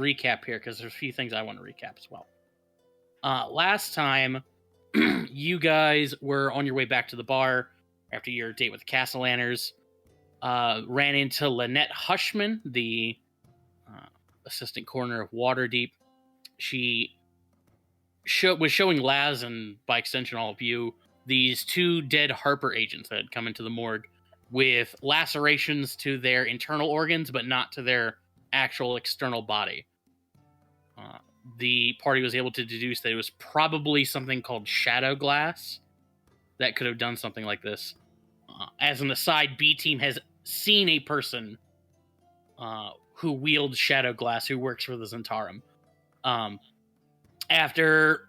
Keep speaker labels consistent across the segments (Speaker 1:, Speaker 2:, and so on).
Speaker 1: recap here because there's a few things I want to recap as well. Last time, you guys were on your way back to the bar after your date with the Castellanners. Ran into Lynette Hushman, the assistant coroner of Waterdeep. She was showing Laz, and by extension all of you, these 2 dead Harper agents that had come into the morgue with lacerations to their internal organs, but not to their actual external body. The party was able to deduce that it was probably something called shadow glass that could have done something like this. As an aside, B team has seen a person who wields shadow glass who works for the Zentarum. After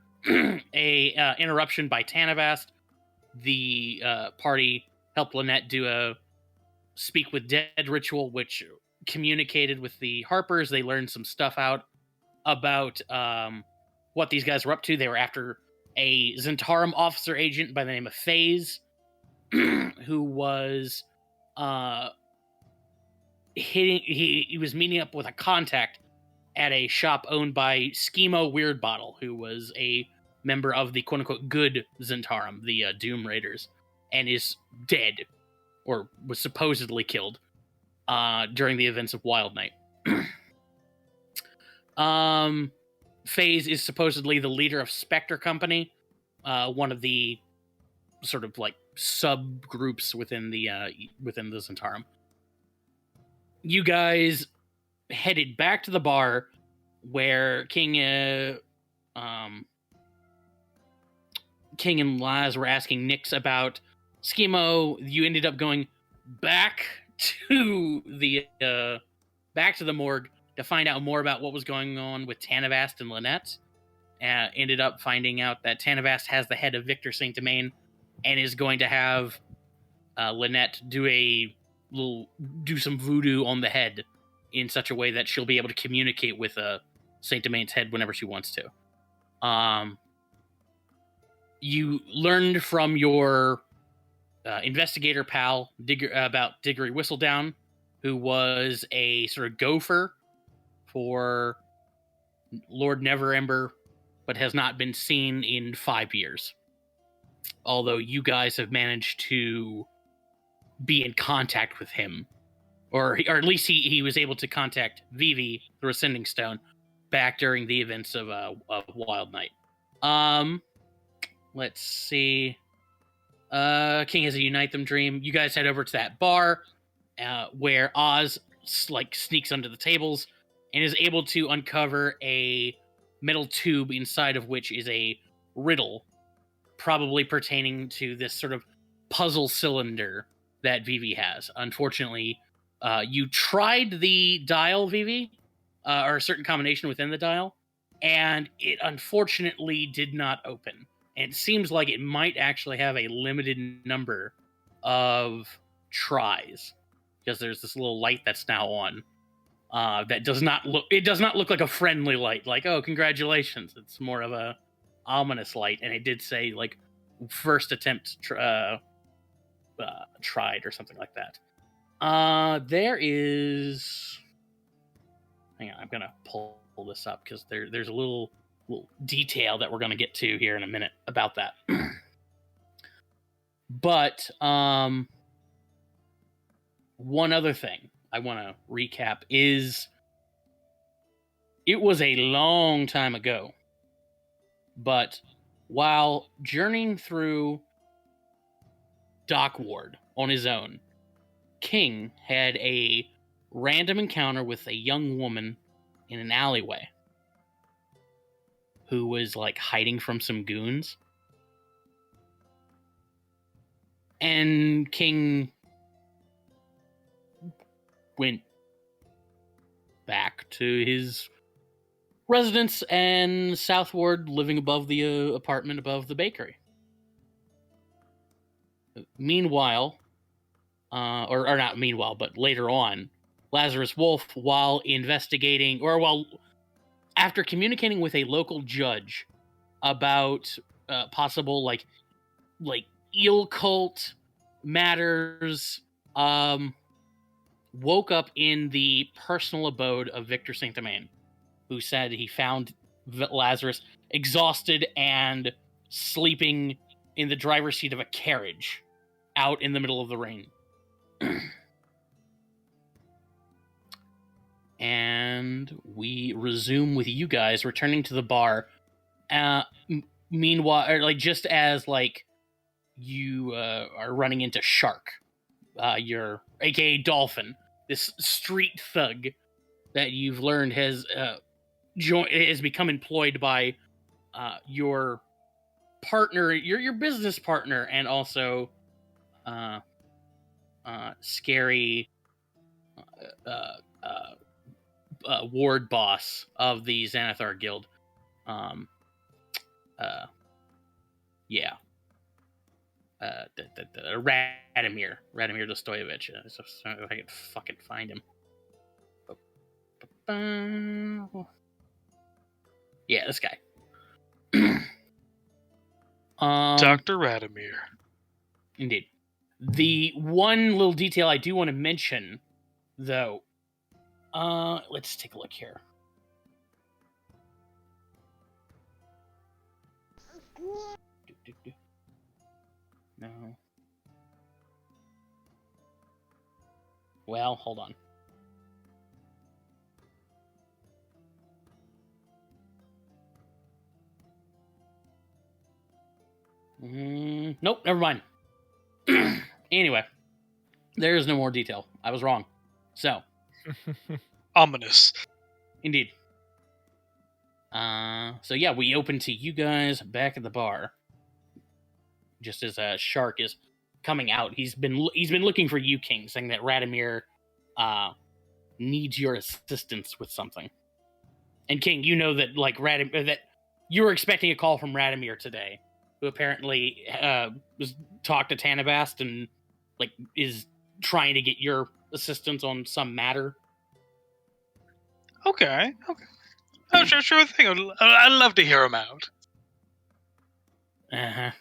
Speaker 1: a interruption by Tanavast, the party helped Lynette do a speak with dead ritual, which communicated with the Harpers. They learned some stuff out about what these guys were up to. They were after a Zentarum officer agent by the name of FaZe, who was he was meeting up with a contact at a shop owned by Schemo Weirdbottle, who was a member of the quote-unquote good Zentarum, the Doom Raiders, and is dead, or was supposedly killed, during the events of Wild Night. FaZe is supposedly the leader of Spectre Company, one of the sort of like subgroups within the Zentarum. You guys headed back to the bar where King and Laz were asking Nyx about Schemo. You ended up going back to the morgue to find out more about what was going on with Tanavast and Lynette. Ended up finding out that Tanavast has the head of Victor Saint Domain and is going to have Lynette do some voodoo on the head in such a way that she'll be able to communicate with Saint Domain's head whenever she wants to. You learned from your investigator pal about Diggory Whistledown, who was a sort of gopher for Lord Neverember, but has not been seen in 5 years. Although you guys have managed to be in contact with him, or at least he was able to contact Vivi, the Rescinding Stone, back during the events of Wild Night. Let's see. King has a Unite Them dream. You guys head over to that bar where Oz sneaks under the tables and is able to uncover a metal tube inside of which is a riddle, probably pertaining to this sort of puzzle cylinder that Vivi has. Unfortunately, you tried the dial, Vivi, or a certain combination within the dial, and it unfortunately did not open. And it seems like it might actually have a limited number of tries, because there's this little light that's now on that does not look like a friendly light, like, oh, congratulations. It's more of a ominous light, and it did say like first attempt tried or something like that. There is, hang on, I'm gonna pull this up because there's a little detail that we're gonna get to here in a minute about that. But one other thing I want to recap is it was a long time ago, but while journeying through Dock Ward on his own, King had a random encounter with a young woman in an alleyway who was like hiding from some goons. And King went back to his residence and southward, living above the apartment above the bakery. Meanwhile, or not meanwhile, but later on, Lazarus Wolf, while after communicating with a local judge about possible like eel cult matters, woke up in the personal abode of Victor Saint Domain, who said he found Lazarus exhausted and sleeping in the driver's seat of a carriage out in the middle of the rain. And we resume with you guys returning to the bar. Meanwhile, or like just as like you are running into Shark, your aka Dolphin, this street thug that you've learned has become employed by your partner, your business partner, and also scary ward boss of the Xanathar Guild. Yeah. Radomir Dostoyevich. So if I can fucking find him. Yeah, this guy.
Speaker 2: Dr. Radomir.
Speaker 1: Indeed. The one little detail I do want to mention, though, let's take a look here. No. Well, hold on. Nope, never mind. Anyway, there is no more detail. I was wrong. So.
Speaker 2: Ominous.
Speaker 1: Indeed. So yeah, we open to you guys back at the bar. Just as Shark is coming out, he's been looking for you, King, saying that Radomir needs your assistance with something. And King, you know that like that you were expecting a call from Radomir today, who apparently was talked to Tanabast and like is trying to get your assistance on some matter.
Speaker 2: Okay. Oh, sure thing. I'd love to hear him out.
Speaker 1: Uh-huh.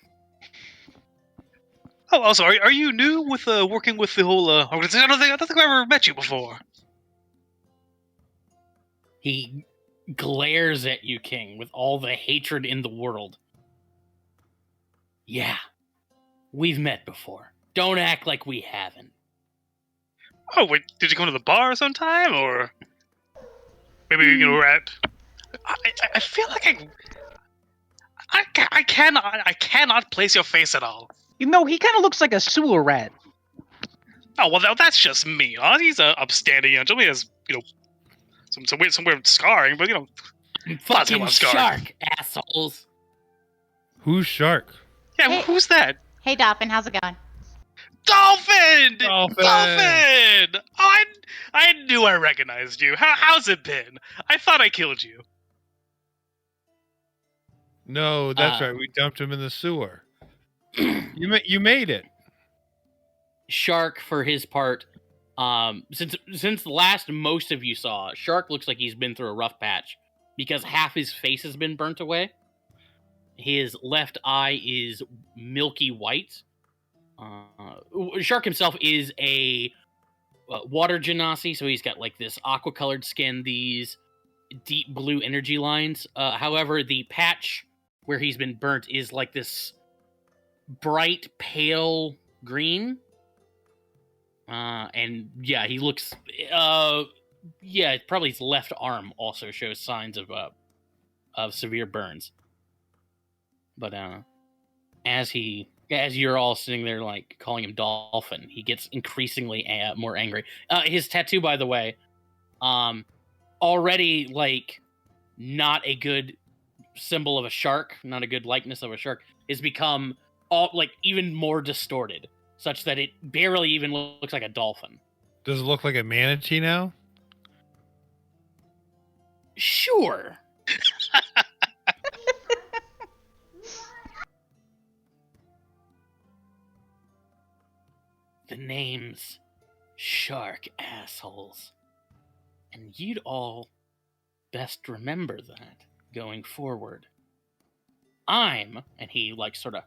Speaker 2: Oh, also, are you new with working with the whole organization? I don't think I've ever met you before.
Speaker 1: He glares at you, King, with all the hatred in the world. Yeah, we've met before. Don't act like we haven't.
Speaker 2: Oh, wait, did you come to the bar sometime, or maybe we're at? I feel like I cannot place your face at all.
Speaker 3: You know, he kind of looks like a sewer rat.
Speaker 2: Oh well, that's just me. He's a upstanding gentleman. He has some weird scarring, but
Speaker 1: fucking Shark, assholes.
Speaker 4: Who's Shark?
Speaker 2: Yeah,
Speaker 5: Hey.
Speaker 2: Who's that?
Speaker 5: Hey, Dolphin, how's it going?
Speaker 2: Dolphin!
Speaker 4: Dolphin!
Speaker 2: Oh, I knew I recognized you. How's it been? I thought I killed you.
Speaker 4: No, that's right. We dumped him in the sewer. You made it.
Speaker 1: Shark, for his part, since the last most of you saw, Shark looks like he's been through a rough patch because half his face has been burnt away. His left eye is milky white. Shark himself is a water genasi, so he's got like this aqua-colored skin, these deep blue energy lines. However, the patch where he's been burnt is like this bright pale green. And yeah, he looks probably his left arm also shows signs of severe burns. But as you're all sitting there like calling him Dolphin, he gets increasingly more angry. His tattoo, by the way, already like not a good symbol of a shark, not a good likeness of a shark, has become even more distorted, such that it barely even looks like a dolphin.
Speaker 4: Does it look like a manatee now?
Speaker 1: Sure. The name's Shark, assholes. And you'd all best remember that going forward. And he sort of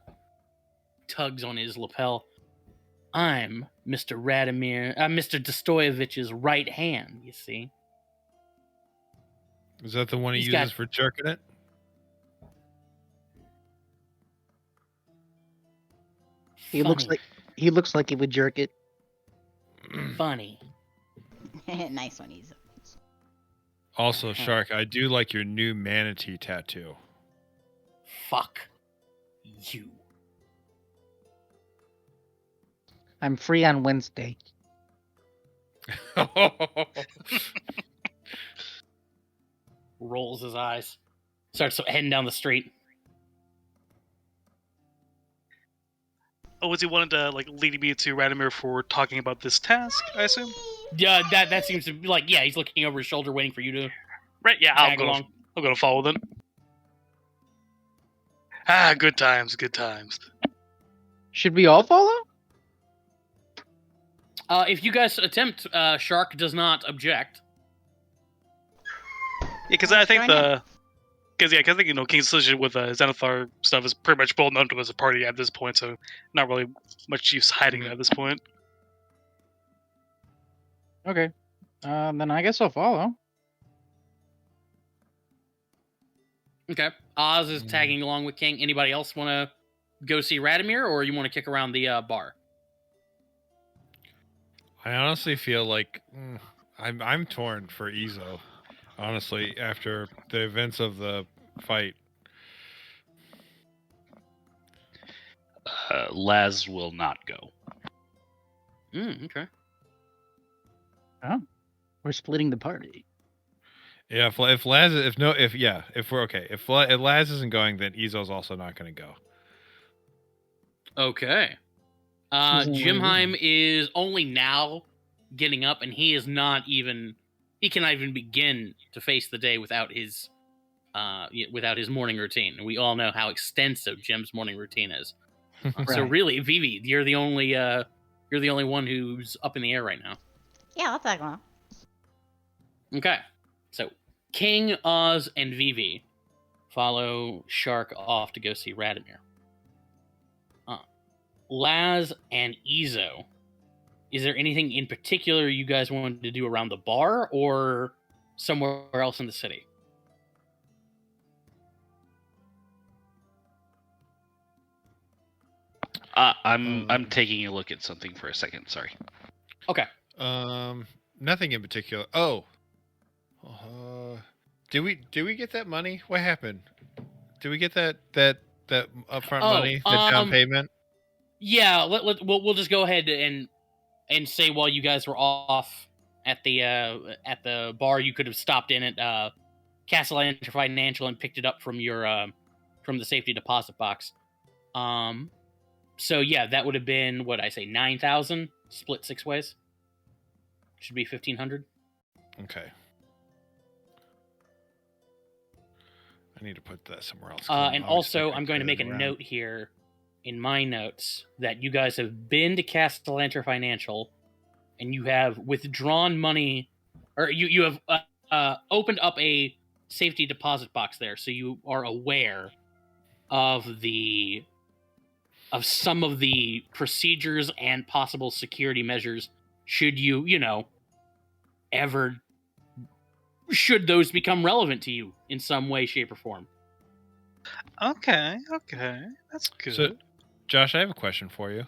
Speaker 1: tugs on his lapel. I'm Mr. Mr. Dostoyevich's right hand, you see.
Speaker 4: Is that the one he
Speaker 1: He's
Speaker 4: uses
Speaker 1: got-
Speaker 4: for jerking it?
Speaker 3: He looks like he would jerk it.
Speaker 1: funny.
Speaker 5: Nice one, Ezo.
Speaker 4: Also, Shark, I do like your new manatee tattoo.
Speaker 1: Fuck you.
Speaker 3: I'm free on Wednesday.
Speaker 1: Rolls his eyes. Starts heading down the street.
Speaker 2: Oh, was he wanted to like lead me to Radomir for talking about this task? I assume.
Speaker 1: Yeah, that seems to be like, yeah, he's looking over his shoulder waiting for you to
Speaker 2: Right? Yeah,
Speaker 1: tag along.
Speaker 2: I'm gonna follow them. Ah, good times, good times.
Speaker 3: Should we all follow?
Speaker 1: If you guys attempt, Shark does not object.
Speaker 2: Yeah, because I think
Speaker 5: Join
Speaker 2: because I think King's association with Xanathar stuff is pretty much well known to us as a party at this point, so not really much use hiding it at this point.
Speaker 3: Okay. Then I guess I'll follow.
Speaker 1: Okay. Oz is tagging along with King. Anybody else want to go see Radomir, or you want to kick around the bar?
Speaker 4: I honestly feel like I'm torn for Ezo. Honestly, after the events of the fight.
Speaker 6: Laz will not go.
Speaker 1: Okay.
Speaker 3: We're splitting the party.
Speaker 4: Yeah, if Laz if we're okay, if Laz isn't going, then Ezo's also not going to go.
Speaker 1: Okay. Jimheim is only now getting up, and he cannot even begin to face the day without his morning routine. We all know how extensive Jim's morning routine is. So
Speaker 3: Right.
Speaker 1: really, Vivi, you're the only one who's up in the air right now.
Speaker 5: Yeah, I'll tag along.
Speaker 1: Okay. So King, Oz, and Vivi follow Shark off to go see Radomir. Laz and Ezo, is there anything in particular you guys wanted to do around the bar or somewhere else in the city?
Speaker 6: I'm taking a look at something for a second. Sorry.
Speaker 1: Okay.
Speaker 4: Nothing in particular. Oh, did we get that money? What happened? Did we get that upfront money, the down payment?
Speaker 1: Yeah, we'll just go ahead and say while you guys were off at the bar, you could have stopped in at Castle Enter Financial and picked it up from your from the safety deposit box. So yeah, that would have been what I say 9,000 split 6 ways. Should be 1,500.
Speaker 4: Okay. I need to put that somewhere else. 'cause
Speaker 1: And
Speaker 4: always
Speaker 1: also,
Speaker 4: thinking
Speaker 1: I'm going to make a
Speaker 4: around.
Speaker 1: note here in my notes that you guys have been to Castellanter Financial and you have withdrawn money, or you have opened up a safety deposit box there, so you are aware of some of the procedures and possible security measures should should those become relevant to you in some way, shape, or form.
Speaker 2: Okay, that's good.
Speaker 4: So, Josh, I have a question for you.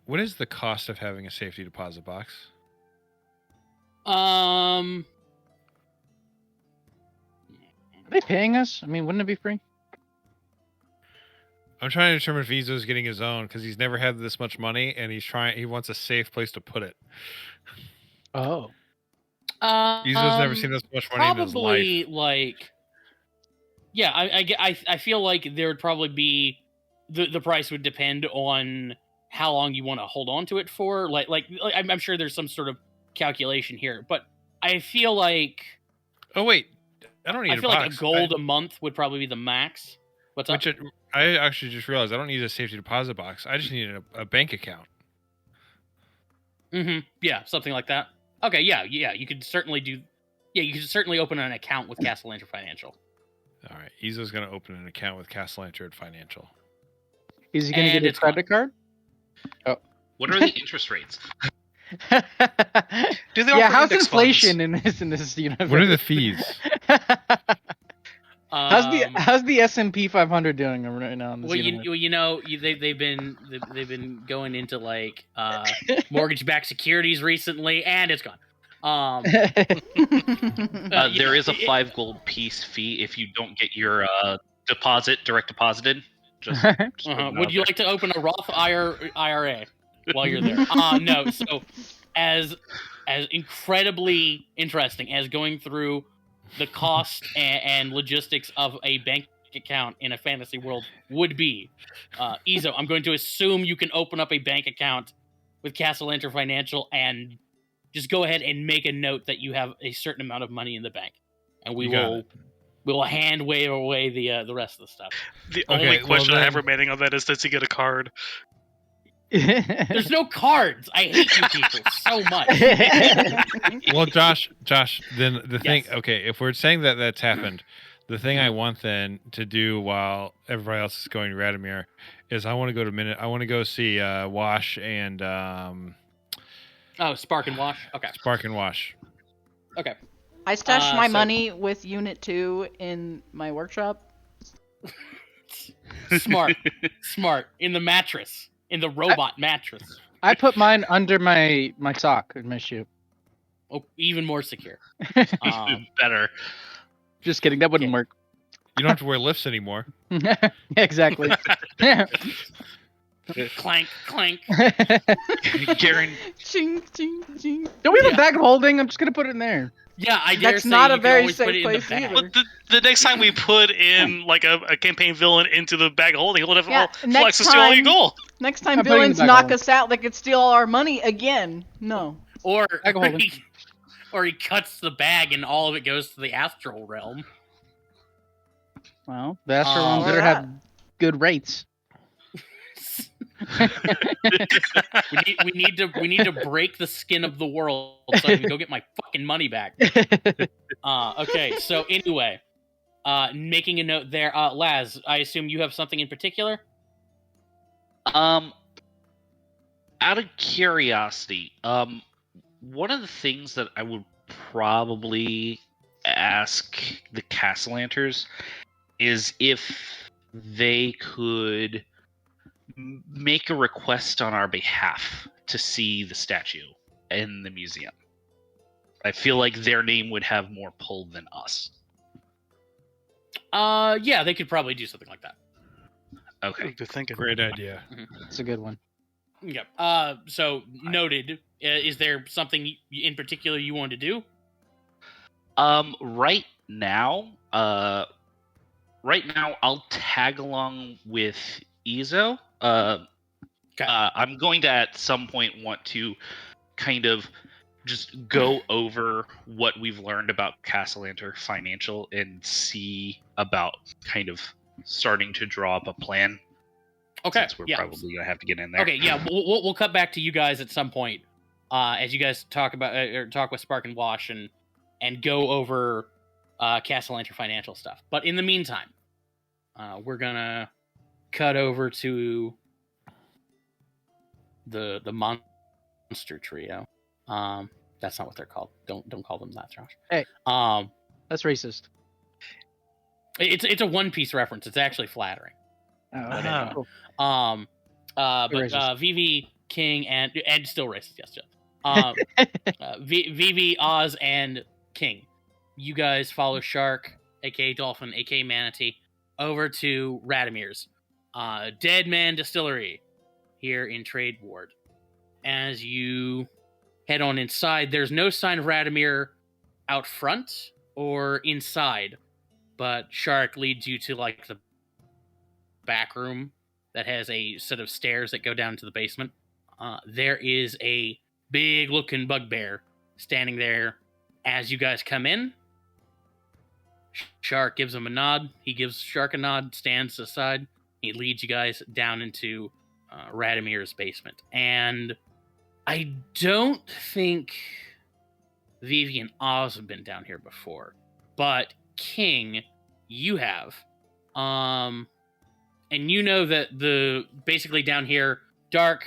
Speaker 4: What is the cost of having a safety deposit box?
Speaker 3: Are they paying us? I mean, wouldn't it be free?
Speaker 4: I'm trying to determine if Ezo's getting his own because he's never had this much money and he wants a safe place to put it.
Speaker 3: Oh.
Speaker 4: Ezo's never seen this much money in his life.
Speaker 1: Probably like, yeah, I feel like there would probably be the price would depend on how long you want to hold on to it for. Like I'm sure there's some sort of calculation here, but I feel like
Speaker 4: Oh wait, I don't need.
Speaker 1: I feel like
Speaker 4: box.
Speaker 1: a gold a month would probably be the max. What's up?
Speaker 4: I actually just realized I don't need a safety deposit box. I just need a bank account.
Speaker 1: Mm-hmm. Yeah, something like that. Okay, yeah. You could certainly do. Yeah, you could certainly open an account with Castellanter Financial.
Speaker 4: All right, Ezo's going to open an account with Castellanter Financial.
Speaker 3: Is he going to
Speaker 1: And
Speaker 3: get a
Speaker 1: it's
Speaker 3: credit card?
Speaker 6: What are the interest rates?
Speaker 2: Do they
Speaker 3: Yeah,
Speaker 2: offer
Speaker 3: how's
Speaker 2: index
Speaker 3: inflation
Speaker 2: funds?
Speaker 3: in this universe?
Speaker 4: What are the fees?
Speaker 3: how's the S&P 500 doing right now in this
Speaker 1: Well,
Speaker 3: universe?
Speaker 1: they've been going into like mortgage-backed securities recently, and it's gone.
Speaker 6: There is a 5 gold piece fee if you don't get your direct deposited. Just putting it
Speaker 1: Would
Speaker 6: out
Speaker 1: you
Speaker 6: there.
Speaker 1: like to open a Roth IRA while you're there? No. So, as incredibly interesting as going through the cost and logistics of a bank account in a fantasy world would be, Izo, I'm going to assume you can open up a bank account with Castle Enter Financial and just go ahead and make a note that you have a certain amount of money in the bank, and we will hand wave away the rest of the stuff.
Speaker 2: The
Speaker 4: Okay,
Speaker 2: only
Speaker 4: well
Speaker 2: question I have
Speaker 4: then-
Speaker 2: remaining on that is, does he get a card?
Speaker 1: There's no cards. I hate you people so much.
Speaker 4: Well, Josh, then the thing.
Speaker 1: Yes.
Speaker 4: Okay, if we're saying that that's happened, the thing I want then to do while everybody else is going to Radomir is I want to go to I want to go see Wash and
Speaker 1: Oh, Spark and Wash. Okay.
Speaker 4: Spark and Wash.
Speaker 1: Okay.
Speaker 5: I stashed my
Speaker 1: so-
Speaker 5: money with Unit 2 in my workshop.
Speaker 1: Smart. In the mattress. In the robot mattress.
Speaker 3: I put mine under my sock in my shoe.
Speaker 1: Oh, even more secure.
Speaker 6: Better.
Speaker 3: Just kidding, that wouldn't
Speaker 1: Okay.
Speaker 3: work.
Speaker 4: You don't have to wear lifts anymore.
Speaker 3: Exactly.
Speaker 1: Clank, clank.
Speaker 6: Guaranteed.
Speaker 5: Ching, ching, ching.
Speaker 3: Don't we have
Speaker 1: Yeah.
Speaker 3: a bag of holding? I'm just gonna put it in there.
Speaker 1: Yeah, I dare
Speaker 5: That's
Speaker 1: say
Speaker 5: not
Speaker 1: you
Speaker 5: a
Speaker 1: can
Speaker 5: very
Speaker 1: always put
Speaker 5: safe
Speaker 1: it in the
Speaker 5: place
Speaker 1: bag.
Speaker 5: either.
Speaker 2: But the next time we put in like a campaign villain into the bag of holding, he'll have
Speaker 5: Yeah,
Speaker 2: all
Speaker 5: next
Speaker 2: flex to steal all your
Speaker 5: time-
Speaker 2: gold.
Speaker 5: Next time
Speaker 3: I'm putting
Speaker 5: villains
Speaker 3: the bag
Speaker 5: knock
Speaker 3: on.
Speaker 5: us out, they could steal all our money again. No.
Speaker 1: Or
Speaker 3: Bag of holding.
Speaker 1: or he cuts the bag and all of it goes to the astral realm.
Speaker 3: Well, the Astro ones
Speaker 1: Or
Speaker 3: better
Speaker 5: that.
Speaker 3: have good rates.
Speaker 1: we need to break the skin of the world so I can go get my fucking money back. Okay, so anyway, making a note there. Laz, I assume you have something in particular?
Speaker 6: Out of curiosity, one of the things that I would probably ask the Castellanters is if they could make a request on our behalf to see the statue in the museum. I feel like their name would have more pull than us.
Speaker 1: Yeah, they could probably do something like that.
Speaker 6: Okay.
Speaker 2: Good thinking.
Speaker 4: Great idea.
Speaker 3: It's a good one.
Speaker 1: Yep. So noted. Is there something in particular you want to do?
Speaker 6: Right now, I'll tag along with Izo.
Speaker 1: Okay.
Speaker 6: I'm going to at some point want to kind of just go over what we've learned about Castellanter Financial and see about kind of starting to draw up a plan.
Speaker 1: Okay.
Speaker 6: Since we're
Speaker 1: Yeah.
Speaker 6: probably gonna have to get in there.
Speaker 1: Okay. Yeah. We'll cut back to you guys at some point, as you guys talk about or talk with Spark and Wash and go over Castle Enter Financial stuff. But in the meantime, we're gonna cut over to the monster trio. That's not what they're called. Don't call them that, Josh.
Speaker 3: Hey.
Speaker 1: Um,
Speaker 3: That's racist.
Speaker 1: it's a One Piece reference. It's actually flattering.
Speaker 3: Oh, okay,
Speaker 2: Ah.
Speaker 3: cool.
Speaker 1: But
Speaker 3: Racist.
Speaker 1: Vivi, King, and still racist, yes, Jeff. Vivi, Oz, and King. You guys follow Shark, aka Dolphin, aka Manatee, over to Radomir's Dead Man Distillery here in Trade Ward. As you head on inside, there's no sign of Radomir out front or inside, but Shark leads you to like the back room that has a set of stairs that go down to the basement. There is a big looking bugbear standing there as you guys come in. Shark gives him a nod. He gives Shark a nod, stands aside. He leads you guys down into Radomir's basement. And I don't think Vivi and Oz have been down here before, but King, you have. And you know that the basically down here, dark,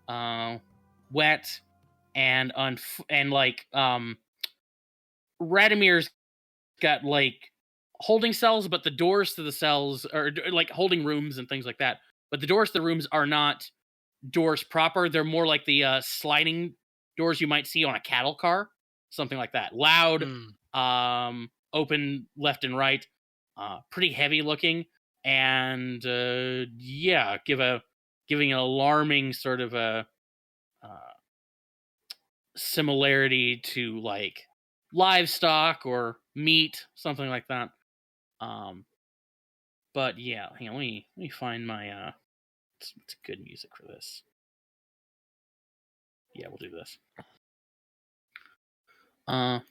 Speaker 1: wet, and like Radimir's got like holding cells, but the doors to the cells are like holding rooms and things like that. But the doors to the rooms are not doors proper. They're more like the sliding doors you might see on a cattle car, something like that. Loud, open left and right, pretty heavy looking, and giving an alarming sort of a similarity to like livestock or meat, something like that. But yeah, hang on, let me find my what's good music for this. Yeah, we'll do this.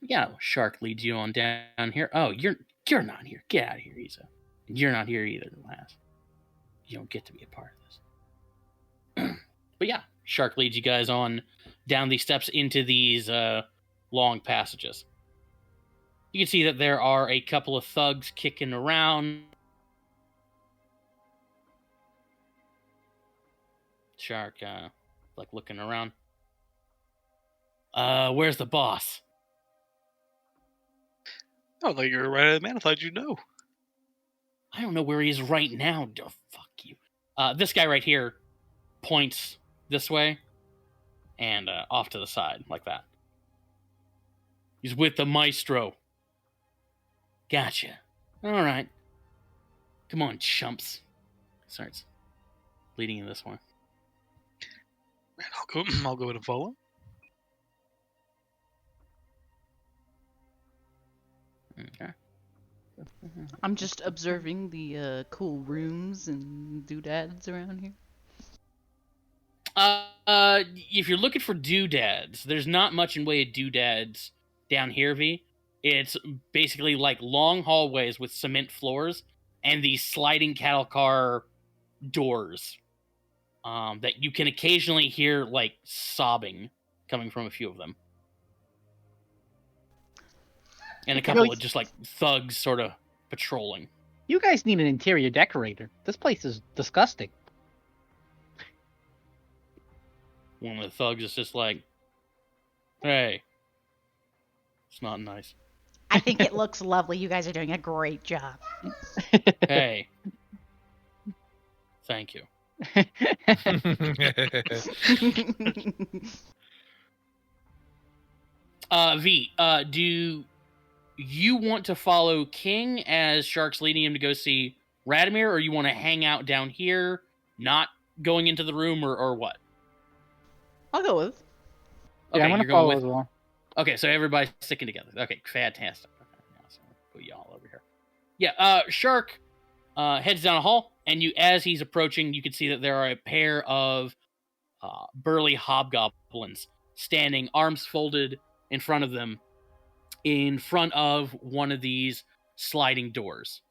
Speaker 1: Yeah, Shark leads you on down here. Oh, you're not here. Get out of here, Isa. You're not here either, Laz. You don't get to be a part of this. But yeah, Shark leads you guys on down these steps into these long passages. You can see that there are a couple of thugs kicking around. Shark, like looking around. Where's the boss?
Speaker 2: Oh, like you're right, man. I thought you'd know.
Speaker 1: I don't know where he is right now. Oh, fuck you. This guy right here points this way and off to the side, like that. He's with the maestro. Gotcha. All right. Come on, chumps. Starts leading in this one.
Speaker 2: I'll go and follow.
Speaker 1: Okay.
Speaker 5: I'm just observing the cool rooms and doodads around here.
Speaker 1: If you're looking for doodads, there's not much in way of doodads down here, V. It's basically like long hallways with cement floors and these sliding cattle car doors that you can occasionally hear like sobbing coming from a few of them. And a couple of just like thugs sort of patrolling.
Speaker 3: You guys need an interior decorator. This place is disgusting.
Speaker 1: One of the thugs is just like, hey, it's not nice.
Speaker 7: I think it looks lovely. You guys are doing a great job.
Speaker 1: Hey. Thank you. V, do you want to follow King as Shark's leading him to go see Radimir, or you want to hang out down here, not going into the room, or what?
Speaker 5: I'll go with.
Speaker 1: Okay,
Speaker 3: Yeah, I'm gonna
Speaker 1: you're going
Speaker 3: follow
Speaker 1: with.
Speaker 3: as well.
Speaker 1: Okay, so everybody's sticking together. Okay, fantastic. Okay, yeah, so I'll put you all over here. Yeah, Shark heads down a hall, and as he's approaching, you can see that there are a pair of burly hobgoblins standing, arms folded in front of them, in front of one of these sliding doors.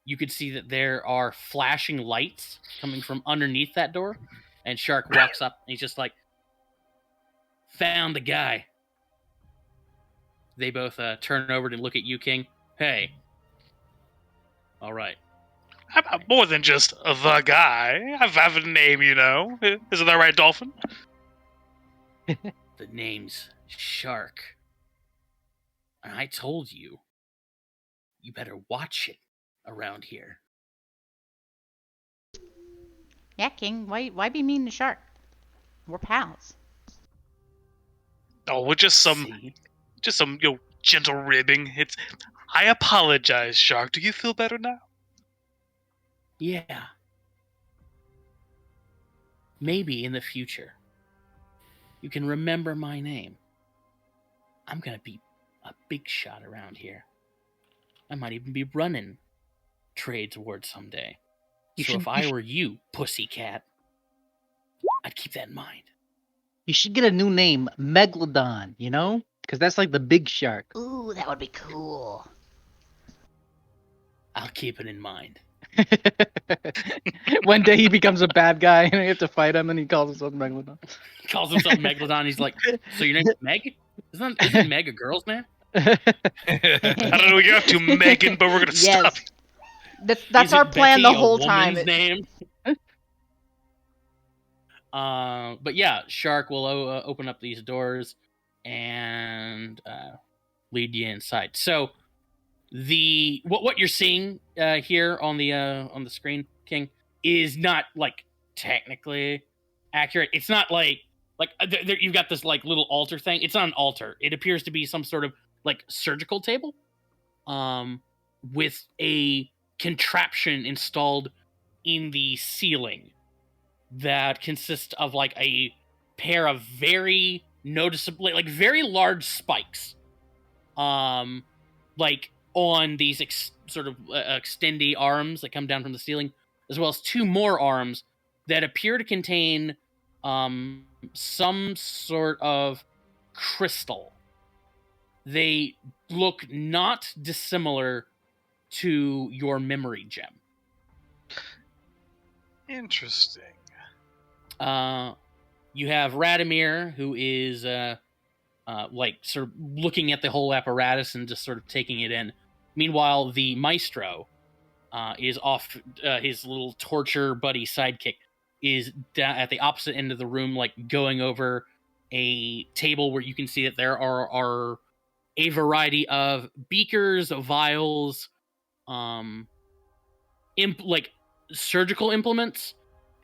Speaker 1: You can see that there are flashing lights coming from underneath that door, and Shark walks up, and he's just like, found the guy. They both turn over to look at you, King. Hey. All right.
Speaker 2: How about more than just the guy? I have a name, you know. Isn't that right, Dolphin?
Speaker 1: The name's Shark. And I told you, you better watch it around here.
Speaker 7: Yeah, King. Why be mean to Shark? We're pals.
Speaker 2: Oh, we're just some gentle ribbing. I apologize, Shark. Do you feel better now?
Speaker 1: Yeah. Maybe in the future, you can remember my name. I'm gonna be a big shot around here. I might even be running trades awards someday. So if I were you, pussycat, I'd keep that in mind.
Speaker 3: You should get a new name, Megalodon, you know? Because that's like the big shark.
Speaker 7: Ooh, that would be cool.
Speaker 1: I'll keep it in mind.
Speaker 3: One day he becomes a bad guy and you have to fight him and he calls himself Megalodon.
Speaker 1: Calls himself Megalodon. He's like, so your name's Meg? Isn't Meg a girl's name?
Speaker 2: I don't know what you're up to, Megan, but we're gonna stop.
Speaker 5: That's
Speaker 1: Is
Speaker 5: our
Speaker 1: it
Speaker 5: plan
Speaker 1: Betty,
Speaker 5: the whole
Speaker 1: a
Speaker 5: time.
Speaker 1: woman's name? But yeah, Shark will open up these doors and lead you inside. So what you're seeing here on the screen, King, is not like technically accurate. It's not like you've got this like little altar thing. It's not an altar. It appears to be some sort of like surgical table, with a contraption installed in the ceiling that consists of like a pair of very noticeably like very large spikes, like on these sort of extendy arms that come down from the ceiling, as well as two more arms that appear to contain some sort of crystal. They look not dissimilar to your memory gem.
Speaker 2: Interesting.
Speaker 1: You have Radomir, who is like sort of looking at the whole apparatus and just sort of taking it in. Meanwhile, the Maestro is off. His little torture buddy sidekick is at the opposite end of the room, like going over a table where you can see that there are a variety of beakers, vials, like surgical implements,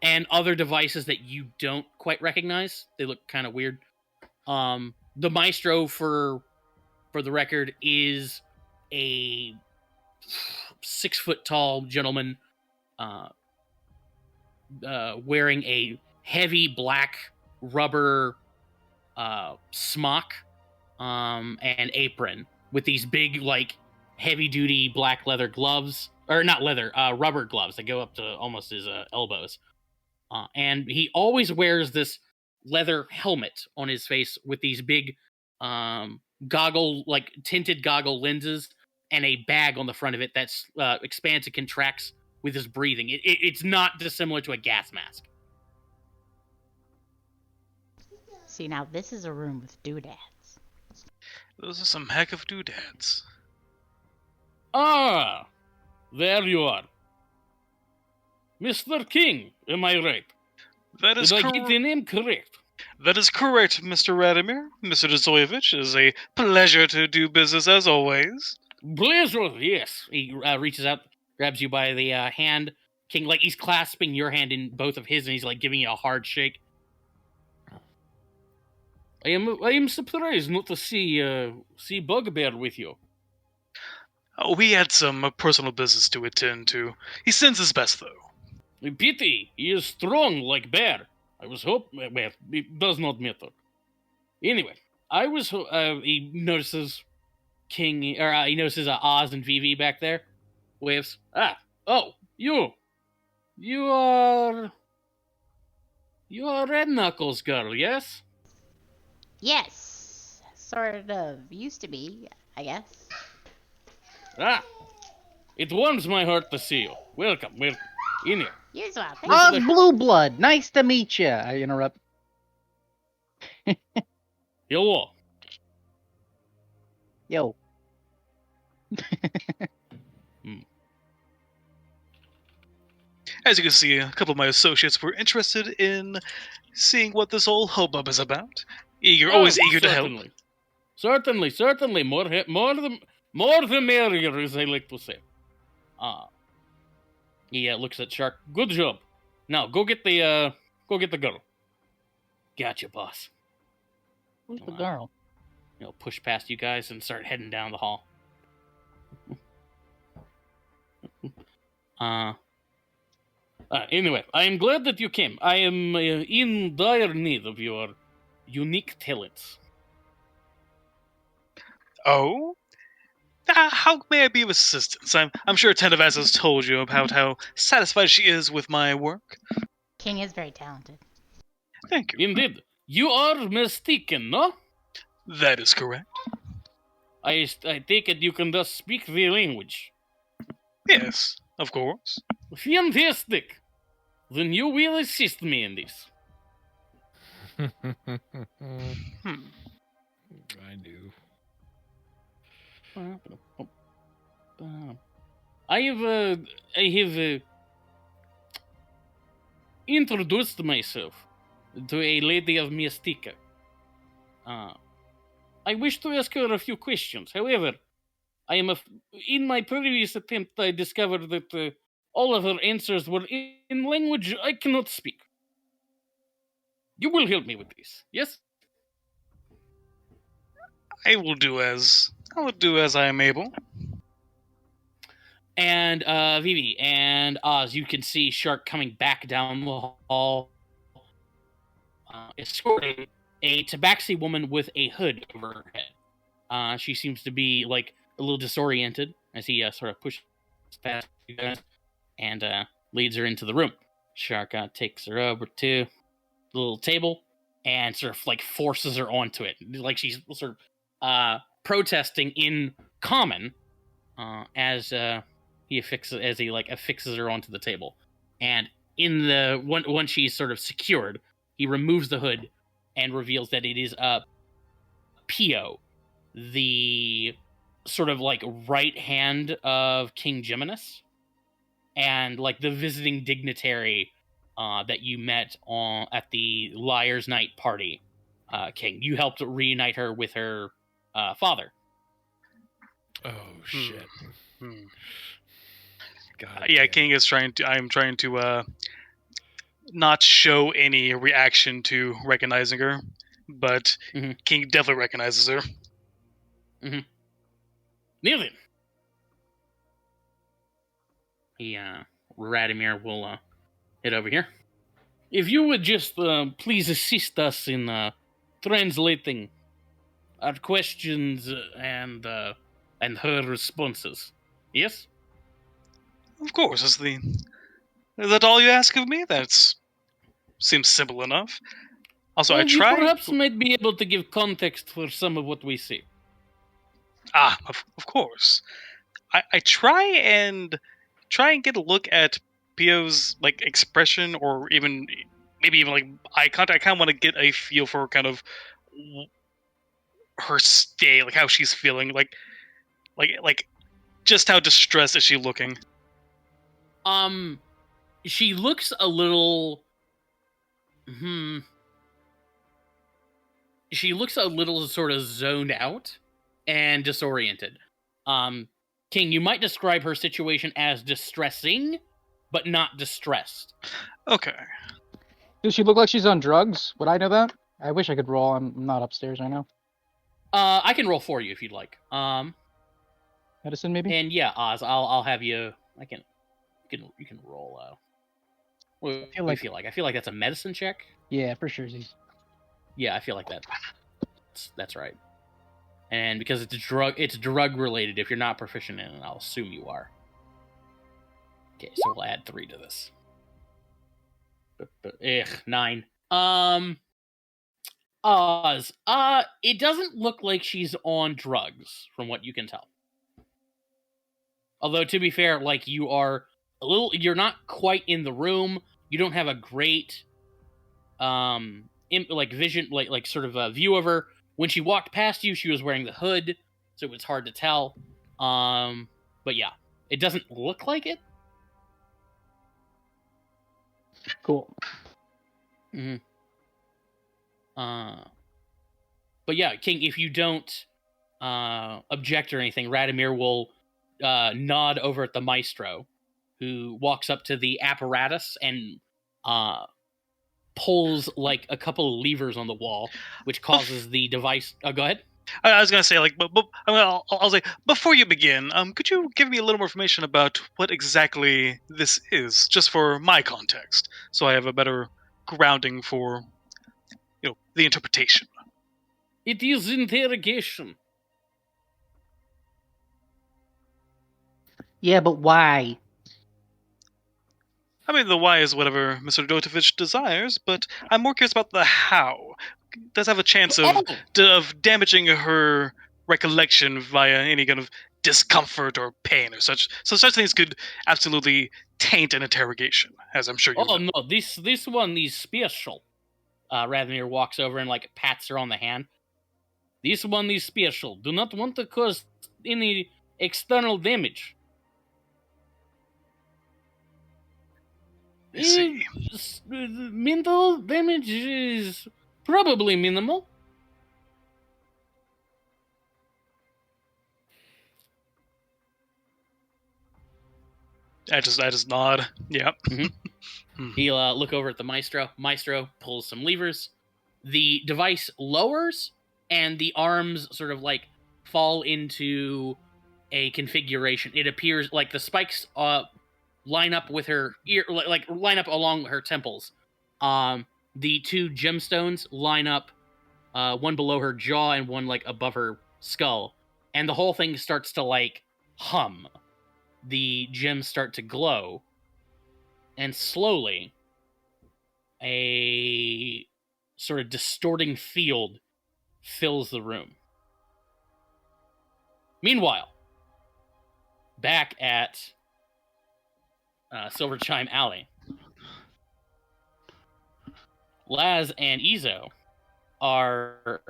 Speaker 1: and other devices that you don't quite recognize. They look kind of weird. The Maestro, for the record, is a 6 foot tall gentleman wearing a heavy black rubber smock and apron with these big, like, heavy duty black leather gloves, or not leather, rubber gloves that go up to almost his elbows. And he always wears this leather helmet on his face with these big tinted goggle lenses and a bag on the front of it that's expands and contracts with his breathing. It's not dissimilar to a gas mask.
Speaker 7: See, now this is a room with doodads.
Speaker 2: Those are some heck of doodads.
Speaker 1: Ah, there you are. Mr. King, am I right?
Speaker 2: That is
Speaker 1: Did I get the name correct?
Speaker 2: That is correct, Mr. Radomir. Mr. Dzoyevich, it is a pleasure to do business as always.
Speaker 1: Pleasure, yes. He reaches out, grabs you by the hand. King, like, he's clasping your hand in both of his, and he's, like, giving you a hard shake. I am surprised not to see Bugbear with you.
Speaker 2: Oh, we had some personal business to attend to. He sends his best, though.
Speaker 1: Pity, he is strong like bear. I was hoping, well, it does not matter. Anyway, I was, he notices King, or he notices Oz and Vivi back there. Waves. You are Red Knuckles girl, yes?
Speaker 7: Yes, sort of used to be, I guess.
Speaker 1: It warms my heart to see you. Welcome. In here.
Speaker 7: You as well. Thank you.
Speaker 3: Oz Blue Blood, nice to meet you. I interrupt.
Speaker 1: Hello.
Speaker 3: Yo.
Speaker 2: As you can see, a couple of my associates were interested in seeing what this whole hubbub is about. Always eager to help.
Speaker 1: Certainly. More the merrier, as I like to say. He looks at Shark. Good job. Now go get the girl. Gotcha, boss.
Speaker 3: Who's the girl?
Speaker 1: He'll push past you guys and start heading down the hall. Anyway, I am glad that you came. I am in dire need of your unique talents.
Speaker 2: Oh? How may I be of assistance? I'm sure Tenevaz has told you about how satisfied she is with my work.
Speaker 7: King is very talented.
Speaker 2: Thank you.
Speaker 1: Indeed. You are mistaken, no?
Speaker 2: That is correct.
Speaker 1: I take it you can thus speak the language.
Speaker 2: Yes, of course.
Speaker 1: Fantastic. Then you will assist me in this.
Speaker 4: I do.
Speaker 1: I have introduced myself to a lady of Mystica. I wish to ask her a few questions. However, in my previous attempt, I discovered that all of her answers were in language I cannot speak. You will help me with this, yes?
Speaker 2: I will do as I am able.
Speaker 1: And Vivi and Oz, you can see Shark coming back down the hall, escorting a tabaxi woman with a hood over her head. She seems to be like a little disoriented as he sort of pushes past you guys and leads her into the room. Shark takes her over to the little table and sort of like forces her onto it, like she's sort of protesting in common as he affixes her onto the table. And in the once she's sort of secured, he removes the hood and reveals that it is Pio, the sort of like right hand of King Geminus, and like the visiting dignitary that you met at the Liar's Night party. King, you helped reunite her with her father.
Speaker 4: Oh shit! God
Speaker 2: Yeah,
Speaker 4: damn.
Speaker 2: King is trying to. I'm trying to not show any reaction to recognizing her, but
Speaker 1: Mhm.
Speaker 2: King definitely recognizes her.
Speaker 1: Now then, Radimir will head over here. If you would just please assist us in translating our questions and her responses. Yes?
Speaker 2: Of course, is that all you ask of me? That seems simple enough. Also, I
Speaker 1: Well, you
Speaker 2: try.
Speaker 1: perhaps might be able to give context for some of what we see.
Speaker 2: Of course. I try and get a look at Pio's like expression, or even maybe even like eye contact. I kind of want to get a feel for kind of her state, like how she's feeling, like just how distressed is she looking?
Speaker 1: She looks a little. She looks a little sort of zoned out and disoriented. King, you might describe her situation as distressing, but not distressed.
Speaker 2: Okay.
Speaker 3: Does she look like she's on drugs? Would I know that? I wish I could roll. I'm not upstairs. I know.
Speaker 1: I can roll for you if you'd like.
Speaker 3: Medicine, maybe.
Speaker 1: And yeah, Oz, I'll have you. You can roll. What do you feel like? I feel like that's a medicine check.
Speaker 3: Yeah, for sure.
Speaker 1: Yeah, I feel like that's right. And because it's drug related. If you're not proficient in it, I'll assume you are. Okay, so we'll add 3 to this. 9. Oz, it doesn't look like she's on drugs from what you can tell. Although to be fair, like you're not quite in the room. You don't have a great vision, like sort of a view of her. When she walked past you, she was wearing the hood, so it was hard to tell. But yeah, it doesn't look like it.
Speaker 3: Cool.
Speaker 1: Mm-hmm. But yeah, King, if you don't object or anything, Radimir will nod over at the maestro, who walks up to the apparatus and pulls like a couple of levers on the wall, which causes the device. Oh, go ahead.
Speaker 2: I was gonna say like, but I'll say before you begin, could you give me a little more information about what exactly this is, just for my context, so I have a better grounding for, the interpretation.
Speaker 1: It is interrogation.
Speaker 3: Yeah, but why?
Speaker 2: I mean, the why is whatever Mr. Dotovich desires, but I'm more curious about the how. Does have a chance of damaging her recollection via any kind of discomfort or pain or such. So such things could absolutely taint an interrogation, as I'm sure you know.
Speaker 1: No, this one is special. Radimir walks over and like pats her on the hand. This one is special. Do not want to cause any external damage.
Speaker 2: I see.
Speaker 1: mental damage is probably minimal.
Speaker 2: I just nod. Yep.
Speaker 1: He'll look over at the Maestro. Maestro pulls some levers. The device lowers, and the arms sort of like fall into a configuration. It appears like the spikes line up with her ear, like line up along her temples. The two gemstones line up, one below her jaw and one like above her skull, and the whole thing starts to like hum. The gems start to glow, and slowly a sort of distorting field fills the room. Meanwhile, back at Silver Chime Alley, Laz and Izo are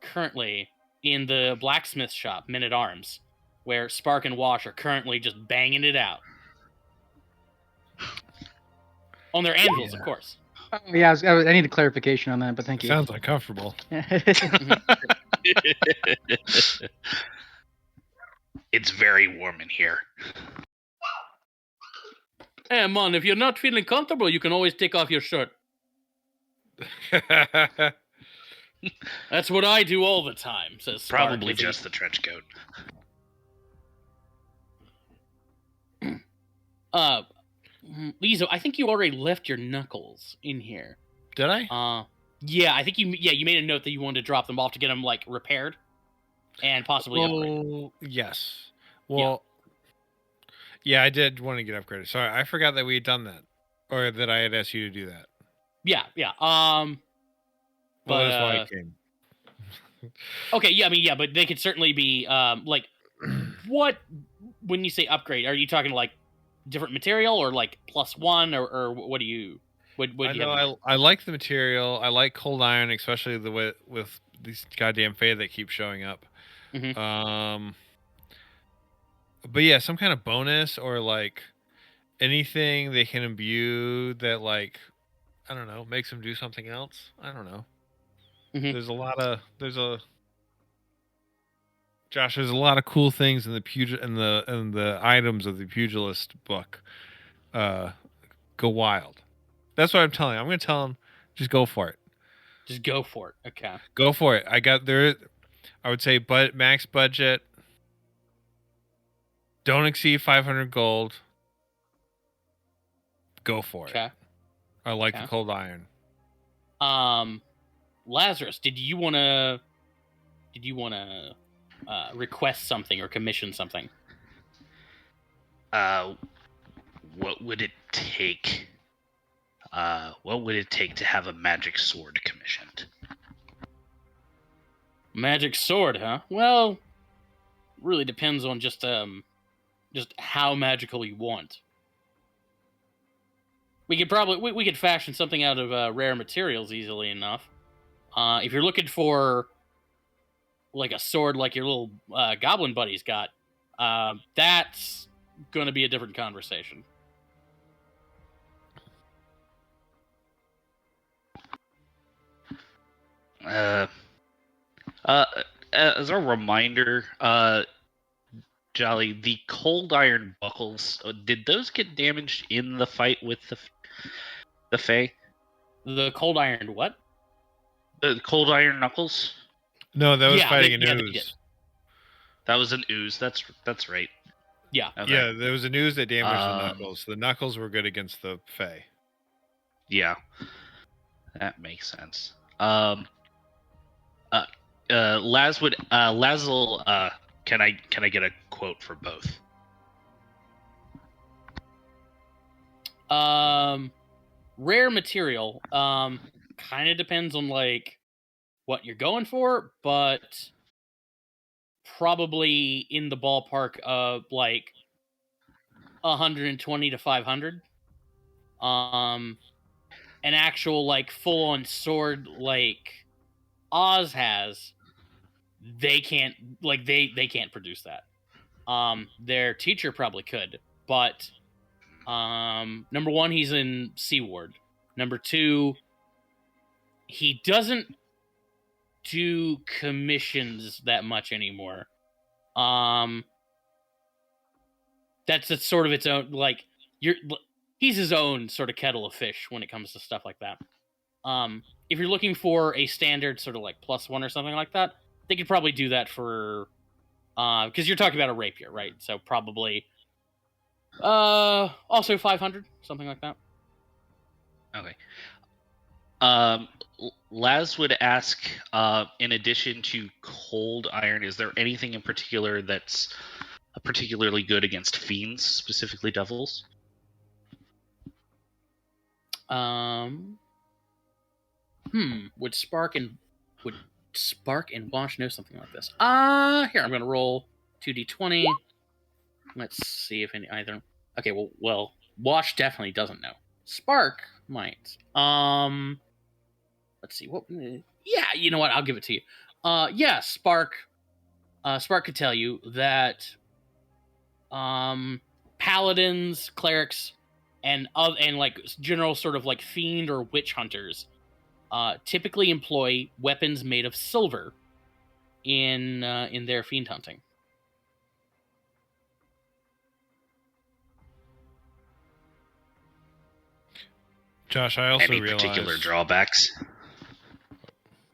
Speaker 1: currently in the blacksmith shop, Men at Arms, where Spark and Wash are currently just banging it out. On their anvils, of course.
Speaker 3: Yeah, I need a clarification on that, but thank you.
Speaker 4: Sounds uncomfortable.
Speaker 6: It's very warm in here.
Speaker 1: Hey, man, if you're not feeling comfortable, you can always take off your shirt. That's what I do all the time, says Spark.
Speaker 6: Probably just the trench coat.
Speaker 1: Lizo, I think you already left your knuckles in here.
Speaker 4: Did I?
Speaker 1: Yeah, I think you made a note that you wanted to drop them off to get them like repaired and possibly upgraded.
Speaker 4: Yes. Well, yeah, I did want to get upgraded. Sorry, I forgot that we had done that, or that I had asked you to do that.
Speaker 1: Yeah.
Speaker 4: Well,
Speaker 1: But
Speaker 4: that's why I came.
Speaker 1: okay, yeah, but they could certainly be like what when you say upgrade, are you talking like different material or like +1 or what do you what do you have?
Speaker 4: I like the material. I like cold iron, especially the way with these goddamn Fae that keep showing up.
Speaker 1: Mhm.
Speaker 4: But yeah, some kind of bonus or like anything they can imbue that like I don't know makes them do something else. I don't know.
Speaker 1: Mhm.
Speaker 4: There's a lot of cool things in the items of the pugilist book. Go wild. That's what I'm telling you. I'm going to tell them, just go for it.
Speaker 1: Just go for it. Okay.
Speaker 4: Go for it. I would say, but max budget. Don't exceed 500 gold. Go for it.
Speaker 1: Okay.
Speaker 4: I like the cold iron.
Speaker 1: Lazarus, did you want to request something or commission something?
Speaker 6: What would it take? What would it take to have a magic sword commissioned?
Speaker 1: Magic sword, huh? Well, really depends on just how magical you want. We could probably we could fashion something out of rare materials easily enough. If you're looking for like a sword like your little goblin buddy's got, that's going to be a different conversation.
Speaker 6: As a reminder, Jolly, the cold iron buckles, did those get damaged in the fight with the Fae?
Speaker 1: The cold iron what?
Speaker 6: The cold iron knuckles?
Speaker 4: No, that was fighting an
Speaker 1: they
Speaker 4: ooze.
Speaker 1: did.
Speaker 6: That was an ooze. That's right.
Speaker 1: Yeah.
Speaker 6: Okay.
Speaker 4: Yeah, there was an ooze that damaged the knuckles. The knuckles were good against the Fae.
Speaker 6: Yeah, that makes sense. Laz'll, can I get a quote for both?
Speaker 1: Rare material, kind of depends on like what you're going for, but probably in the ballpark of like 120 to 500. An actual like full-on sword like Oz has, they can't they can't produce that. Their teacher probably could, but number one, he's in Sea Ward. Number 2, he doesn't do commissions that much anymore. That's sort of its own, like, he's his own sort of kettle of fish when it comes to stuff like that. If you're looking for a standard sort of like +1 or something like that, they could probably do that for, because you're talking about a rapier, right? So probably, also 500, something like that.
Speaker 6: Okay. Laz would ask, in addition to cold iron, is there anything in particular that's particularly good against fiends, specifically devils?
Speaker 1: Would Spark and Wash know something like this? Here, I'm gonna roll 2d20. Let's see if either. Okay, well, Wash definitely doesn't know. Spark might. Let's see what. Yeah, you know what? I'll give it to you. Yeah, Spark. Spark could tell you that paladins, clerics, and like general sort of like fiend or witch hunters typically employ weapons made of silver in their fiend hunting.
Speaker 4: Josh, I also
Speaker 6: Any
Speaker 4: realized
Speaker 6: particular drawbacks?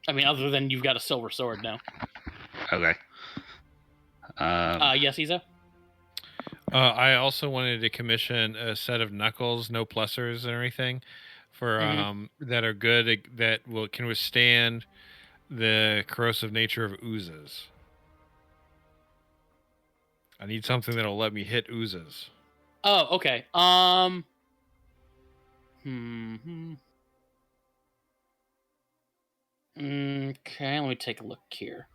Speaker 1: I mean, other than you've got a silver sword now.
Speaker 6: Okay.
Speaker 1: Yes, Isa?
Speaker 4: I also wanted to commission a set of knuckles, no plussers and everything, for that are good, that can withstand the corrosive nature of oozes. I need something that'll let me hit oozes.
Speaker 1: Oh, okay. Okay, let me take a look here.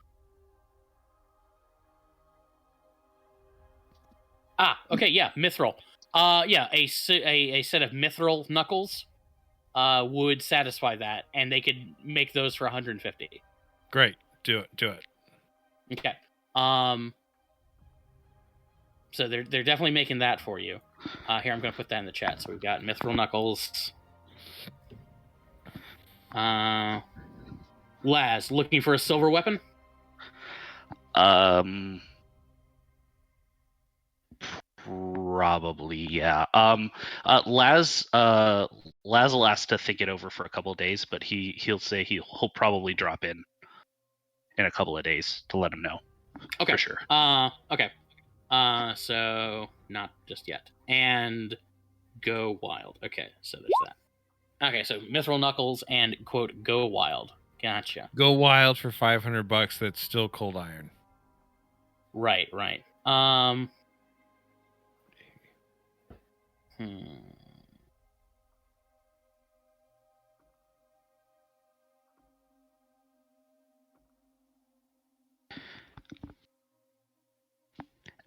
Speaker 1: Okay, yeah, mithril. Yeah, a set of mithril knuckles would satisfy that, and they could make those for 150.
Speaker 4: Great, do it.
Speaker 1: Okay. So they're definitely making that for you. Here, I'm going to put that in the chat. So we've got mithril knuckles. Laz, looking for a silver weapon?
Speaker 6: Probably, yeah. Laz will ask to think it over for a couple of days, but he'll say he'll probably drop in a couple of days to let him know.
Speaker 1: Okay.
Speaker 6: For sure.
Speaker 1: Okay. So not just yet. And go wild. Okay, so there's that. Okay, so mithril knuckles and quote go wild. Gotcha.
Speaker 4: Go wild for $500. That's still cold iron.
Speaker 1: Right.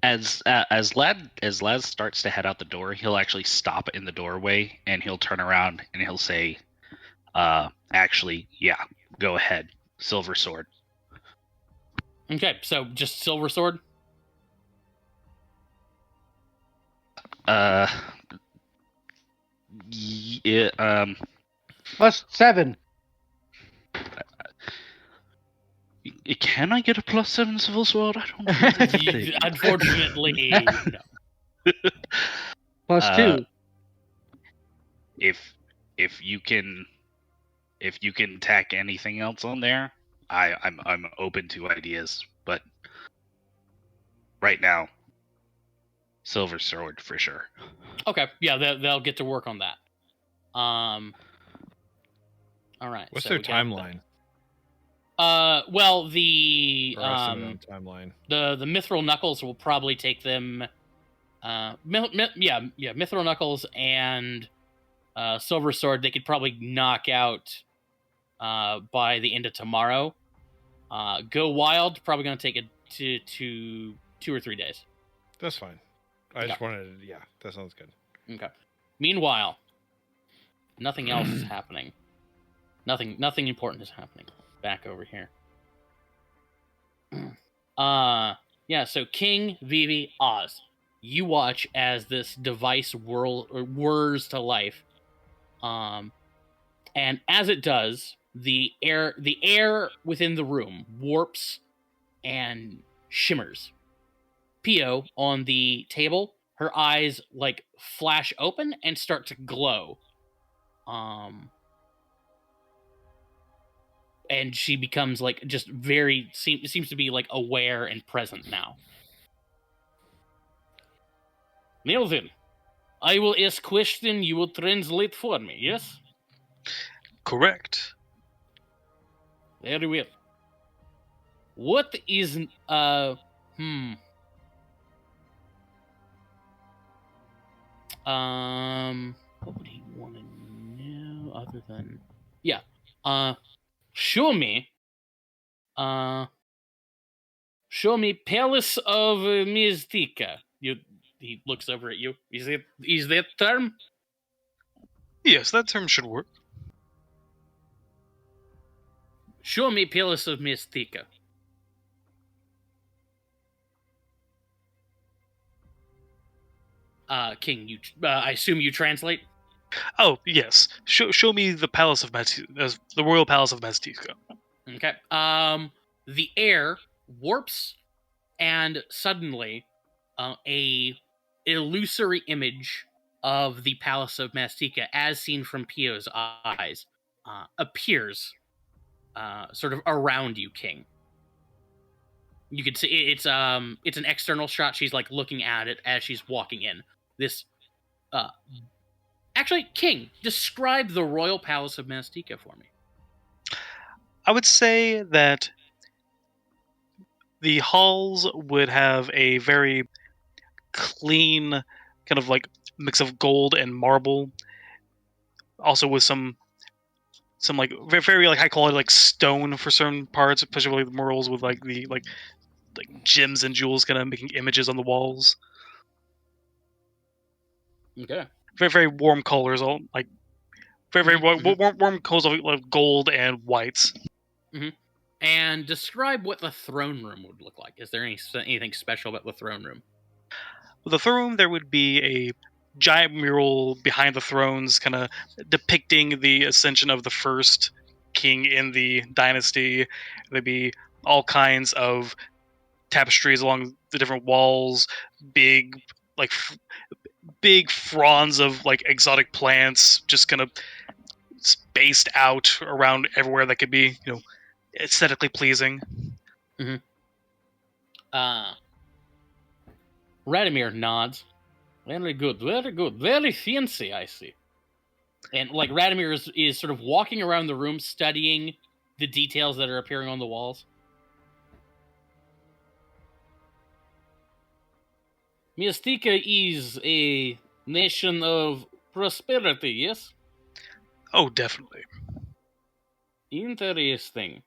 Speaker 6: As Laz starts to head out the door, he'll actually stop in the doorway and he'll turn around and he'll say, actually, yeah, go ahead. Silver sword.
Speaker 1: Okay, so just silver sword?
Speaker 6: Yeah,
Speaker 3: +7.
Speaker 6: Can I get a +7 silver sword? I don't know.
Speaker 1: Unfortunately, no.
Speaker 3: +2.
Speaker 6: If you can tack anything else on there, I'm open to ideas, but right now, silver sword for sure.
Speaker 1: Okay, yeah, they'll get to work on that. All right.
Speaker 4: What's
Speaker 1: so
Speaker 4: their
Speaker 1: we got
Speaker 4: timeline?
Speaker 1: Well, the
Speaker 4: Or estimate on timeline.
Speaker 1: the mithril knuckles will probably take them. Mithril knuckles and silver sword they could probably knock out by the end of tomorrow. Go wild probably going to take it to 2 or 3 days.
Speaker 4: That's fine. I just wanted to, that sounds good.
Speaker 1: Okay. Meanwhile, nothing else is happening. Nothing important is happening. Back over here. So King, Vivi, Oz. You watch as this device whirs to life. And as it does, the air within the room warps and shimmers. Pio on the table, her eyes like flash open and start to glow. And she becomes like just very seems to be like aware and present now. Melvin, I will ask question, you will translate for me, yes?
Speaker 2: Correct.
Speaker 1: Very well. What is what would he want to know other than show me Palace of Mystica. He looks over at you. Is that term?
Speaker 2: Yes, that term should work.
Speaker 1: Show me Palace of Mystica. King, I assume you translate?
Speaker 2: Oh, yes. Show me the palace of the royal palace of Maztica.
Speaker 1: Okay. The air warps, and suddenly, a illusory image of the Palace of Mastika, as seen from Pio's eyes, appears, sort of around you, King. You can see it's an external shot. She's like looking at it as she's walking in. This, actually, King, describe the Royal Palace of Mastika for me.
Speaker 2: I would say that the halls would have a very clean kind of like mix of gold and marble, also with some like very, very like high quality like stone for certain parts, especially like the murals with like the like gems and jewels kind of making images on the walls.
Speaker 1: Okay.
Speaker 2: Very, very warm colors, all like very, very warm colors of like gold and whites.
Speaker 1: And describe what the throne room would look like. Is there anything special about the throne room?
Speaker 2: With the throne room, there would be a giant mural behind the thrones, kind of depicting the ascension of the first king in the dynasty. There'd be all kinds of tapestries along the different walls, big like big fronds of like exotic plants, just kind of spaced out around everywhere that could be, aesthetically pleasing.
Speaker 1: Radimir nods. Very good, very fancy, I see. And like Radimir is sort of walking around the room, studying the details that are appearing on the walls. Mystica is a nation of prosperity, yes?
Speaker 2: Oh, definitely.
Speaker 1: Interesting.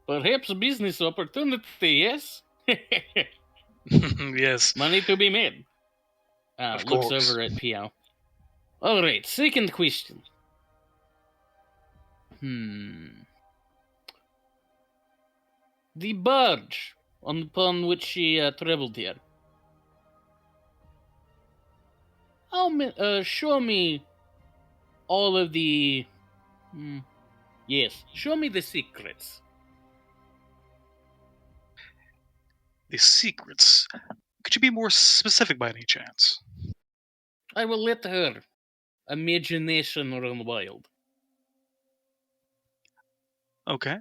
Speaker 1: Perhaps business opportunity, yes?
Speaker 2: Yes.
Speaker 1: Money to be made.
Speaker 2: Of
Speaker 1: Looks
Speaker 2: course.
Speaker 1: over at Pio. Alright, second question. The barge upon which she traveled here. Show me all of the... yes, show me the secrets.
Speaker 2: The secrets. Could you be more specific by any chance?
Speaker 1: I will let her imagination run wild.
Speaker 2: Okay.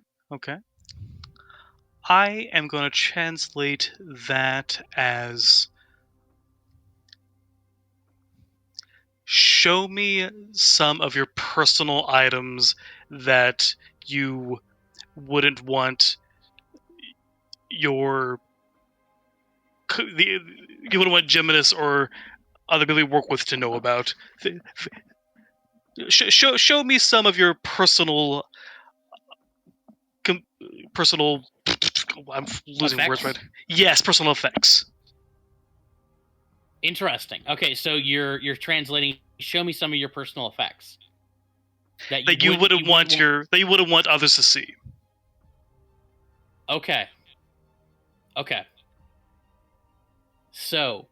Speaker 2: I am going to translate that as show me some of your personal items that you wouldn't want you wouldn't want Geminus or other people you work with to know about. Show me some of your personal. I'm losing
Speaker 1: Effects?
Speaker 2: words right. Yes, personal effects.
Speaker 1: Interesting. Okay, so you're translating. Show me some of your personal effects
Speaker 2: That you wouldn't want others to see.
Speaker 1: Okay. So,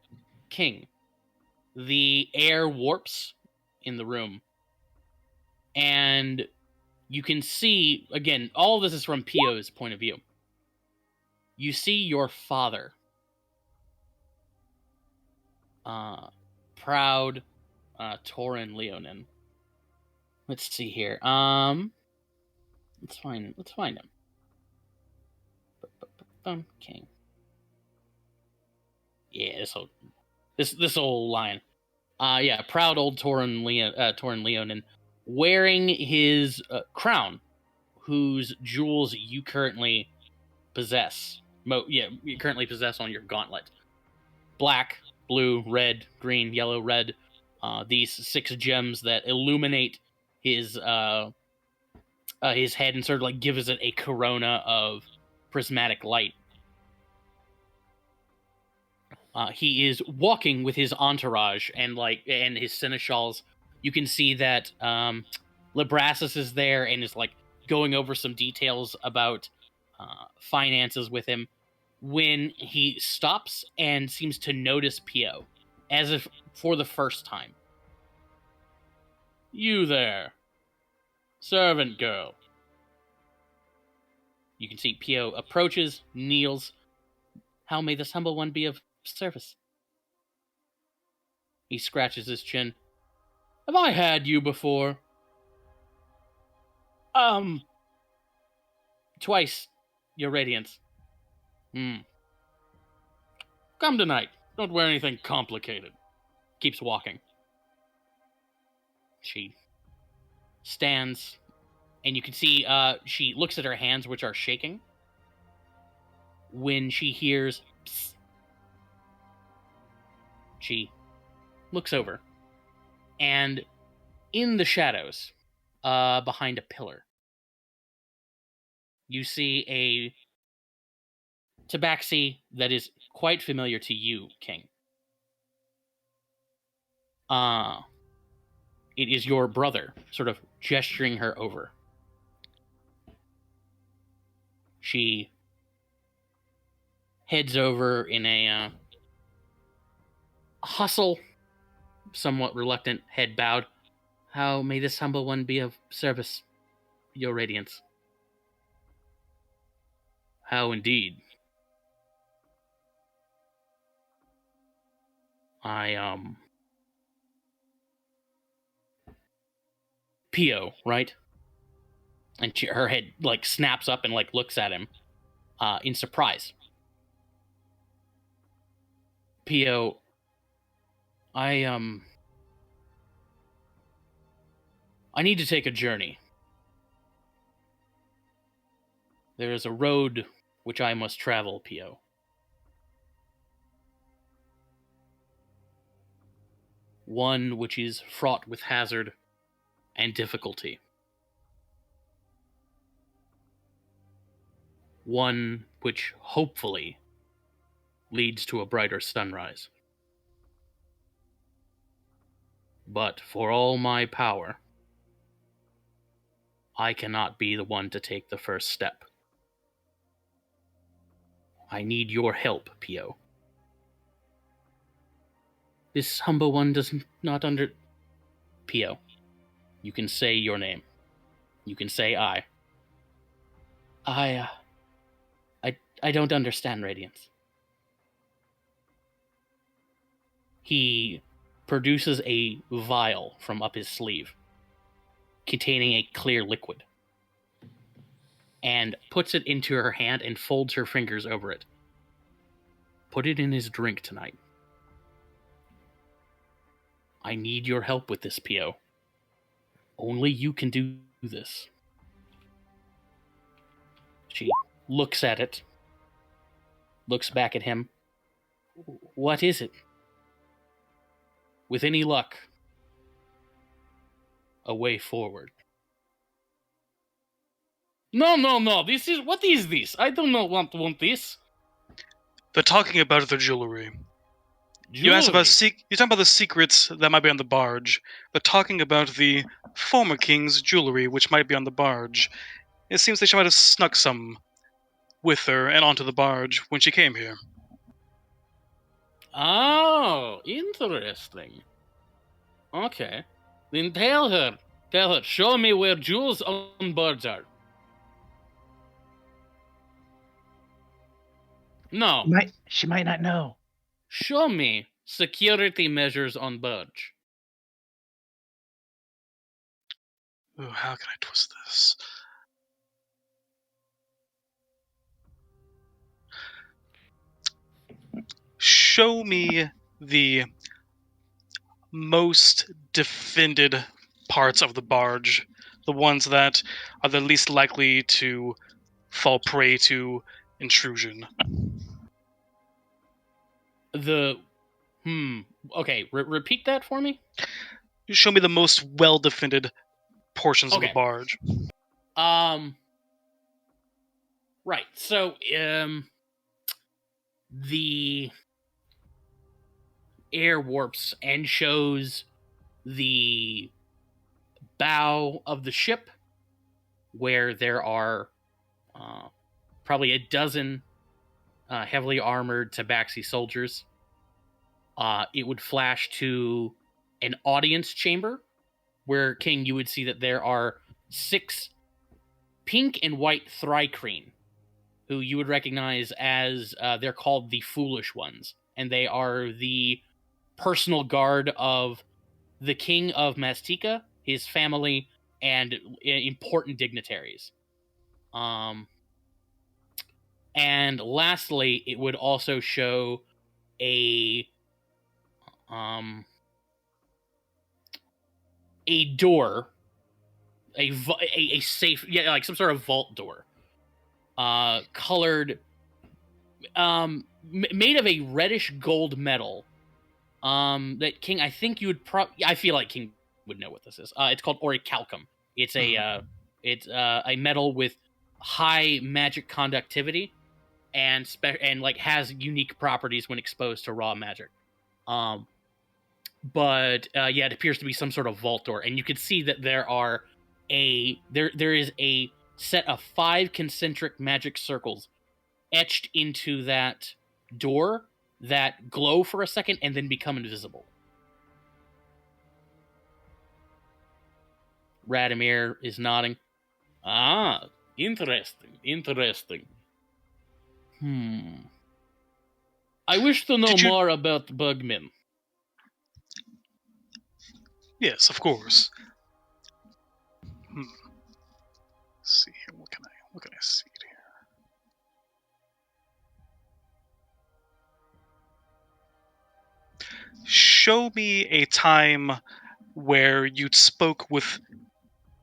Speaker 1: King, the air warps in the room. And you can see, again, all of this is from Pio's point of view. You see your father. Proud Torin Leonin. Let's see here. Let's find him. King. Yeah, this whole line. Yeah, proud old Torin Leonin, wearing his crown, whose jewels you currently possess. You currently possess on your gauntlet. Black, blue, red, green, yellow, red. These 6 gems that illuminate his head and sort of like gives it a corona of prismatic light. He is walking with his entourage and his seneschals. You can see that Librasis is there and is like going over some details about finances with him, when he stops and seems to notice Pio, as if for the first time. You there, servant girl. You can see Pio approaches, kneels. How may this humble one be of service? He scratches his chin. Have I had you before? Twice, your radiance. Come tonight. Don't wear anything complicated. Keeps walking. She stands, and you can see she looks at her hands, which are shaking, when she hears psst. She looks over, and in the shadows, behind a pillar, you see a tabaxi that is quite familiar to you, King. It is your brother, sort of gesturing her over. She heads over in a hustle, somewhat reluctant, head bowed. How may this humble one be of service, your radiance? How indeed. Pio, right? And her head like snaps up and like looks at him in surprise. Pio, I need to take a journey. There is a road which I must travel, Pio. One which is fraught with hazard and difficulty. One which hopefully leads to a brighter sunrise. But for all my power, I cannot be the one to take the first step. I need your help, Pio. This humble one does not Pio, you can say your name. You can say I. I don't understand Radiance. He produces a vial from up his sleeve, containing a clear liquid, and puts it into her hand and folds her fingers over it. Put it in his drink tonight. I need your help with this, Pio. Only you can do this. She looks at it, looks back at him. What is it? With any luck, a way forward. No. What is this? I don't know want this.
Speaker 2: They're talking about the jewelry. You asked about you're talking about the secrets that might be on the barge. They're talking about the former king's jewelry, which might be on the barge. It seems that she might have snuck some with her and onto the barge when she came here.
Speaker 1: Oh, interesting. Okay. Then tell her. Tell her. Show me where jewels on barge are. No.
Speaker 3: She might not know.
Speaker 1: Show me security measures on barge.
Speaker 2: Ooh, how can I twist this? Show me the most defended parts of the barge, the ones that are the least likely to fall prey to intrusion.
Speaker 1: Okay, repeat that for me.
Speaker 2: Show me the most well-defended portions of the
Speaker 1: Okay.
Speaker 2: barge.
Speaker 1: Right. So, the air warps and shows the bow of the ship, where there are probably a dozen heavily armored Tabaxi soldiers. It would flash to an audience chamber, where, King, you would see that there are 6 pink and white Thrycreen, who you would recognize as they're called the Foolish Ones, and they are the personal guard of the King of Mastika, his family, and important dignitaries. And lastly, it would also show a door, a safe, like some sort of vault door, colored, made of a reddish gold metal. That, King, I think you would I feel like King would know what this is. It's called orichalcum. It's a metal with high magic conductivity and like has unique properties when exposed to raw magic. But it appears to be some sort of vault door, and you can see that there is a set of 5 concentric magic circles etched into that door that glow for a second and then become invisible. Radomir is nodding. Ah, interesting. I wish to know more about Bugmen.
Speaker 2: Yes, of course. Let's see here. What can I see here? Show me a time where you spoke with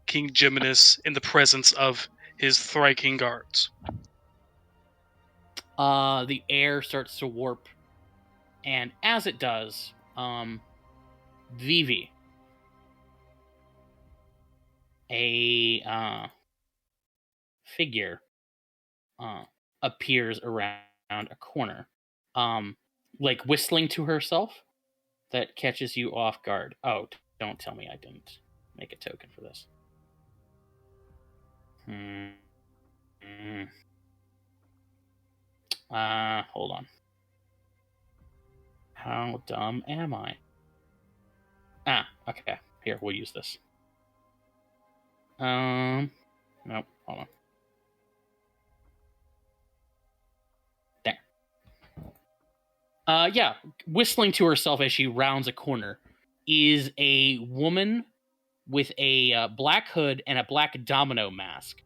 Speaker 2: King Geminis in the presence of his Thryking guards.
Speaker 1: The air starts to warp, and as it does, Vivi, a figure, appears around a corner, like whistling to herself. That catches you off guard. Oh, don't tell me I didn't make a token for this. Hold on. How dumb am I? Okay. Here, we'll use this. Nope, hold on. There. Whistling to herself as she rounds a corner is a woman with a black hood and a black domino mask,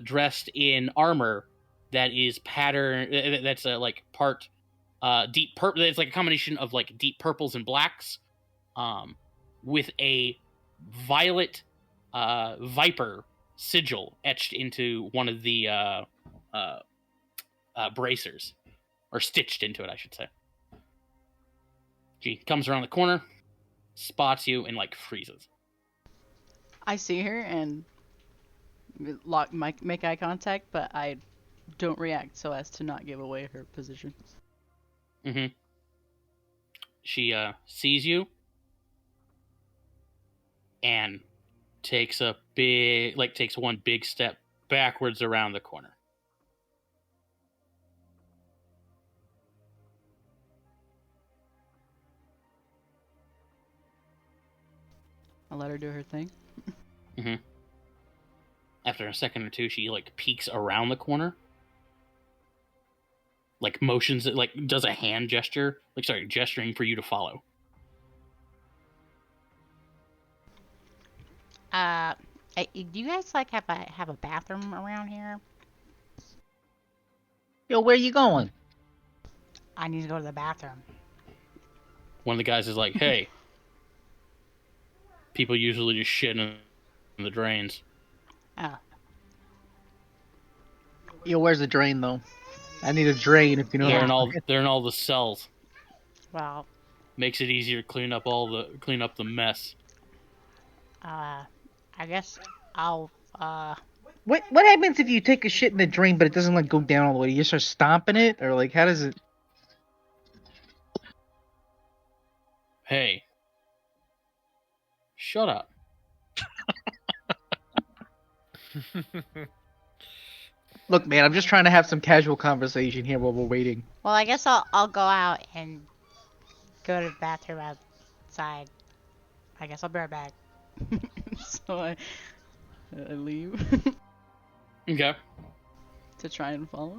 Speaker 1: dressed in armor that is patterned. That's like part deep purple. It's like a combination of like deep purples and blacks, with a violet viper sigil etched into one of the bracers, or stitched into it, I should say. She comes around the corner, spots you, and like freezes.
Speaker 5: I see her and make eye contact, but I don't react so as to not give away her position.
Speaker 1: Mm-hmm. She sees you and takes one big step backwards around the corner.
Speaker 5: I'll let her do her thing.
Speaker 1: After a second or two, she like peeks around the corner, like motions, like does a hand gesture, gesturing for you to follow.
Speaker 7: Do you guys like have a bathroom around here?
Speaker 3: Yo, where you going?
Speaker 7: I need to go to the bathroom.
Speaker 1: One of the guys is like, "Hey, people usually just shit in the drains."
Speaker 7: Oh,
Speaker 3: Yo, where's the drain though? I need a drain if you know.
Speaker 1: They're
Speaker 7: Yeah.
Speaker 1: in all the cells.
Speaker 7: well,
Speaker 1: Makes it easier to clean up the mess.
Speaker 7: I guess I'll,
Speaker 3: What happens if you take a shit in the drain but it doesn't like go down all the way? You just start stomping it, or like how does it?
Speaker 1: Hey, shut up.
Speaker 3: Look, man, I'm just trying to have some casual conversation here while we're waiting.
Speaker 7: well, I guess I'll go out and go to the bathroom outside. I guess I'll be right back.
Speaker 5: So I leave
Speaker 1: Okay.
Speaker 5: to try and follow.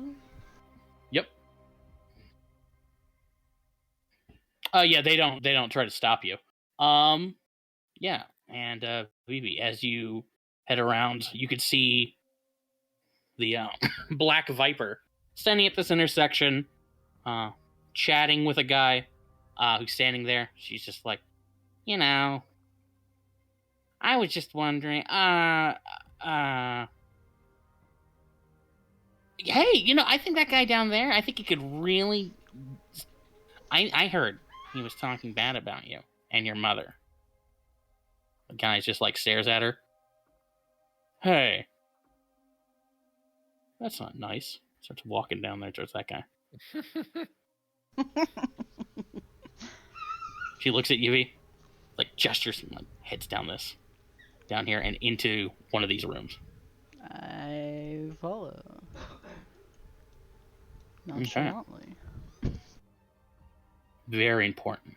Speaker 1: Yep. Yeah, they don't try to stop you. Yeah, and Vivi, as you head around, you could see the Black Viper standing at this intersection, chatting with a guy who's standing there. She's just like, I was just wondering, hey, I think that guy down there, I think he could really. I heard he was talking bad about you and your mother. The guy just like stares at her. Hey, that's not nice. Starts walking down there towards that guy. She looks at Yui, like gestures and like heads down here and into one of these rooms.
Speaker 5: I follow. Nonchalantly.
Speaker 1: Very important.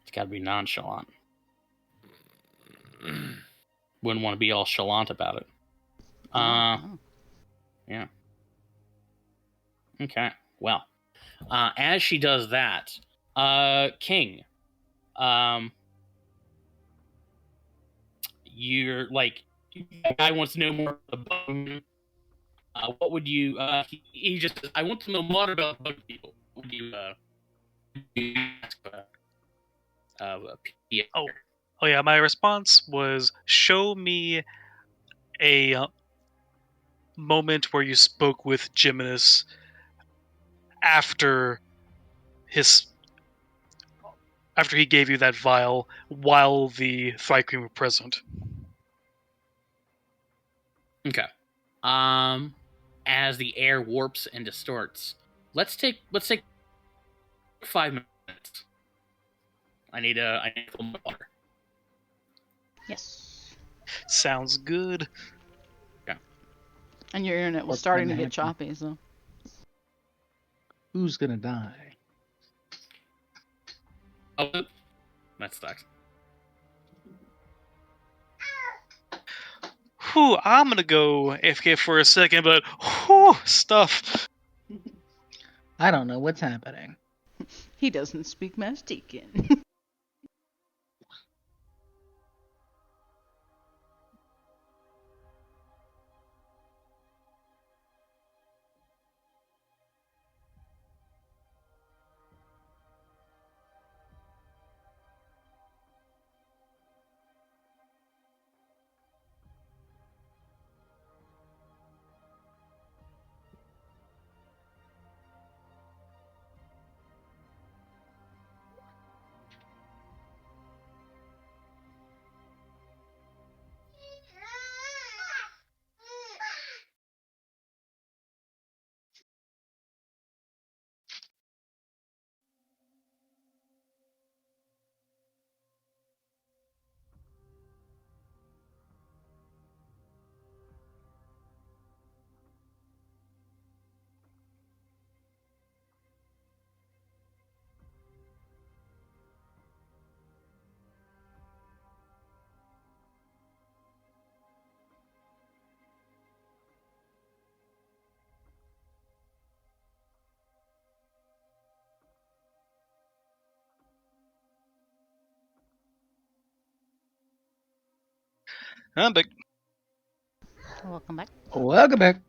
Speaker 1: It's got to be nonchalant. Wouldn't want to be all chalant about it.
Speaker 5: Oh.
Speaker 1: Yeah. Okay. Well, as she does that, King, you're like, the guy wants to know more about bone. What would you? He just says, I want to know more about bug people. Would you ask Pierre?
Speaker 2: Oh yeah, my response was, show me a moment where you spoke with Jiminus after he gave you that vial while the Thri-Kreen were present.
Speaker 1: Okay. As the air warps and distorts, let's take 5 minutes. I need a little more water.
Speaker 5: Yes.
Speaker 2: Sounds good.
Speaker 5: And your internet was
Speaker 3: What's
Speaker 5: starting to
Speaker 3: gonna
Speaker 5: get choppy, so.
Speaker 3: Who's gonna die?
Speaker 1: Oh, that sucks.
Speaker 2: Whew, I'm gonna go AFK for a second, but whew, stuff.
Speaker 3: I don't know what's happening.
Speaker 5: He doesn't speak Maztecan.
Speaker 2: But
Speaker 7: Welcome back.
Speaker 3: Welcome back.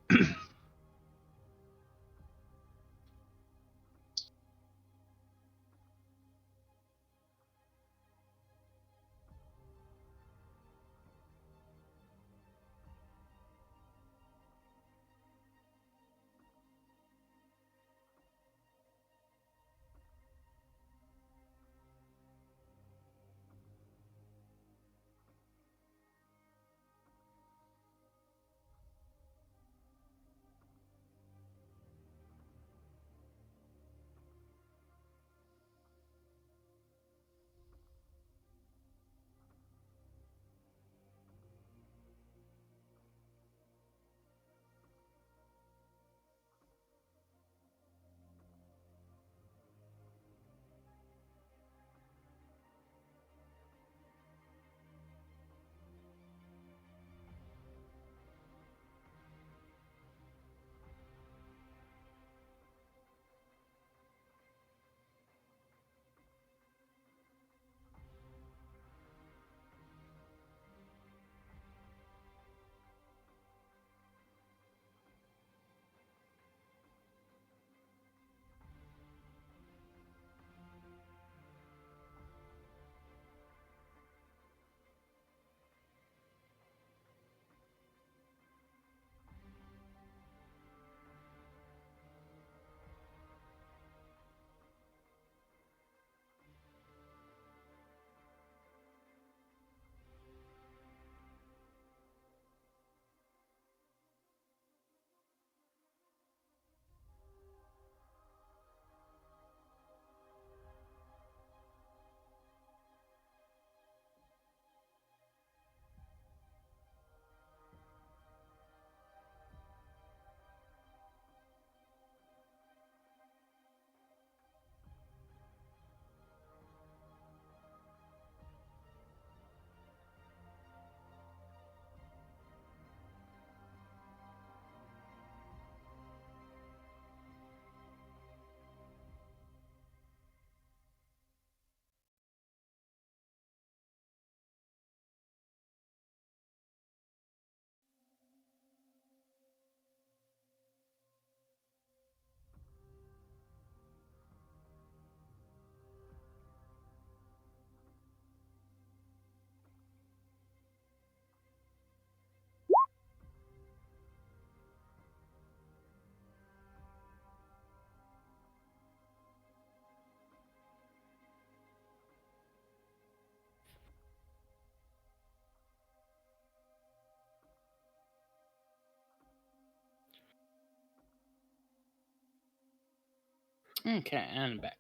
Speaker 1: Okay, and back.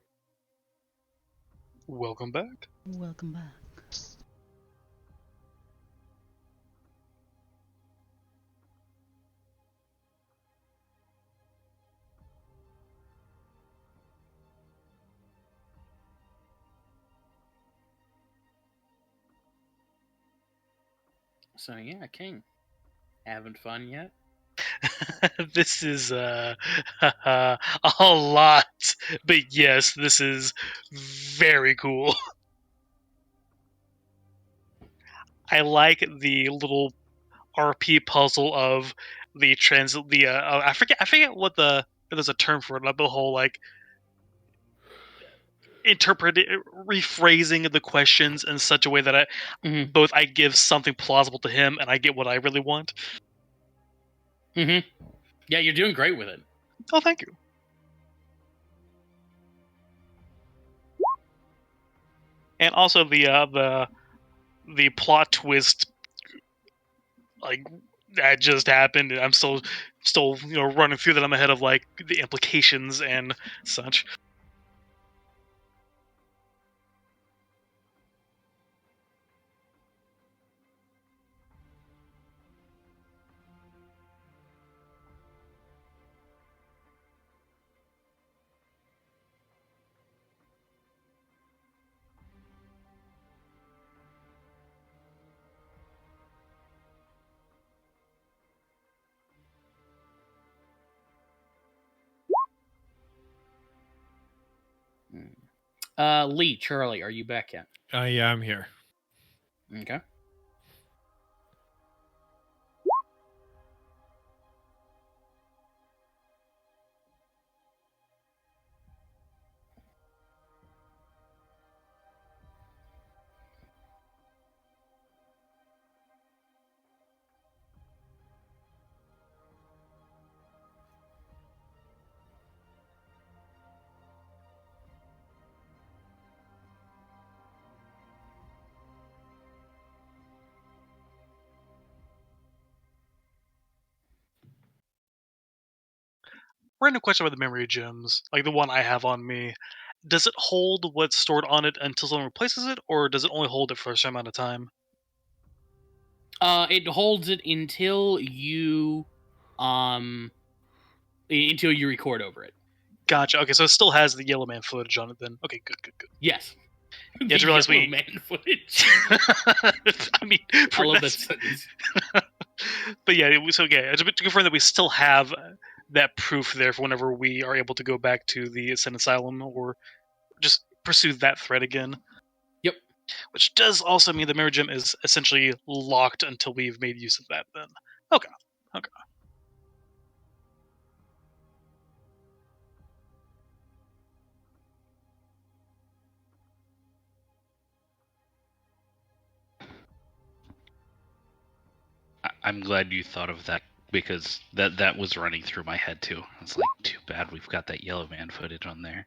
Speaker 2: welcome back.
Speaker 5: Welcome back.
Speaker 1: So yeah, King, having fun yet?
Speaker 2: This is a lot, but yes, this is very cool. I like the little RP puzzle of I forget what there's a term for it, like the whole like rephrasing the questions in such a way that
Speaker 1: Mm-hmm.
Speaker 2: I give something plausible to him and I get what I really want.
Speaker 1: Mm-hmm. Yeah, you're doing great with it.
Speaker 2: Oh, thank you. And also the plot twist, like that just happened, and I'm still running through that. I'm ahead of like the implications and such.
Speaker 1: Lee, Charlie, are you back yet?
Speaker 4: Yeah, I'm here.
Speaker 1: Okay.
Speaker 2: random question about the memory gems, like the one I have on me. Does it hold what's stored on it until someone replaces it, or does it only hold it for a certain amount of time?
Speaker 1: It holds it until you record over it.
Speaker 2: Gotcha. Okay, so it still has the Yellow Man footage on it then. Okay, good.
Speaker 1: Yes.
Speaker 2: You have to realize
Speaker 1: Yellow
Speaker 2: we.
Speaker 1: Man footage.
Speaker 2: I mean,
Speaker 1: I love that
Speaker 2: that's-
Speaker 1: sentence.
Speaker 2: But yeah, to confirm that we still have that proof there for whenever we are able to go back to the Ascent Asylum or just pursue that thread again.
Speaker 1: Yep.
Speaker 2: Which does also mean the memory gem is essentially locked until we've made use of that then. Okay.
Speaker 6: I'm glad you thought of that because that was running through my head too. It's like, too bad we've got that Yellow Man footage on there.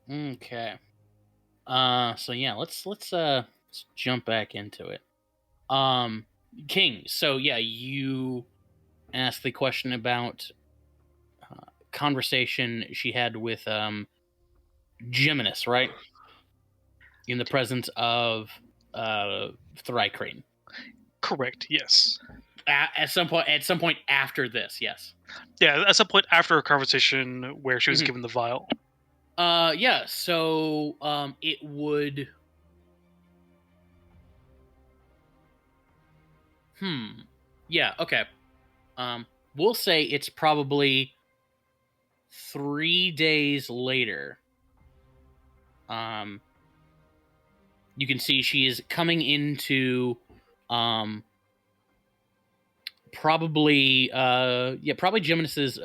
Speaker 1: Okay. So yeah, let's jump back into it. King. So yeah, you asked the question about conversation she had with Geminus, right? In the presence of Thrycrane.
Speaker 2: Correct, yes.
Speaker 1: At some point after this, yes.
Speaker 2: Yeah, at some point after a conversation where she was
Speaker 1: Mhm.
Speaker 2: given the vial.
Speaker 1: Yeah, so it would yeah, okay. We'll say it's probably 3 days later. You can see she is coming into probably Geminus's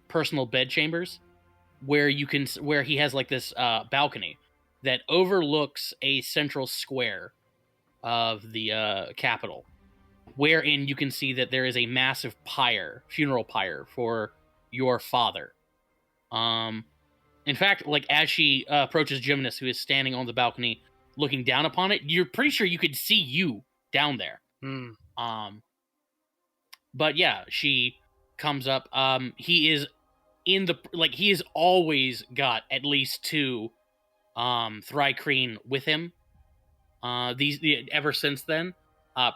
Speaker 1: personal bed chambers, where he has like this balcony that overlooks a central square of the capital, wherein you can see that there is a massive funeral pyre for your father. In fact, like as she approaches Geminus, who is standing on the balcony looking down upon it, you're pretty sure you could see you down there. But yeah, she comes up. He is he has always got at least 2 Thrycreen with him. Ever since then,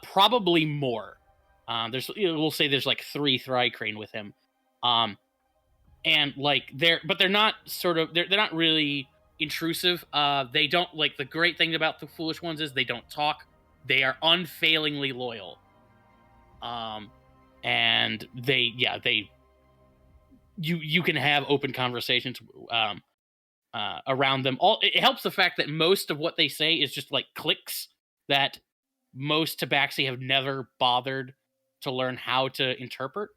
Speaker 1: probably more. We'll say there's like 3 Thrycreen with him. And like they're not they're not really intrusive. They don't like the great thing about the foolish ones is they don't talk. They are unfailingly loyal. And you can have open conversations around them. It helps the fact that most of what they say is just like clicks that most Tabaxi have never bothered to learn how to interpret.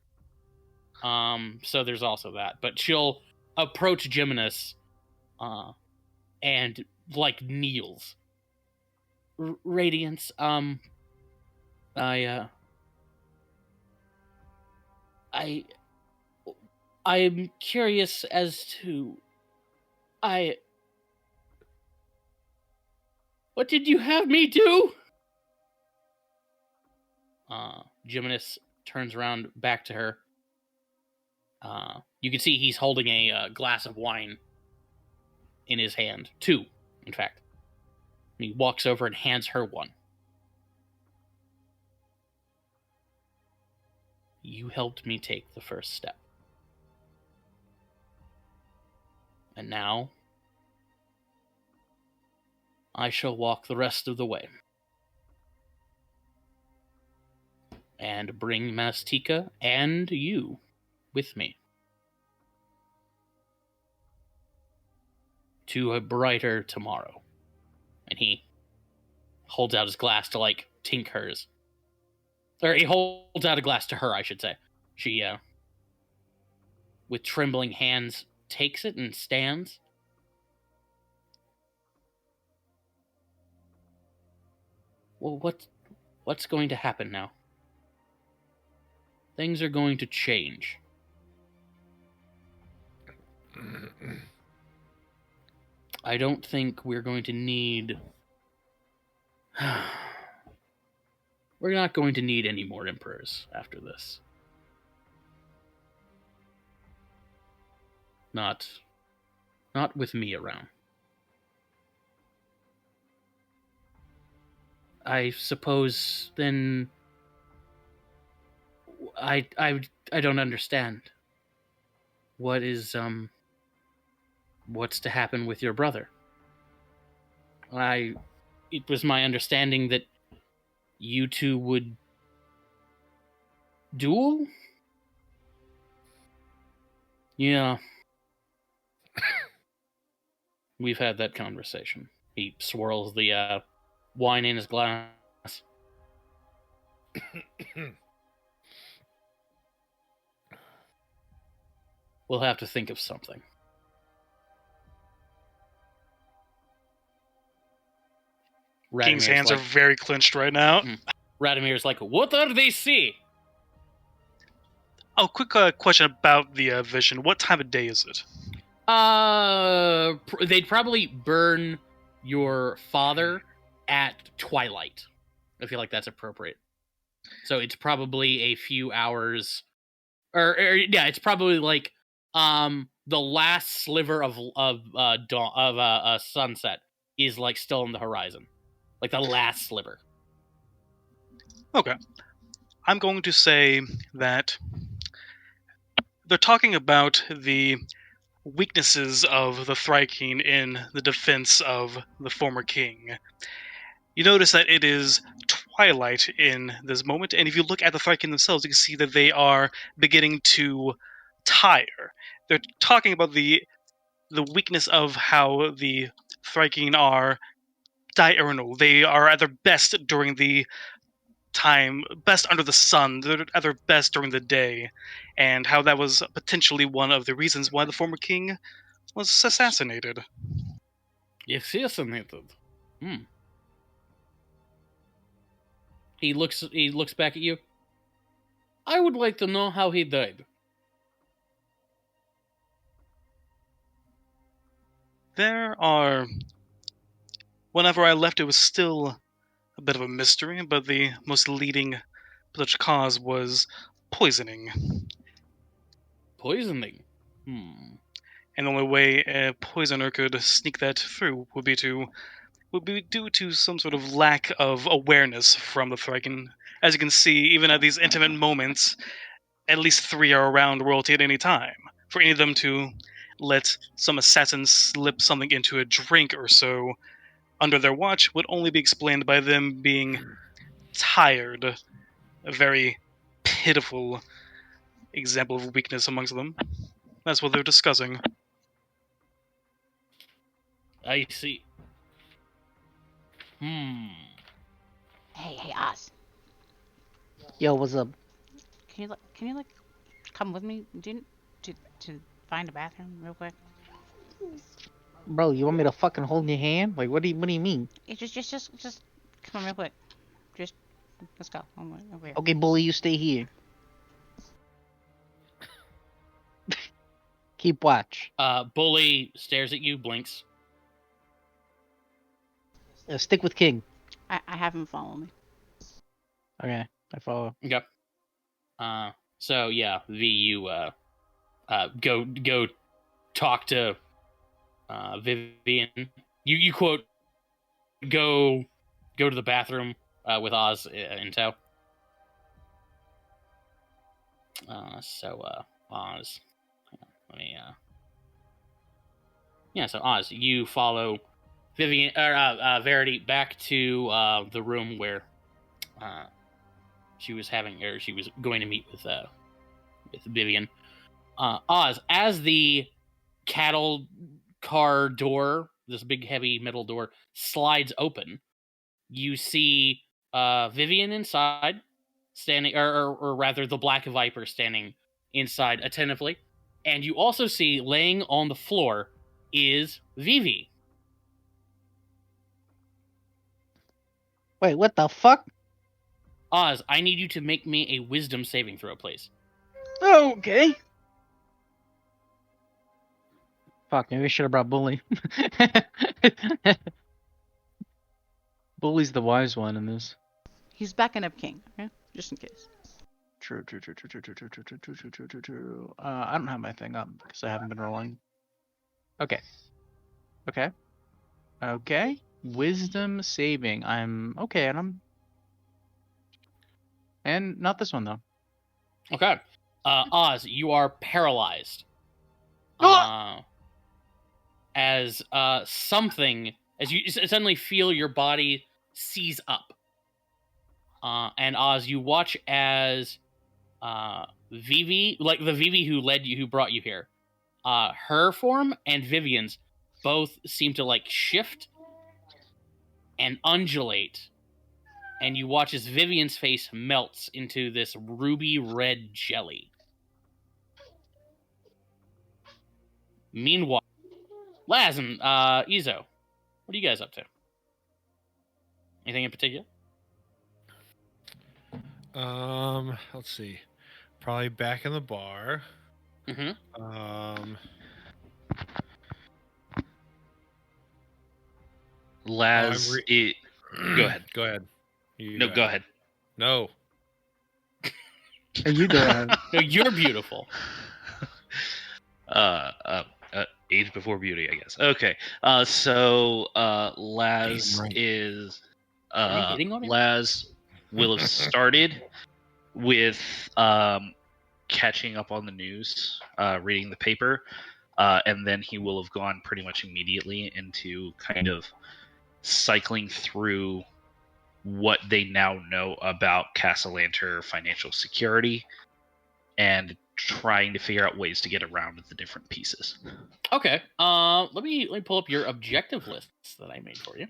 Speaker 1: So there's also that. But she'll approach Geminus and like kneels. Radiance, I'm curious as to what did you have me do? Geminus turns around back to her. You can see he's holding a glass of wine in his hand. 2, in fact. And he walks over and hands her one. You helped me take the first step. And now, I shall walk the rest of the way. And bring Mastika and you with me. To a brighter tomorrow. And he holds out his glass to like tink hers. Or he holds out a glass to her, I should say. She, with trembling hands, takes it and stands. Well, what's going to happen now? Things are going to change. I don't think we're going to need We're not going to need any more emperors after this. Not with me around. I suppose then I don't understand. What is what's to happen with your brother? It was my understanding that you two would duel? Yeah. We've had that conversation. He swirls the wine in his glass. We'll have to think of something.
Speaker 2: King's
Speaker 1: Radimir's
Speaker 2: hands are
Speaker 1: like,
Speaker 2: very clenched right now.
Speaker 1: Radimir's like, what are they see?
Speaker 2: Oh, quick question about the vision. What time of day is it?
Speaker 1: They'd probably burn your father at twilight. I feel like that's appropriate. So it's probably a few hours, or yeah, it's probably like the last sliver of dawn of sunset is like still on the horizon, like the last sliver.
Speaker 2: Okay. I'm going to say that they're talking about the weaknesses of the Thryking in the defense of the former king. You notice that it is twilight in this moment, and if you look at the Thryking themselves, you can see that they are beginning to tire. They're talking about the weakness of how the Thryking are diurnal. They are at their best during the time, best under the sun. They're at their best during the day, and how that was potentially one of the reasons why the former king was assassinated.
Speaker 1: Assassinated. He looks back at you. I would like to know how he died.
Speaker 2: There are. Whenever I left, it was still a bit of a mystery, but the most leading such cause was poisoning.
Speaker 1: Poisoning.
Speaker 2: And the only way a poisoner could sneak that through would be due to some sort of lack of awareness from the Thryken. As you can see, even at these intimate moments, at least 3 are around royalty at any time. For any of them to let some assassin slip something into a drink or so under their watch would only be explained by them being tired. A very pitiful example of weakness amongst them. That's what they're discussing.
Speaker 1: I see.
Speaker 7: Hey, Oz.
Speaker 3: Yo, what's up?
Speaker 7: Can you like come with me? To find a bathroom real quick?
Speaker 3: Bro, you want me to fucking hold your hand? Like, what do you mean?
Speaker 7: Yeah, just come on real quick. Just let's go. Over here.
Speaker 3: Okay, bully, you stay here. Keep watch.
Speaker 1: Bully stares at you, blinks.
Speaker 3: Stick with King.
Speaker 7: I have him follow me.
Speaker 3: Okay, I follow.
Speaker 1: Okay. So yeah, V, you go talk to Vivian. You quote go to the bathroom with Oz in tow. Oz. Let me. Yeah. So Oz, you follow Vivian or Verity back to the room where she was going to meet with Vivian. Oz, as the cattle car door, this big heavy metal door, slides open, you see Vivian inside, standing, or rather, the Black Viper standing inside attentively, and you also see laying on the floor is Vivi.
Speaker 3: Wait, what the fuck?
Speaker 1: Oz, I need you to make me a wisdom saving throw, please.
Speaker 3: Okay. Fuck, maybe I should have brought Bully. Bully's the wise one in this.
Speaker 5: He's backing up King, okay? Just in case.
Speaker 3: True. I don't have my thing up because I haven't been rolling. Okay. Wisdom saving. I'm okay, and not this one though.
Speaker 1: Okay. Oz, you are paralyzed.
Speaker 3: Ah!
Speaker 1: As something, as you suddenly feel your body seize up. And Oz, you watch as Vivi, like the Vivi who brought you here, her form and Vivian's both seem to like shift and undulate, and you watch as Vivian's face melts into this ruby red jelly. Meanwhile, Laz and Izo, what are you guys up to? Anything in particular?
Speaker 4: Let's see. Probably back in the bar.
Speaker 1: Mm-hmm.
Speaker 6: Laz, go ahead.
Speaker 4: Go ahead. You
Speaker 6: No, go ahead.
Speaker 4: No.
Speaker 3: Are you doing?
Speaker 1: No, you're beautiful.
Speaker 6: Age before beauty, I guess. Okay. So Laz
Speaker 4: Damn right.
Speaker 6: is
Speaker 1: Are you hitting on him?
Speaker 6: Laz will have started with catching up on the news, reading the paper, and then he will have gone pretty much immediately into kind of cycling through what they now know about Castellanter financial security and trying to figure out ways to get around the different pieces.
Speaker 1: Okay. Let me pull up your objective lists that I made for you.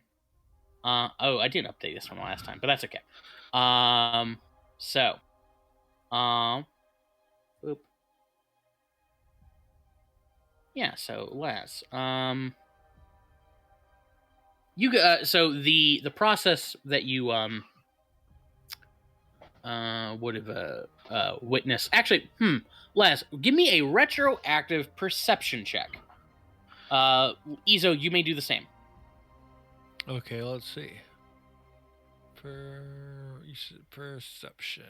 Speaker 1: I didn't update this from last time, but that's okay. Oop. Yeah. So Laz, you so the process that you would have witnessed. Actually, Laz, give me a retroactive perception check. Izo, you may do the same.
Speaker 4: Okay, let's see. Perception.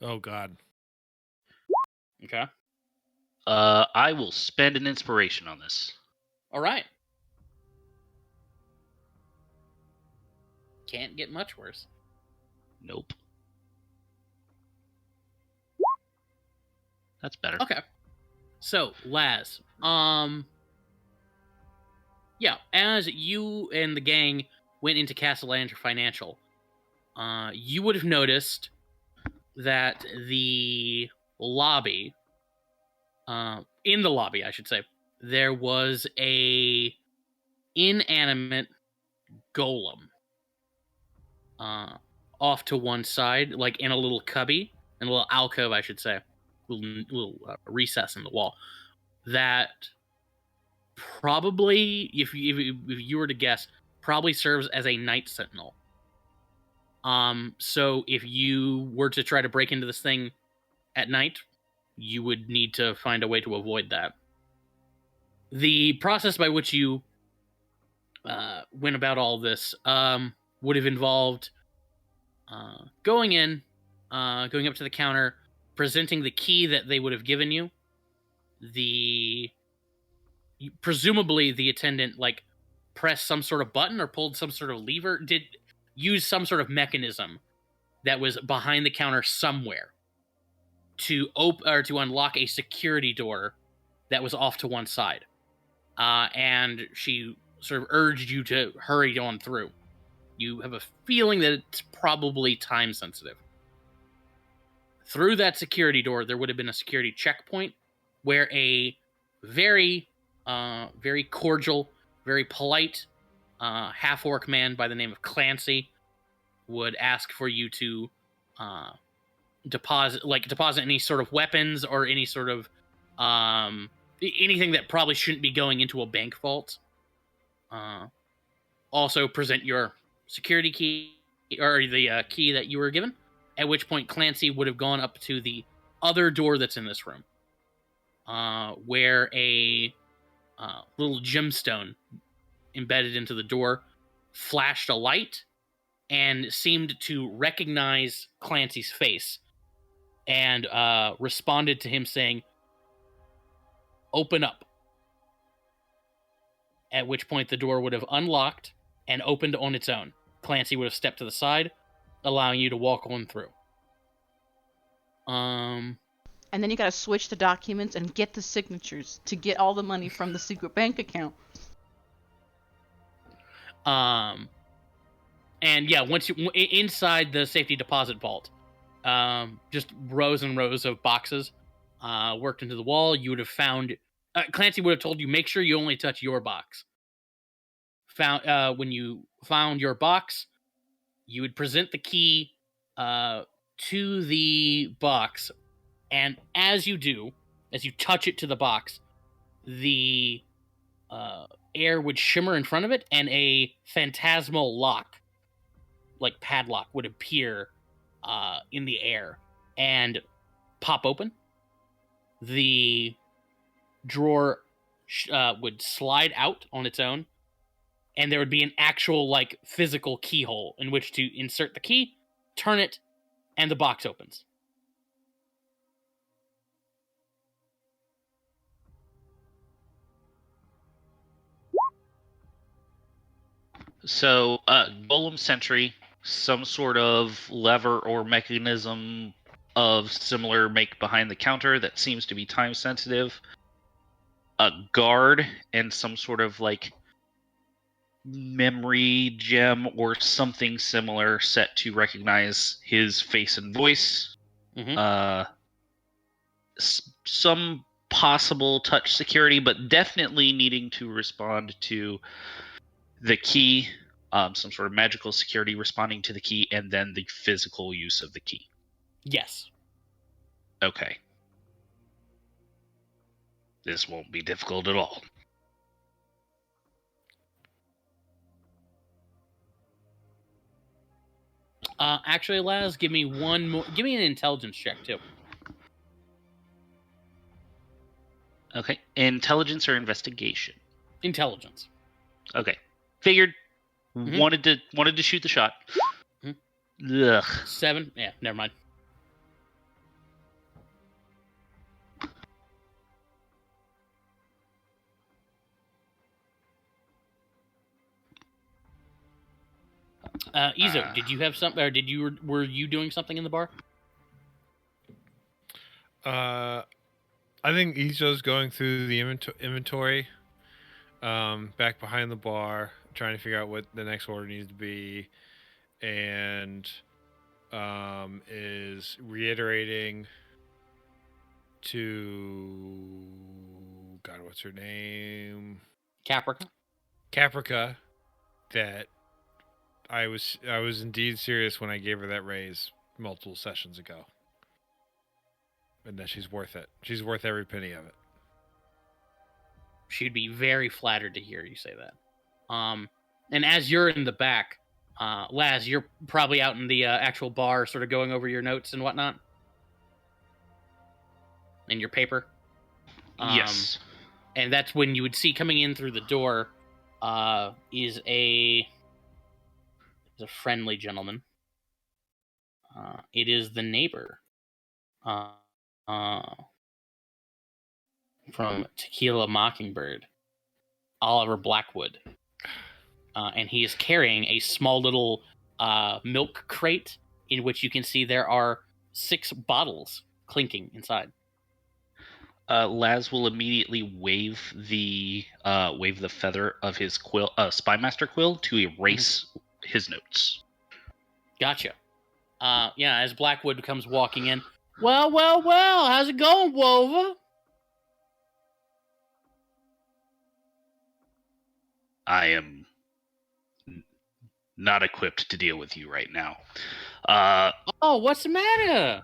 Speaker 4: Oh God.
Speaker 1: Okay.
Speaker 6: I will spend an inspiration on this.
Speaker 1: All right. Can't get much worse.
Speaker 6: Nope. That's better.
Speaker 1: Okay. So, Laz, yeah, as you and the gang went into Castellanter Financial, you would have noticed that the lobby, in the lobby, I should say, there was a inanimate golem off to one side, like in a little cubby, in a little alcove, I should say, little recess in the wall. That probably, if you were to guess, probably serves as a night sentinel. So if you were to try to break into this thing at night, you would need to find a way to avoid that. The process by which you went about all this would have involved going up to the counter, presenting the key that they would have given you. Presumably the attendant like pressed some sort of button or pulled some sort of lever, did use some sort of mechanism that was behind the counter somewhere to open or to unlock a security door that was off to one side. And she sort of urged you to hurry on through. You have a feeling that it's probably time sensitive. Through that security door, there would have been a security checkpoint where a very cordial, very polite half-orc man by the name of Clancy would ask for you to deposit any sort of weapons or any sort of anything that probably shouldn't be going into a bank vault. Also present your security key or the key that you were given, at which point Clancy would have gone up to the other door that's in this room, where a little gemstone embedded into the door flashed a light and seemed to recognize Clancy's face and responded to him saying, "Open up." At which point the door would have unlocked and opened on its own. Clancy would have stepped to the side, allowing you to walk on through.
Speaker 5: And then you gotta switch the documents and get the signatures to get all the money from the secret bank account.
Speaker 1: And yeah, once you inside the safety deposit vault, just rows and rows of boxes worked into the wall. You would have found Clancy would have told you, make sure you only touch your box. When you found your box, you would present the key to the box, and as you do, as you touch it to the box, the air would shimmer in front of it, and a phantasmal lock, like padlock, would appear in the air and pop open. The drawer would slide out on its own, and there would be an actual, like, physical keyhole in which to insert the key, turn it, and the box opens.
Speaker 6: So, Golem Sentry, some sort of lever or mechanism of similar make behind the counter that seems to be time sensitive. A guard and some sort of like memory gem or something similar set to recognize his face and voice.
Speaker 1: Mhm.
Speaker 6: Some possible touch security, but definitely needing to respond to the key, some sort of magical security responding to the key, and then the physical use of the key.
Speaker 1: Yes.
Speaker 6: Okay. This won't be difficult at all.
Speaker 1: Actually, Laz, give me one more. Give me an intelligence check too.
Speaker 6: Okay. Intelligence or investigation?
Speaker 1: Intelligence.
Speaker 6: Okay. Figured.
Speaker 1: Mhm.
Speaker 6: Wanted to shoot the shot.
Speaker 1: Mhm.
Speaker 6: Ugh.
Speaker 1: 7. Yeah, never mind. Izo, did you have something, or were you doing something in the bar?
Speaker 4: I think Izo's going through the inventory, back behind the bar, trying to figure out what the next order needs to be, and is reiterating to God, what's her name? Caprica, that I was indeed serious when I gave her that raise multiple sessions ago. And that she's worth it. She's worth every penny of it.
Speaker 1: She'd be very flattered to hear you say that. And as you're in the back, Laz, you're probably out in the actual bar, sort of going over your notes and whatnot, and your paper.
Speaker 6: Yes.
Speaker 1: And that's when you would see coming in through the door is a friendly gentleman. It is the neighbor from Tequila Mockingbird, Oliver Blackwood. And he is carrying a small little milk crate in which you can see there are 6 bottles clinking inside.
Speaker 6: Laz will immediately wave the feather of his quill, spymaster quill, to erase his notes.
Speaker 1: Gotcha. Yeah, as Blackwood comes walking in. Well, how's it going, Wova?
Speaker 6: I am not equipped to deal with you right now.
Speaker 1: Oh, what's the matter?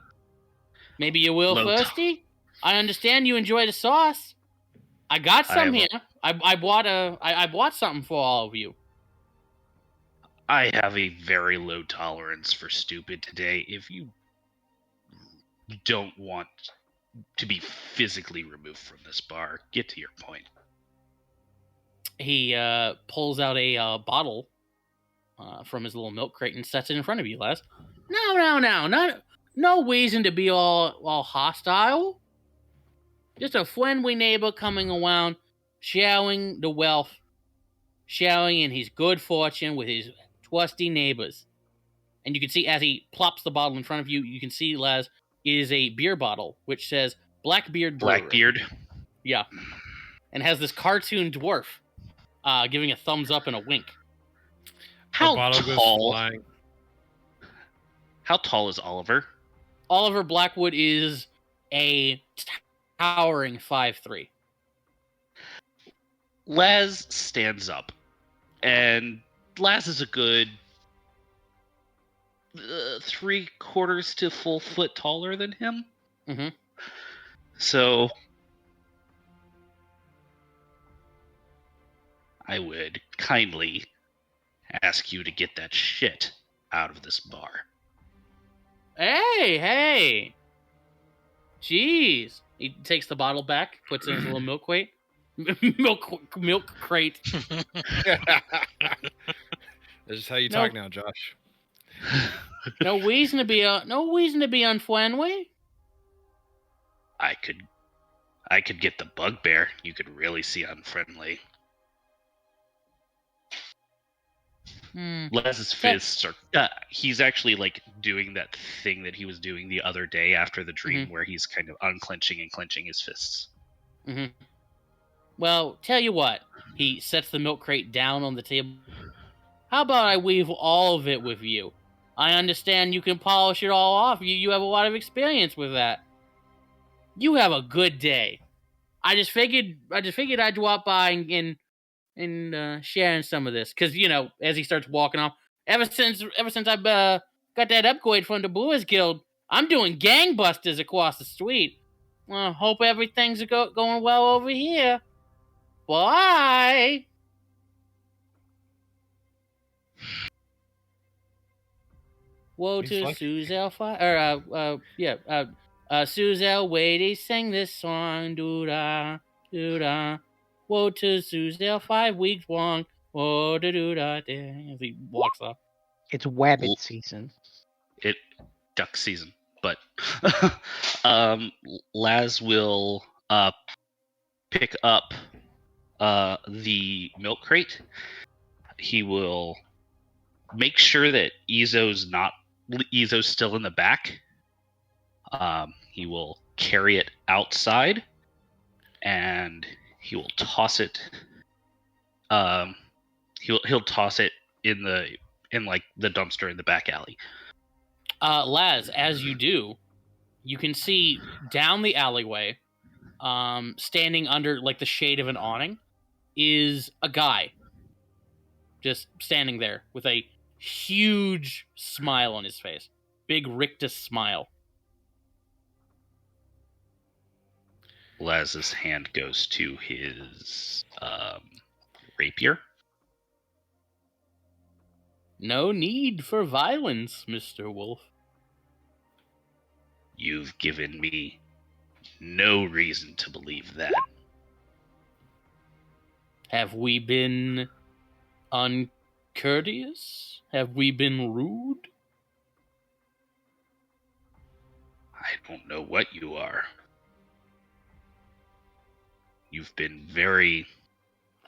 Speaker 1: Maybe you will,
Speaker 6: Low
Speaker 1: Firsty? I understand you enjoy the sauce. I got some here. I bought something for all of you.
Speaker 6: I have a very low tolerance for stupid today. If you don't want to be physically removed from this bar, get to your point.
Speaker 1: He pulls out a bottle from his little milk crate and sets it in front of you, Les. No reason to be all hostile. Just a friendly neighbor coming around, sharing the wealth, sharing in his good fortune with his trusty neighbors. And you can see as he plops the bottle in front of you, you can see, Les, it is a beer bottle which says Blackbeard Brewery.
Speaker 6: Blackbeard.
Speaker 1: Yeah. And has this cartoon dwarf giving a thumbs up and a wink.
Speaker 6: How
Speaker 4: bottle goes
Speaker 6: tall?
Speaker 4: flying.
Speaker 6: How tall is Oliver?
Speaker 1: Oliver Blackwood is a towering 5'3".
Speaker 6: Laz stands up, and Laz is a good 3/4 to full foot taller than him.
Speaker 1: Mhm.
Speaker 6: So I would kindly ask you to get that shit out of this bar.
Speaker 1: Hey! Jeez. He takes the bottle back, puts it in his little milk crate. milk crate.
Speaker 4: This is how you
Speaker 1: No.
Speaker 4: talk now, Josh.
Speaker 1: No reason to be unfriendly.
Speaker 6: I could get the bugbear. You could really see unfriendly. Les's fists are. He's actually like doing that thing that he was doing the other day after the dream, where he's kind of unclenching and clenching his fists.
Speaker 1: Mm-hmm. Well, tell you what. He sets the milk crate down on the table. How about I weave all of it with you? I understand you can polish it all off. You have a lot of experience with that. You have a good day. I just figured I'd drop by and sharing some of this, because as he starts walking off, ever since I've got that upgrade from the Brewers Guild, I'm doing gangbusters across the street. Well, hope everything's going well over here. Bye. Woe
Speaker 4: He's
Speaker 1: to
Speaker 4: like-
Speaker 1: Suzel Suzel, Wadey, sing this song, doo-da, doo-da. Woe to Suzel, 5 weeks long, oh, da-doo-da, as he walks off.
Speaker 3: It's Wabbit season.
Speaker 6: Duck season, but Laz will pick up the milk crate. He will make sure that Ezo's still in the back. He will carry it outside, and he will toss it. He'll toss it in the dumpster in the back alley.
Speaker 1: Laz, as you do, you can see down the alleyway, standing under like the shade of an awning, is a guy. Just standing there with a huge smile on his face. Big rictus smile.
Speaker 6: Laz's hand goes to his rapier.
Speaker 1: No need for violence, Mr. Wolf.
Speaker 6: You've given me no reason to believe that.
Speaker 1: Have we been uncourteous? Have we been rude?
Speaker 6: I don't know what you are. You've been very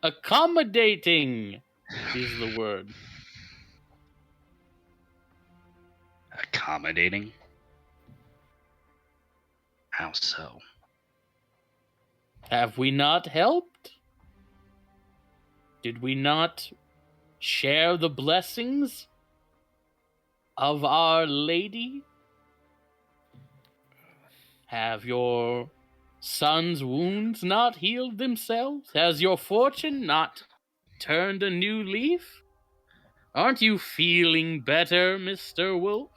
Speaker 1: Accommodating is the word.
Speaker 6: accommodating. How so?
Speaker 1: Have we not helped? Did we not share the blessings of Our Lady? Have your son's wounds not healed themselves? Has your fortune not turned a new leaf? Aren't you feeling better, Mr. Wolf?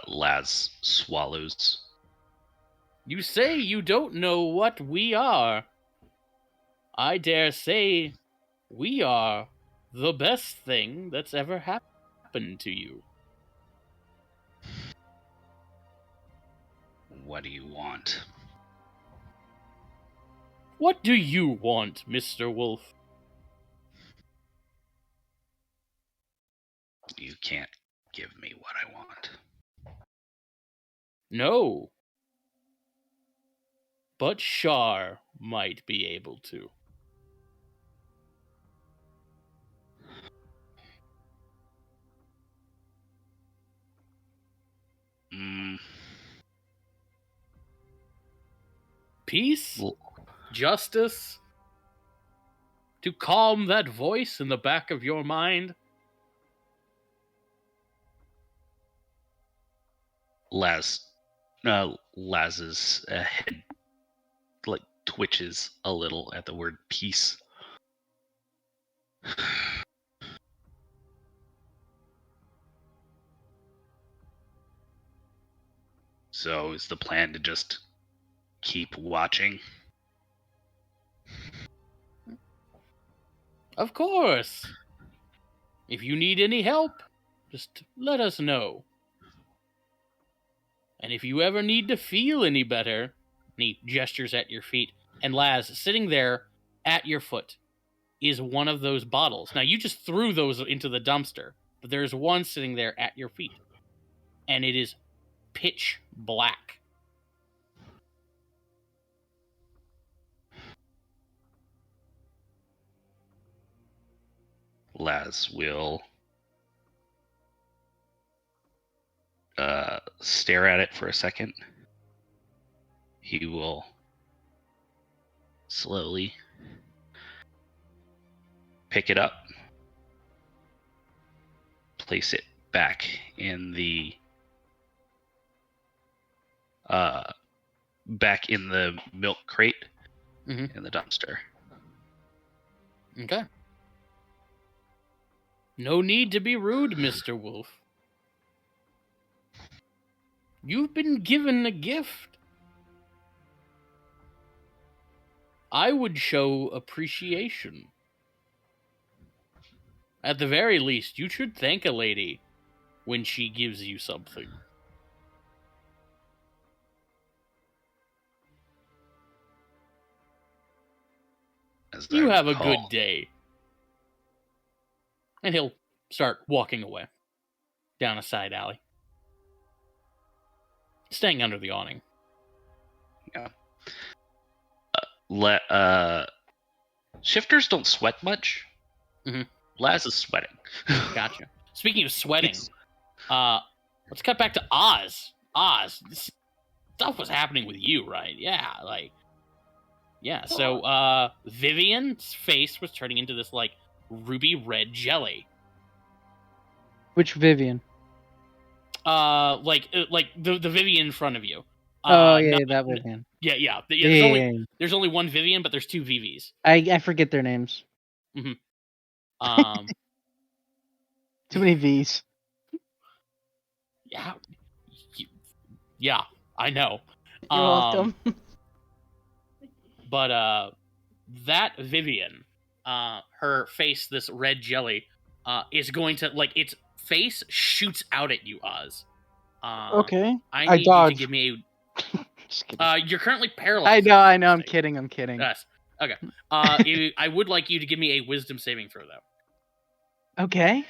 Speaker 6: Laz swallows.
Speaker 1: You say you don't know what we are. I dare say we are the best thing that's ever happened to you.
Speaker 6: What do you want?
Speaker 1: What do you want, Mr. Wolf?
Speaker 6: You can't give me what I want.
Speaker 1: No. But Shar might be able to.
Speaker 6: Mm,
Speaker 1: Peace?
Speaker 6: l-
Speaker 1: Justice? To calm that voice in the back of your mind?
Speaker 6: Laz's head like twitches a little at the word peace. So is the plan to just keep watching?
Speaker 1: Of course. If you need any help, just let us know. And if you ever need to feel any better, and he gestures at your feet, and Laz, sitting there at your foot, is one of those bottles. Now, you just threw those into the dumpster, but there's one sitting there at your feet. And it is pitch black.
Speaker 6: Laz will stare at it for a second. He will slowly pick it up, place it back in the milk crate
Speaker 1: Mhm.
Speaker 6: in the dumpster.
Speaker 1: Okay. No need to be rude, Mr. Wolf. You've been given a gift. I would show appreciation. At the very least, you should thank a lady when she gives you something.
Speaker 6: As
Speaker 1: You
Speaker 6: I
Speaker 1: have a
Speaker 6: recall.
Speaker 1: good day. And he'll start walking away down a side alley, staying under the awning.
Speaker 6: Yeah. Shifters don't sweat much.
Speaker 1: Mhm.
Speaker 6: Laz is sweating.
Speaker 1: Gotcha. Speaking of sweating,
Speaker 6: It's-
Speaker 1: let's cut back to Oz. Oz, this stuff was happening with you, right? Yeah, so Vivian's face was turning into this like ruby red jelly.
Speaker 3: Which Vivian?
Speaker 1: Like the Vivian in front of you.
Speaker 3: Oh yeah,
Speaker 1: not-
Speaker 3: that Vivian.
Speaker 1: yeah.
Speaker 3: Yeah,
Speaker 1: There's
Speaker 3: yeah,
Speaker 1: only
Speaker 3: yeah.
Speaker 1: there's only one Vivian, but there's two VVs.
Speaker 3: I forget their names.
Speaker 1: Um,
Speaker 3: Too many V's.
Speaker 1: yeah, yeah, I know.
Speaker 5: You're welcome.
Speaker 1: But that Vivian, her face, this red jelly, is going to like its face shoots out at you, Oz.
Speaker 3: Okay.
Speaker 1: I
Speaker 3: I
Speaker 1: need you to
Speaker 3: dodge.
Speaker 1: give me.
Speaker 3: Just kidding.
Speaker 1: You're currently paralyzed.
Speaker 3: I know. I'm kidding. I'm kidding.
Speaker 1: Yes. Okay. I would like you to give me a wisdom saving throw, though.
Speaker 3: Okay.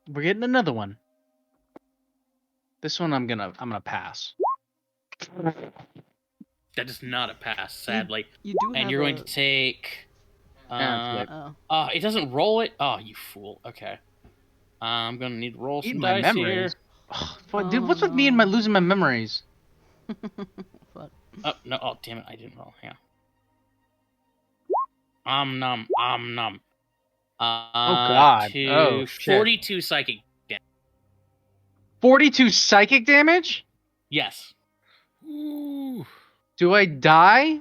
Speaker 3: We're getting another one. This one I'm gonna pass.
Speaker 1: That is not a pass, sadly.
Speaker 5: You do have
Speaker 1: And you're going to take.
Speaker 3: Yeah, it's
Speaker 5: Oh.
Speaker 1: It doesn't roll it. Oh, you fool. Okay. I'm gonna need to roll
Speaker 3: Eat
Speaker 1: some
Speaker 3: my
Speaker 1: dice
Speaker 3: memories.
Speaker 1: here.
Speaker 3: Fuck, dude, what's with me and my losing my memories?
Speaker 5: Fuck.
Speaker 1: Oh no! Oh damn it! I didn't roll. Yeah. Nom.
Speaker 3: God.
Speaker 1: To
Speaker 3: Oh, shit.
Speaker 1: 42 psychic.
Speaker 3: 42 psychic damage?
Speaker 1: Yes.
Speaker 4: Ooh.
Speaker 3: Do I die?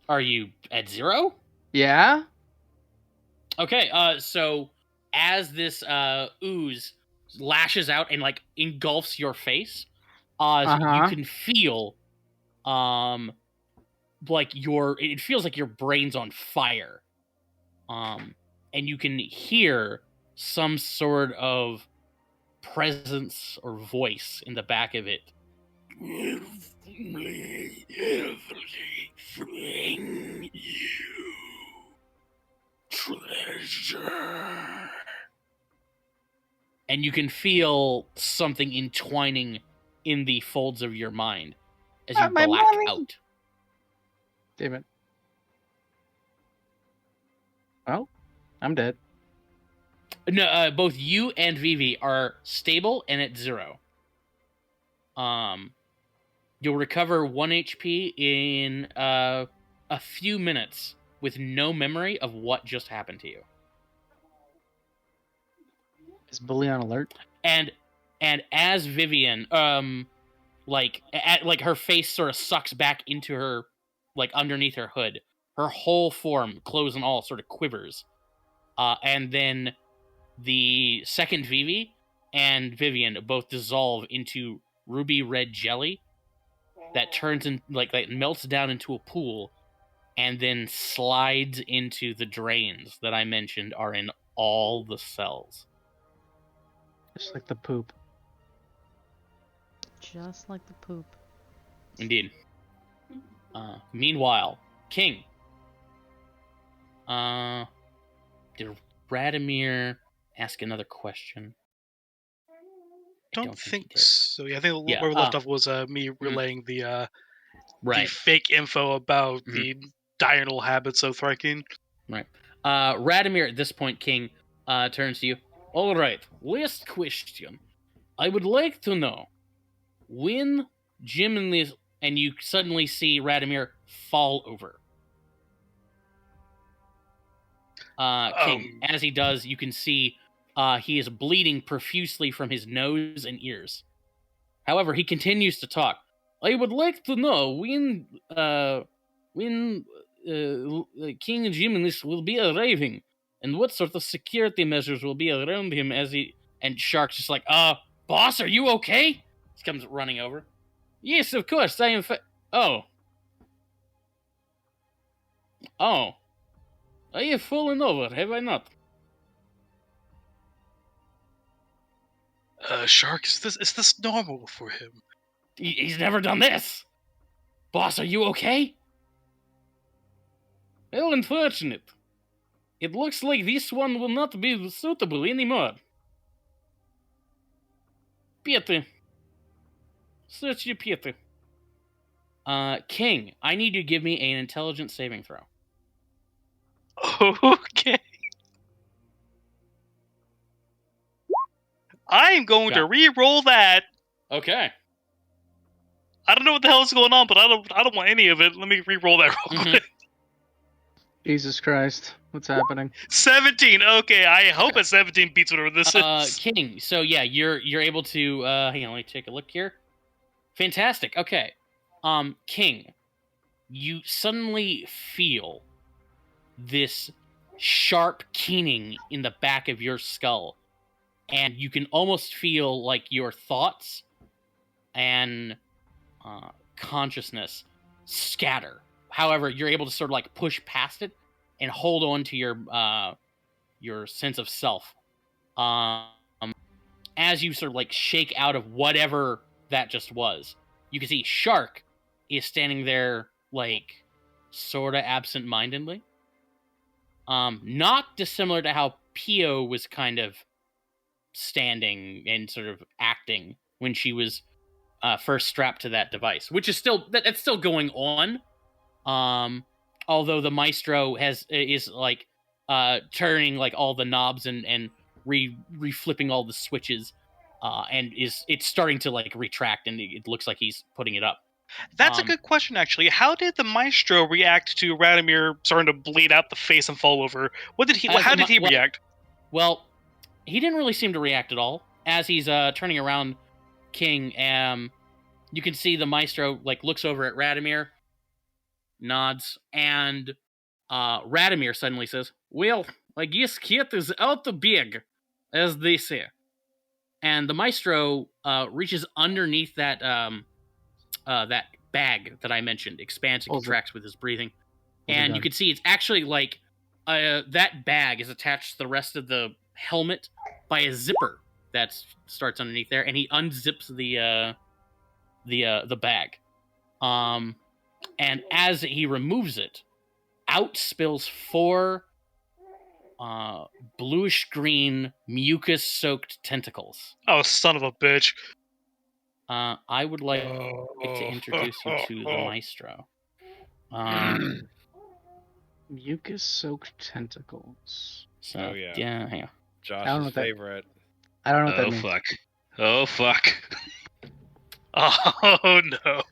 Speaker 1: Are you at 0?
Speaker 3: Yeah.
Speaker 1: Okay. So as this ooze lashes out and like engulfs your face, Oz, you
Speaker 3: Uh-huh.
Speaker 1: can feel, like it feels like your brain's on fire. And you can hear some sort of presence or voice in the back of it. Bring you treasure. and you can feel something entwining in the folds of your mind as you
Speaker 3: Not my
Speaker 1: black
Speaker 3: money.
Speaker 1: out.
Speaker 3: Damn it. Well, I'm dead.
Speaker 1: No, both you and Vivi are stable and at 0. You'll recover 1 HP in a few minutes with no memory of what just happened to you.
Speaker 3: Is Bully on alert?
Speaker 1: And as Vivian, like her face sort of sucks back into her, like underneath her hood, her whole form, clothes and all, sort of quivers. And then the second Vivi and Vivian both dissolve into ruby red jelly that turns in like melts down into a pool and then slides into the drains that I mentioned are in all the cells.
Speaker 3: Just like the poop.
Speaker 5: Just like the poop.
Speaker 1: Indeed. Meanwhile, King. Did Radimir ask another question? I
Speaker 2: Don't
Speaker 1: he
Speaker 2: think
Speaker 1: did.
Speaker 2: so. Yeah, I think
Speaker 1: Yeah,
Speaker 2: where we left off was me relaying the
Speaker 1: Right.
Speaker 2: fake info about the diurnal habits of Thryking.
Speaker 1: Right. Radimir, at this point, King, turns to you. All right, last question. I would like to know when Jim and this, and you suddenly see Radimir fall over. King, as he does, you can see he is bleeding profusely from his nose and ears. However, he continues to talk. I would like to know when King Jimenez will be arriving, and what sort of security measures will be around him as he... And Shark's just like, boss, are you okay? He comes running over. Yes, of course, I am Oh. I have fallen over, have I not?
Speaker 2: Shark, is this normal for him?
Speaker 1: He's never done this! Boss, are you okay? How unfortunate. It looks like this one will not be suitable anymore. Peter. Search you, Peter. King, I need you to give me an intelligence saving throw.
Speaker 2: Okay. I'm going to re-roll that.
Speaker 1: Okay.
Speaker 2: I don't know what the hell is going on, but I don't want any of it. Let me re-roll that real quick.
Speaker 3: Jesus Christ. What's happening?
Speaker 2: 17. Okay, I hope a 17 beats whatever this is.
Speaker 1: King, so yeah, you're able to hang on, let me take a look here. Fantastic. Okay. King, you suddenly feel this sharp keening in the back of your skull, and you can almost feel like your thoughts and consciousness scatter. However, you're able to sort of like push past it and hold on to your sense of self. As you sort of like shake out of whatever that just was, you can see Shark is standing there like sort of absent-mindedly. Not dissimilar to how Pio was kind of standing and sort of acting when she was first strapped to that device, which is still that's still going on. Although the Maestro is like turning like all the knobs and reflipping all the switches, and it's starting to like retract, and it looks like he's putting it up.
Speaker 2: That's a good question, actually. How did the Maestro react to Radimir starting to bleed out the face and fall over? What did he? How did he react?
Speaker 1: Well, he didn't really seem to react at all. As he's turning around, King, you can see the Maestro like looks over at Radimir, nods, and Radimir suddenly says, "Well, I guess Kit is out the big, as they say." And the Maestro reaches underneath that that bag that I mentioned, expands and contracts with his breathing, and you can see it's actually like that bag is attached to the rest of the helmet by a zipper that starts underneath there, and he unzips the bag. And as he removes it, out spills 4 bluish green, mucus-soaked tentacles.
Speaker 2: Oh, son of a bitch.
Speaker 1: I would like to introduce you to the maestro.
Speaker 3: Mucus-soaked tentacles.
Speaker 1: So,
Speaker 4: Oh, yeah.
Speaker 1: hang on.
Speaker 3: I don't know
Speaker 4: Josh's
Speaker 3: what that-
Speaker 4: favorite.
Speaker 3: I don't know what that
Speaker 6: Oh
Speaker 3: means.
Speaker 6: fuck. Oh fuck.
Speaker 2: Oh no.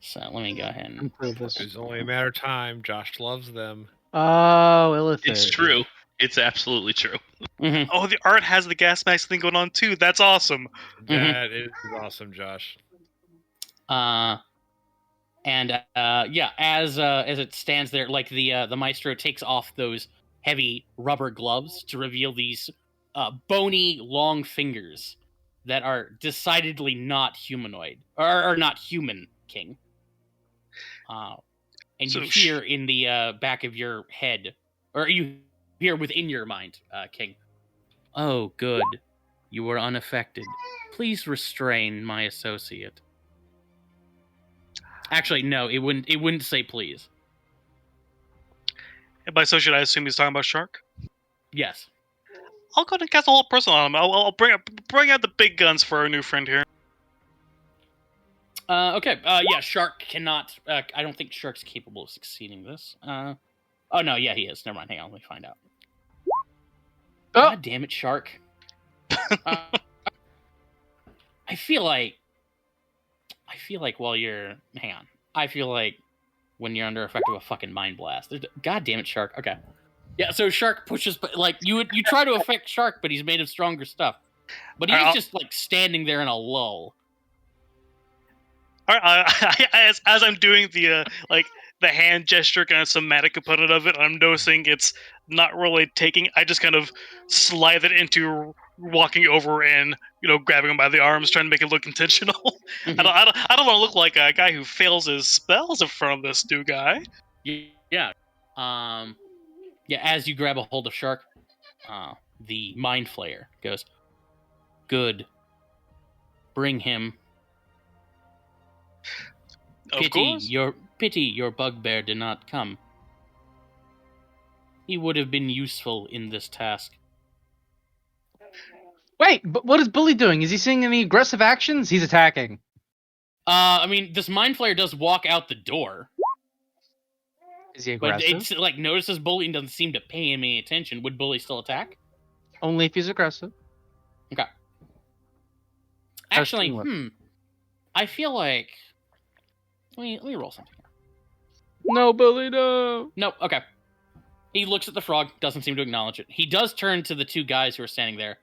Speaker 1: So let me go ahead
Speaker 3: I'm
Speaker 1: and.
Speaker 3: clueless.
Speaker 4: It's only a matter of time. Josh loves them.
Speaker 3: Oh, Illithid.
Speaker 6: It's true. It's absolutely true.
Speaker 1: Mhm,
Speaker 2: Oh, the art has the gas mask thing going on too. That's awesome.
Speaker 4: That is awesome, Josh.
Speaker 1: And yeah, as it stands there, like the maestro takes off those heavy rubber gloves to reveal these bony, long fingers that are decidedly not humanoid or not human, King. And
Speaker 2: So
Speaker 1: you hear in the back of your head, or you hear within your mind, King. Oh, good. You were unaffected. Please restrain my associate. Actually, no, it wouldn't say please.
Speaker 2: And by associate, I assume he's talking about Shark.
Speaker 1: Yes.
Speaker 2: I'll go ahead and cast a whole person on him. I'll bring out the big guns for our new friend here.
Speaker 1: Okay. Yeah, Shark cannot. I don't think Shark's capable of succeeding this. Oh no, yeah, he is. Never mind. Hang on, let me find out.
Speaker 3: Oh!
Speaker 1: God damn it, Shark. I feel like while you're, hang on. I feel like when you're under effect of a fucking mind blast. God damn it, Shark. Okay. Yeah, so Shark pushes, like you try to affect Shark, but he's made of stronger stuff. But he's just like standing there in a lull.
Speaker 2: All right, as I'm doing the the hand gesture kind of somatic component of it, I'm noticing it's not really taking. I just kind of slide it into walking over and grabbing him by the arms, trying to make it look intentional.
Speaker 1: Mhm.
Speaker 2: I don't want to look like a guy who fails his spells in front of this new guy.
Speaker 1: Yeah. Yeah, as you grab a hold of Shark, the Mind Flayer goes, "Good. Bring him.
Speaker 2: Of course.
Speaker 1: Pity your bugbear did not come. He would have been useful in this task."
Speaker 3: Wait, but what is Bully doing? Is he seeing any aggressive actions? He's attacking.
Speaker 1: I mean, this Mind Flayer does walk out the door,
Speaker 3: Is he
Speaker 1: but
Speaker 3: aggressive?
Speaker 1: it's like notices Bully and doesn't seem to pay him any attention. Would Bully still attack?
Speaker 3: Only if he's aggressive.
Speaker 1: Okay.
Speaker 3: How's
Speaker 1: Actually,
Speaker 3: teamwork?
Speaker 1: I feel like let me roll something.
Speaker 3: No, Bully, no.
Speaker 1: Nope. Okay. He looks at the frog, doesn't seem to acknowledge it. He does turn to the two guys who are standing there.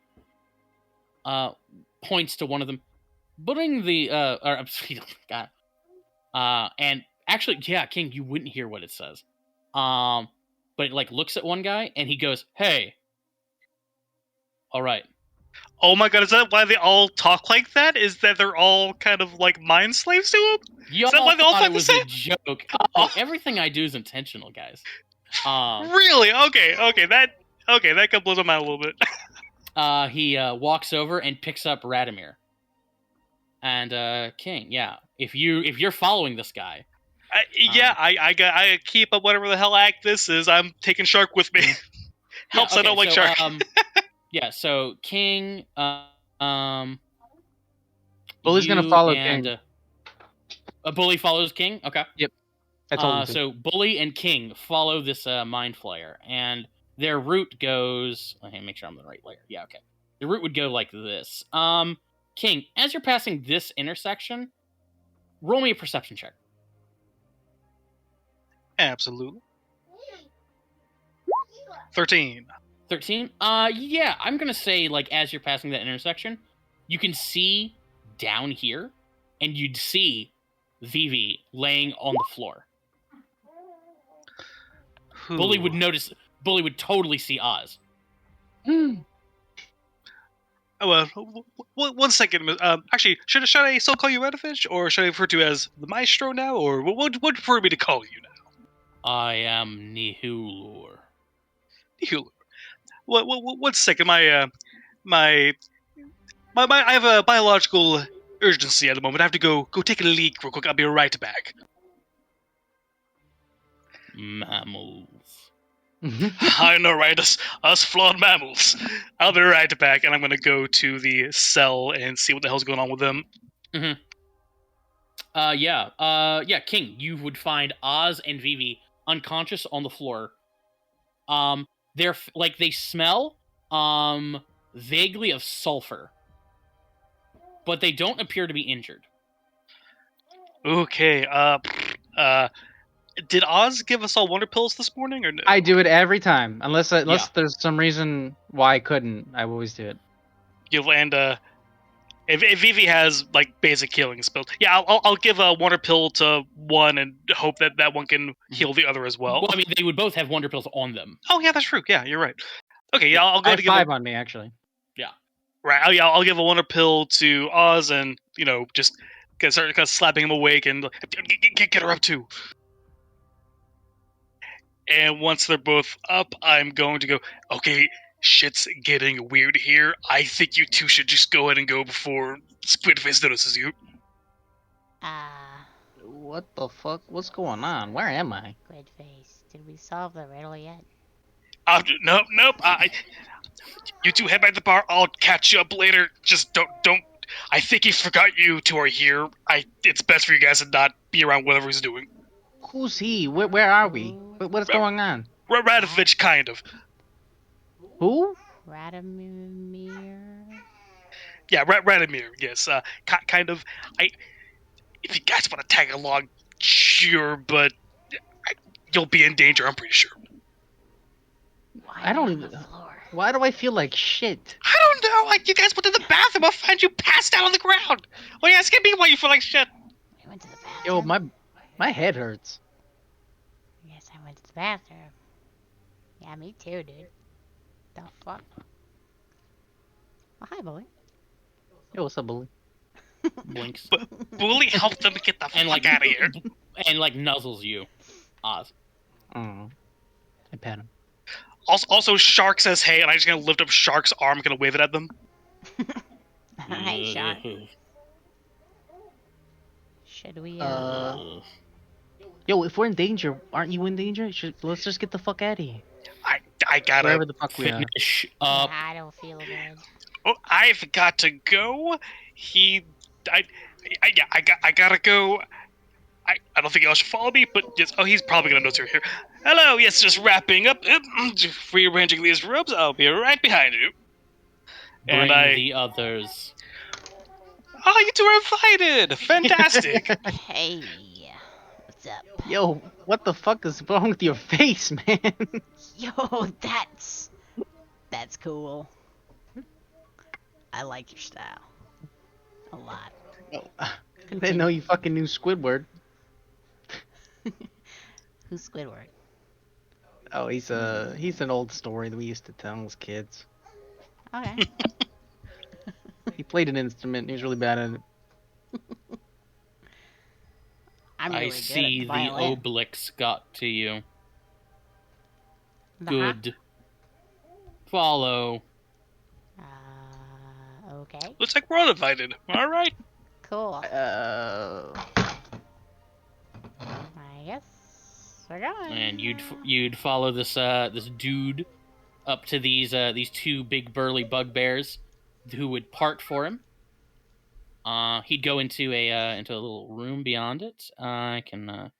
Speaker 1: Points to one of them. Bring the God. And actually, yeah, King, you wouldn't hear what it says. But it like looks at one guy and he goes, "Hey. All right."
Speaker 2: Oh my god, is that why they all talk like that? Is that they're all kind of like mind slaves to him?
Speaker 1: Y'all
Speaker 2: that why they all
Speaker 1: thought
Speaker 2: talk
Speaker 1: it
Speaker 2: the
Speaker 1: was
Speaker 2: same?
Speaker 1: a joke.
Speaker 2: Oh.
Speaker 1: Everything I do is intentional, guys.
Speaker 2: Really? Okay, that could blow them out a little bit.
Speaker 1: He walks over and picks up Radomir. And King, yeah, if you're following this guy,
Speaker 2: I keep up whatever the hell act this is. I'm taking Shark with me. Helps
Speaker 1: yeah,
Speaker 2: I don't like
Speaker 1: so,
Speaker 2: Shark.
Speaker 1: Yeah, so King,
Speaker 3: Bully's gonna
Speaker 1: you
Speaker 3: follow
Speaker 1: and,
Speaker 3: King.
Speaker 1: A Bully follows King. Okay.
Speaker 3: I told him to.
Speaker 1: So Bully and King follow this Mind Flayer, and their route goes. Okay, make sure I'm the right layer. Yeah, okay. The route would go like this. King, as you're passing this intersection, roll me a perception check.
Speaker 2: Absolutely. 13.
Speaker 1: 13? Yeah, I'm gonna say, like, as you're passing that intersection, you can see down here, and you'd see Vivi laying on the floor. Bully would totally see Oz.
Speaker 2: Oh, well, one second. Actually, should I still call you Redfish, or should I refer to you as the Maestro now, or what would you prefer me to call you now?
Speaker 1: I am Nihulur.
Speaker 2: Nihulur. One second. I have a biological urgency at the moment. I have to go take a leak real quick. I'll be right back.
Speaker 1: Mammals.
Speaker 2: I know, right? Us flawed mammals. I'll be right back, and I'm gonna go to the cell and see what the hell's going on with them.
Speaker 1: Yeah, King, you would find Oz and Vivi unconscious on the floor. They're like they smell vaguely of sulfur, but they don't appear to be injured.
Speaker 2: Okay. Did Oz give us all wonder pills this morning, or no?
Speaker 3: I do it every time, unless
Speaker 1: Yeah.
Speaker 3: there's some reason why I couldn't. I always do it.
Speaker 2: And if Vivi has like basic healing spells, yeah, I'll give a wonder pill to one and hope that one can heal the other as well.
Speaker 1: Well, I mean, they would both have wonder pills on them.
Speaker 2: Oh yeah, that's true. Yeah, you're right. Okay, yeah, I'll
Speaker 3: I
Speaker 2: go
Speaker 3: have
Speaker 2: to give
Speaker 3: 5 on me actually.
Speaker 2: right. I'll give a wonder pill to Oz, and just start slapping him awake and get her up too. And once they're both up, I'm going to go. Okay, shit's getting weird here. I think you two should just go ahead and go before Squidface notices you.
Speaker 3: What the fuck? What's going on? Where am I?
Speaker 7: Squidface, did we solve the riddle yet?
Speaker 2: Nope. You two head back to the bar. I'll catch you up later. Just don't. I think he forgot you two are here. It's best for you guys to not be around whatever he's doing.
Speaker 3: Who's he? Where are we? What's going on?
Speaker 2: Radovich, kind of.
Speaker 3: Who?
Speaker 7: Radomir?
Speaker 2: Yeah, Radomir. Yes. Kind of. If you guys want to tag along, sure, but you'll be in danger. I'm pretty sure.
Speaker 3: I don't even. Why do I feel like shit?
Speaker 2: I don't know. Like, you guys went to the bathroom. I'll find you passed out on the ground. Well, you asking me why you feel like shit?
Speaker 7: I went to the bathroom.
Speaker 3: Yo, my head hurts.
Speaker 7: Yes, I went to the bathroom. Yeah, me too, dude. The fuck? Oh, hi, bully.
Speaker 3: Yo, what's up, bully?
Speaker 1: Blinks
Speaker 2: Bully helped them get the
Speaker 1: and
Speaker 2: fuck out of here.
Speaker 1: and like nuzzles you, Oz.
Speaker 3: I pat him.
Speaker 2: Also, Shark says hey, and I'm just gonna lift up Shark's arm, gonna wave it at them.
Speaker 7: Hi, Shark. Should we,
Speaker 3: Yo, if we're in danger, aren't you in danger? Let's just get the fuck out of here.
Speaker 2: I gotta.
Speaker 3: Wherever the fuck we are.
Speaker 1: Finish up.
Speaker 7: I don't feel good.
Speaker 2: Oh, I've got to go. I gotta go. I don't think y'all should follow me, but just he's probably gonna notice you're here. Hello, yes, just wrapping up, just rearranging these robes. I'll be right behind you.
Speaker 1: Bring
Speaker 2: And
Speaker 1: the others.
Speaker 2: Oh, you two are invited! Fantastic!
Speaker 7: Hey, what's up?
Speaker 3: Yo, what the fuck is wrong with your face, man?
Speaker 7: Yo, that's cool. I like your style. A lot.
Speaker 3: I didn't know you fucking knew Squidward.
Speaker 7: Who's Squidward?
Speaker 3: Oh, he's an old story that we used to tell as kids.
Speaker 7: Okay.
Speaker 3: He played an instrument. He was really bad at it.
Speaker 7: I'm really
Speaker 1: I
Speaker 7: good
Speaker 1: see
Speaker 7: at
Speaker 1: the
Speaker 7: violin.
Speaker 1: Obelix got to you.
Speaker 7: Uh-huh.
Speaker 1: Good. Follow.
Speaker 7: Okay.
Speaker 2: Looks like we're all invited. All right.
Speaker 7: Cool. I guess we're going.
Speaker 1: And you'd follow this this dude up to these two big burly bugbears who would part for him. He'd go into a little room beyond it. I can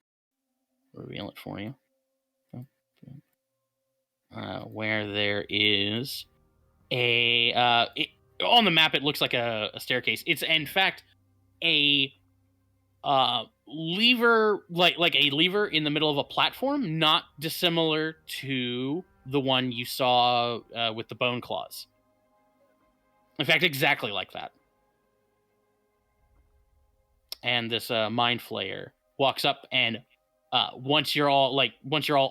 Speaker 1: reveal it for you. Where there is on the map, it looks like a staircase. It's in fact a lever, like a lever in the middle of a platform, not dissimilar to the one you saw with the bone claws. In fact, exactly like that. And this mind flayer walks up and once you're all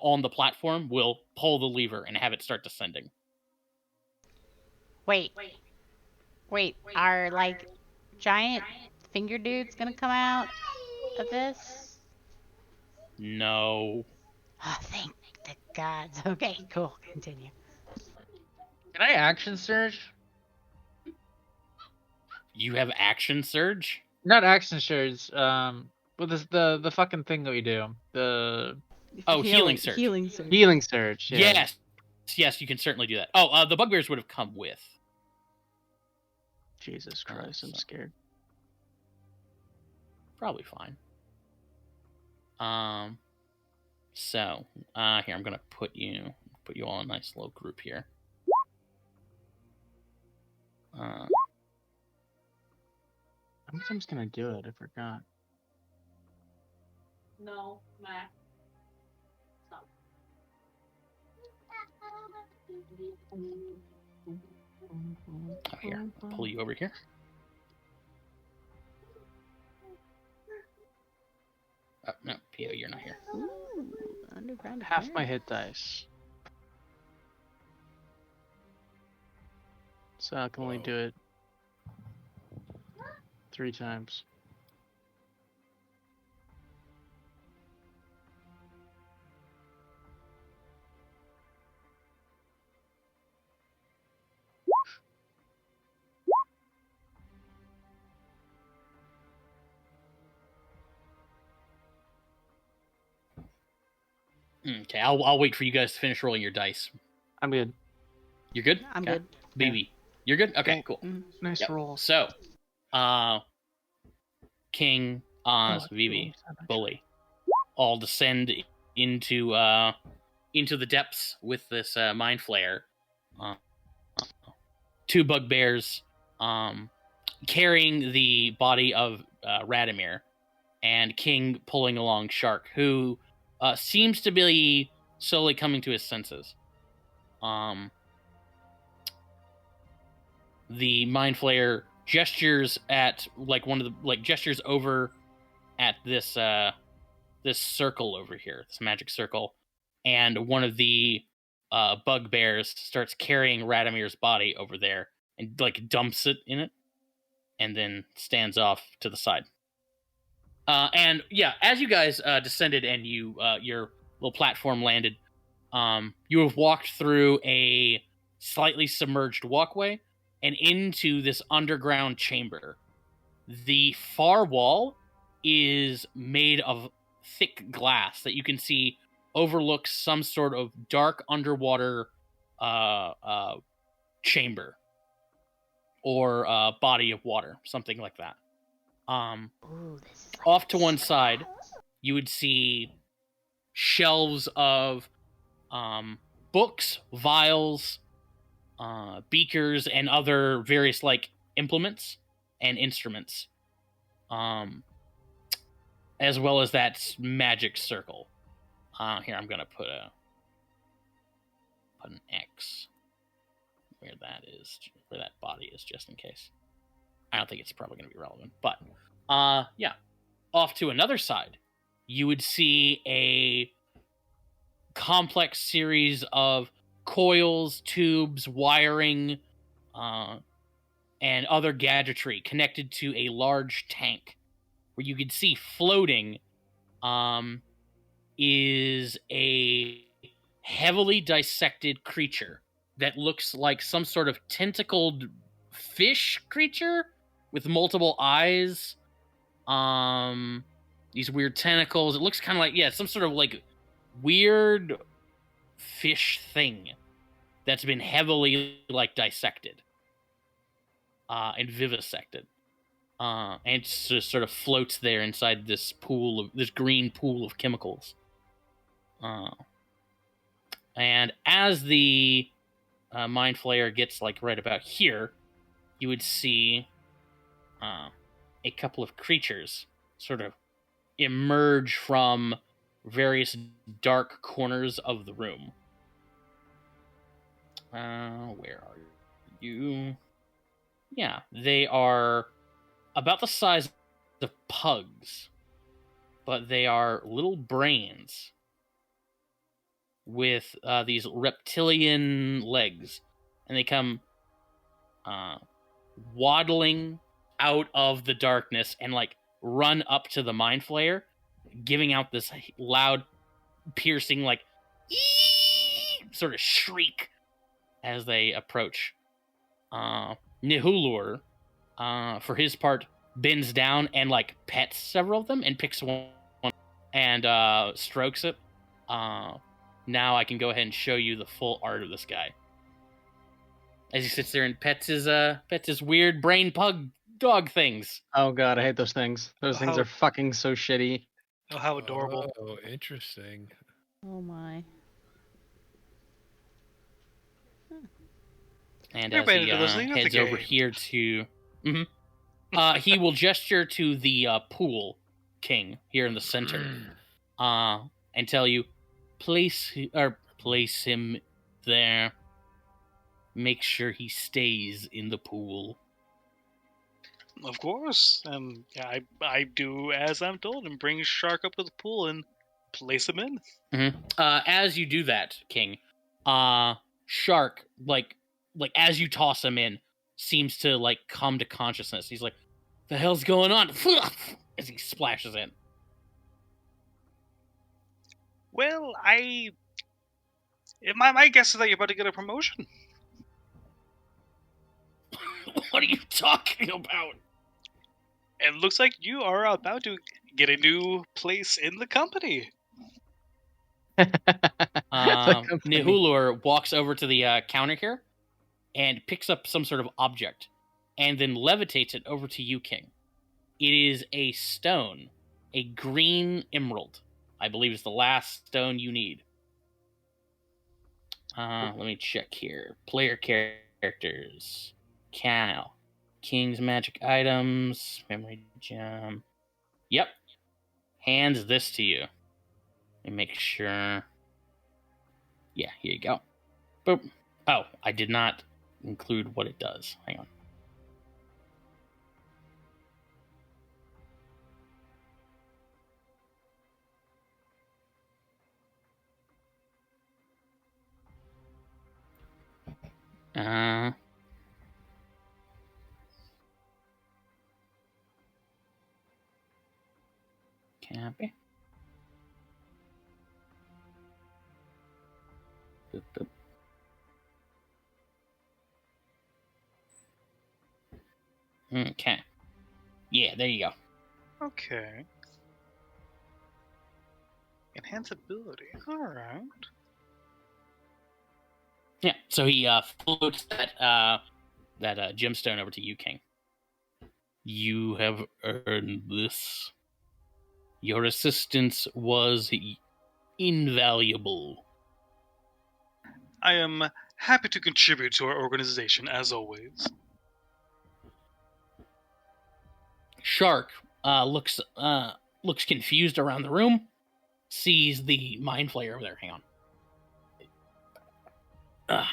Speaker 1: on the platform, will pull the lever and have it start descending.
Speaker 7: Wait, are like giant finger dudes gonna come out of this?
Speaker 1: No.
Speaker 7: Oh, thank the gods. Okay, cool. Continue.
Speaker 3: Can I action surge?
Speaker 1: You have action surge?
Speaker 3: Not action surge. But this the fucking thing that we do.
Speaker 1: Oh, healing surge.
Speaker 5: Healing surge.
Speaker 3: Healing surge. Yeah.
Speaker 1: Yes, you can certainly do that. Oh, the bugbears would have come with.
Speaker 3: Jesus Christ, I'm
Speaker 1: so-
Speaker 3: scared.
Speaker 1: Probably fine. So here I'm gonna put you all in a nice little group here.
Speaker 3: How many times can I do it? I forgot.
Speaker 7: No, Mac.
Speaker 1: Oh, here, I'll pull you over here. Oh, no, Pio, you're not here.
Speaker 5: Ooh, underground.
Speaker 3: Half my
Speaker 5: affair.
Speaker 3: hit dice. So I can only do it 3 times.
Speaker 1: Okay, I'll wait for you guys to finish rolling your dice.
Speaker 3: I'm good.
Speaker 1: You're good?
Speaker 5: I'm
Speaker 3: Okay.
Speaker 5: good.
Speaker 1: BB, you're good? Okay,
Speaker 3: Okay.
Speaker 1: cool.
Speaker 5: Mhm.
Speaker 3: Nice
Speaker 1: Yep.
Speaker 3: roll.
Speaker 1: So, King, Oz,
Speaker 3: Oh,
Speaker 1: Vivi,
Speaker 3: actually.
Speaker 1: Bully, all descend into the depths with this mind flare. 2 bugbears carrying the body of Radimir, and King pulling along Shark, who seems to be slowly coming to his senses. The mind flayer gestures at gestures over at this this circle over here, this magic circle, and one of the bugbears starts carrying Radimir's body over there and dumps it in it, and then stands off to the side. And yeah, as you guys descended and your little platform landed, you have walked through a slightly submerged walkway and into this underground chamber. The far wall is made of thick glass that you can see overlooks some sort of dark underwater chamber or body of water, something like that.
Speaker 7: Ooh, this is like
Speaker 1: Off to one side, you would see shelves of books, vials, beakers, and other various implements and instruments, as well as that magic circle. Here, I'm gonna put an X where that body is, just in case. I don't think it's probably gonna be relevant, but yeah. Off to another side, you would see a complex series of coils, tubes, wiring, and other gadgetry connected to a large tank, where you could see floating is a heavily dissected creature that looks like some sort of tentacled fish creature with multiple eyes. These weird tentacles. It looks kind of some sort of weird fish thing that's been heavily dissected and vivisected, and it just sort of floats there inside this green pool of chemicals. And as the mind flayer gets right about here, you would see a couple of creatures sort of emerge from various dark corners of the room. Where are you? Yeah, they are about the size of pugs, but they are little brains with these reptilian legs, and they come waddling out of the darkness and run up to the mind flayer, giving out this loud, piercing "ee!" sort of shriek as they approach. Nihulur, for his part, bends down and pets several of them and picks one and strokes it Now I can go ahead and show you the full art of this guy. As he sits there and pets his weird brain pug dog things.
Speaker 8: Oh god, I hate those things. Those things
Speaker 2: Oh.
Speaker 8: are fucking so shitty.
Speaker 2: Oh, how adorable.
Speaker 4: Oh, interesting.
Speaker 5: Oh my.
Speaker 1: And
Speaker 2: You're
Speaker 1: as
Speaker 2: ready
Speaker 1: he
Speaker 2: to listen to the
Speaker 1: heads over
Speaker 2: game.
Speaker 1: here to, he will gesture to the pool king here in the center, and tell you, place him there. Make sure he stays in the pool.
Speaker 2: Of course. Yeah, I do as I'm told and bring Shark up to the pool and place him in.
Speaker 1: As you do that, King, Shark, like as you toss him in, seems to like come to consciousness. He's like, "The hell's going on?" As he splashes in.
Speaker 2: Well, my guess is that you're about to get a promotion.
Speaker 1: What are you talking about?
Speaker 2: It looks like you are about to get a new place in the company.
Speaker 1: Nihulur walks over to the counter here and picks up some sort of object and then levitates it over to you, King. It is a stone, a green emerald. I believe it's the last stone you need. Let me check here. Player characters. Cal. King's magic items. Memory gem. Yep. Hands this to you. Let me make sure. Yeah, here you go. Boop. Oh, I did not include what it does. Hang on. Copy. Boop, boop. Okay. Yeah, there you go.
Speaker 2: Okay. Enhance ability. Alright.
Speaker 1: Yeah, so he floats that gemstone over to you, King. You have earned this. Your assistance was invaluable.
Speaker 2: I am happy to contribute to our organization as always.
Speaker 1: Shark looks confused around the room, sees the mind flayer over there. Hang on.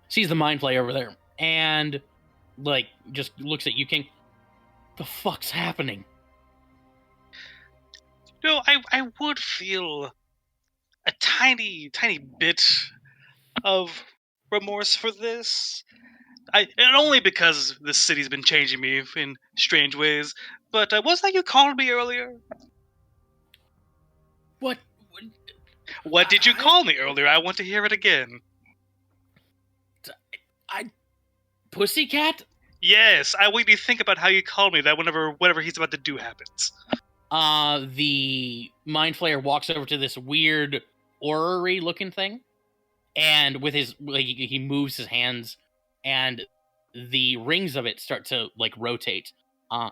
Speaker 1: Sees the mind flayer over there, and like just looks at you, King. The fuck's happening?
Speaker 2: No, I would feel a tiny bit of remorse for this. And only because this city's been changing me in strange ways. But wasn't that you called me earlier?
Speaker 1: What?
Speaker 2: What did you call me earlier? I want to hear it again.
Speaker 1: Pussycat?
Speaker 2: Yes, I want you to think about how you called me that whenever whatever he's about to do happens.
Speaker 1: The mind flayer walks over to this weird orrery looking thing, and with his he moves his hands, and the rings of it start to like rotate.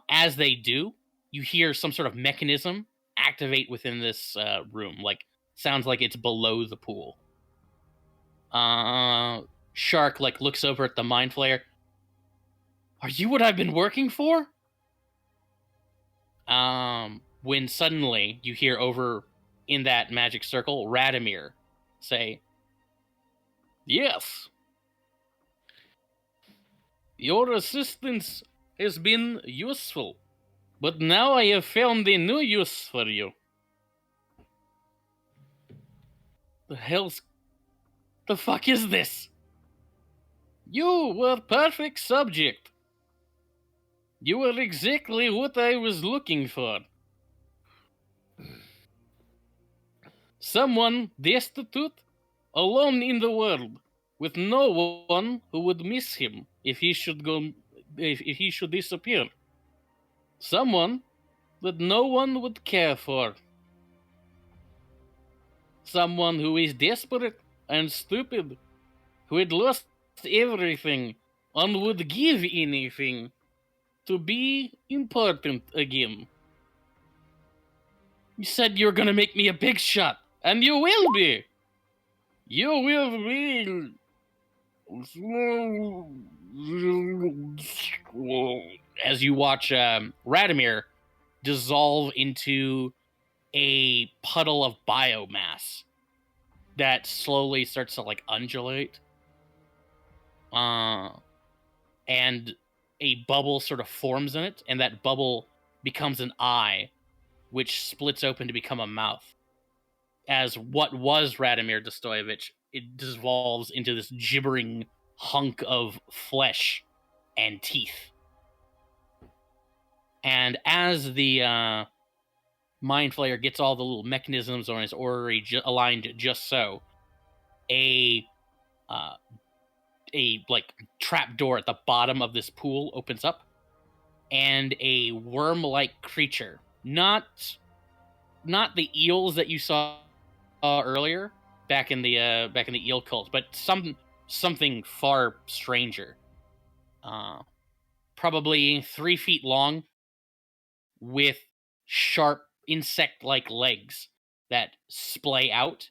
Speaker 1: As they do, you hear some sort of mechanism activate within this room. Like sounds like it's below the pool. Shark like looks over at the mind flayer. Are you what I've been working for? When suddenly you hear over in that magic circle, Radomir say, "Yes, your assistance has been useful, but now I have found a new use for you." The fuck is this? You were perfect subject. You were exactly what I was looking for. Someone destitute, alone in the world, with no one who would miss him if he should disappear. Someone that no one would care for. Someone who is desperate and stupid, who had lost everything and would give anything to be important again. You said you were gonna make me a big shot, and you will be. You will be. As you watch Radomir dissolve into a puddle of biomass that slowly starts to like undulate, and a bubble sort of forms in it, and that bubble becomes an eye, which splits open to become a mouth. As what was Radomir Dostoyevich, it dissolves into this gibbering hunk of flesh and teeth. And as the Mind Flayer gets all the little mechanisms on his orrery aligned just so, a like trap door at the bottom of this pool opens up, and a worm-like creature, not the eels that you saw earlier back in the eel cult, but something far stranger. Probably 3 feet long, with sharp insect-like legs that splay out,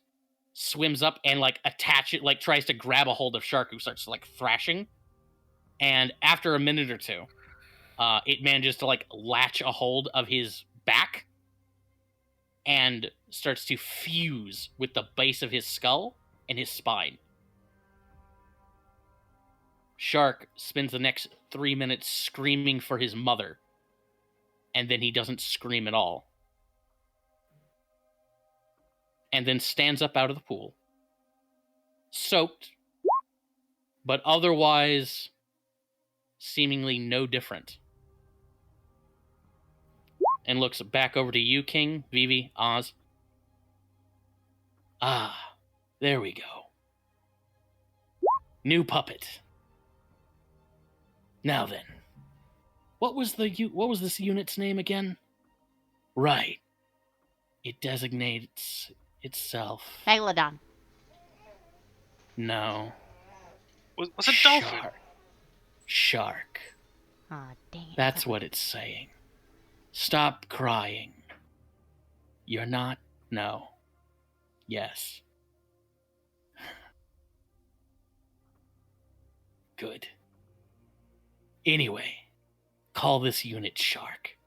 Speaker 1: swims up and like attach it, like tries to grab a hold of Shark, who starts like thrashing. And after a minute or two, it manages to like latch a hold of his back and starts to fuse with the base of his skull and his spine. Shark spends the next 3 minutes screaming for his mother, and then he doesn't scream at all. And then stands up out of the pool, soaked, but otherwise seemingly no different. And looks back over to you, King, Vivi, Oz. Ah, there we go. New puppet. Now then, what was this unit's name again? Right. It designates itself.
Speaker 7: Megalodon.
Speaker 1: No.
Speaker 2: Was it dolphin?
Speaker 1: Shark.
Speaker 7: Aw, dang it.
Speaker 1: That's what it's saying. Stop crying. You're not? No. Yes. Good. Anyway, call this unit Shark.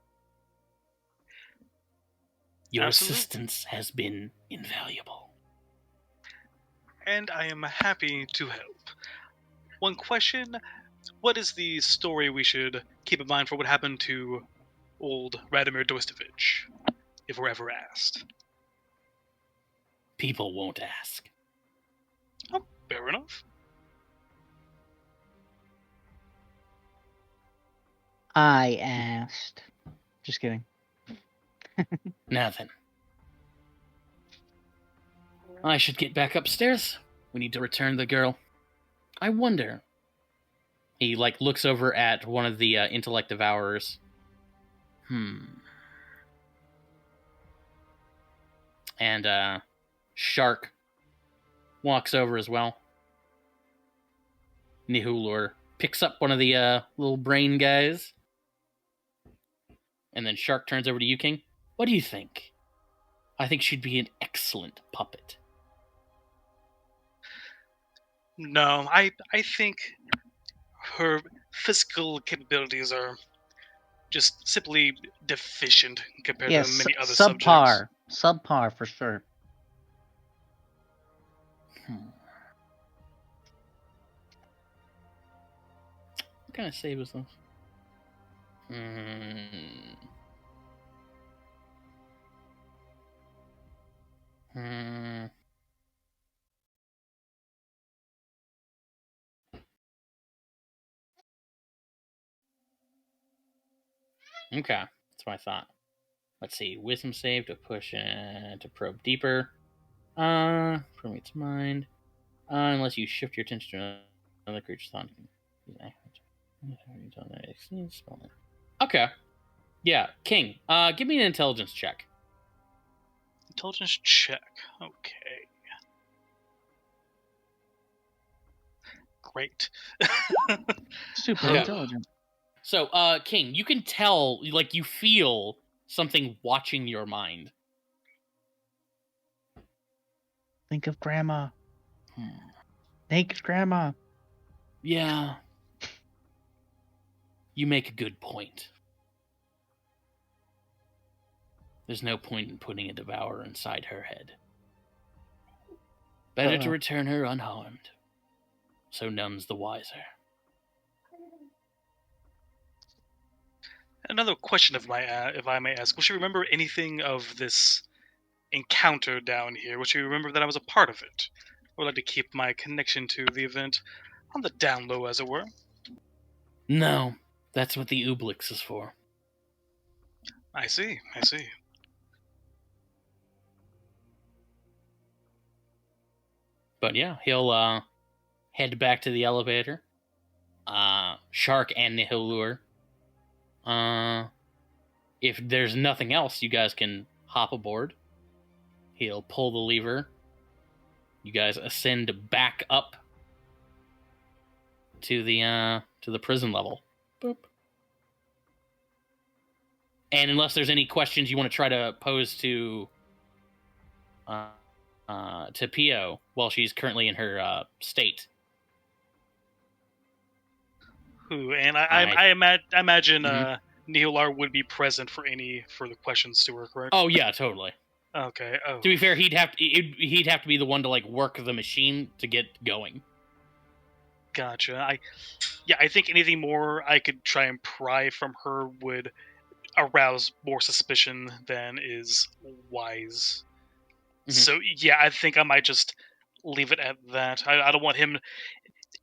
Speaker 1: Your
Speaker 2: Absolutely.
Speaker 1: assistance has been invaluable.
Speaker 2: And I am happy to help. One question: what is the story we should keep in mind for what happened to old Radomir Dostovich, if we're ever asked?
Speaker 1: People won't ask.
Speaker 2: Oh, fair enough.
Speaker 3: I asked. Just kidding.
Speaker 1: Now then. I should get back upstairs. We need to return the girl. I wonder. He like looks over at one of the intellect devourers. And Shark walks over as well. Nihulur picks up one of the little brain guys. And then Shark turns over to you, King. What do you think? I think she'd be an excellent puppet.
Speaker 2: No, I think her physical capabilities are just simply deficient compared
Speaker 3: Yes,
Speaker 2: to many other
Speaker 3: subpar.
Speaker 2: subjects.
Speaker 3: Subpar for sure.
Speaker 1: What kind of save is this? Okay, that's what I thought. Let's see. Wisdom save to push to probe deeper. Permeates mind. Unless you shift your attention to another creature's thought. Okay. Yeah, King. Give me an intelligence check.
Speaker 2: Intelligence check. Okay. Great.
Speaker 3: Super
Speaker 1: Okay.
Speaker 3: intelligent.
Speaker 1: So, King, you can tell, like, you feel something watching your mind.
Speaker 3: Think of Grandma.
Speaker 1: Hmm.
Speaker 3: Naked Grandma.
Speaker 1: Yeah. You make a good point. There's no point in putting a devourer inside her head. Better to return her unharmed, so none's the wiser.
Speaker 2: Another question, if I may ask, will she remember anything of this encounter down here? Will she remember that I was a part of it? I would like to keep my connection to the event on the down low, as it were.
Speaker 1: No, that's what the Ooblex is for.
Speaker 2: I see.
Speaker 1: But yeah, he'll head back to the elevator. Shark and Nihilur. If there's nothing else, you guys can hop aboard. He'll pull the lever. You guys ascend back up to the prison level. Boop. And unless there's any questions you want to try to pose to Pio while she's currently in her state.
Speaker 2: And I imagine
Speaker 1: Mhm.
Speaker 2: Nihilar would be present for any further questions to her, correct?
Speaker 1: Oh yeah, totally.
Speaker 2: Okay. Oh.
Speaker 1: To be fair, he'd have to be the one to like work the machine to get going.
Speaker 2: Gotcha. I think anything more I could try and pry from her would arouse more suspicion than is wise.
Speaker 1: Mhm.
Speaker 2: So yeah, I think I might just leave it at that. I don't want him.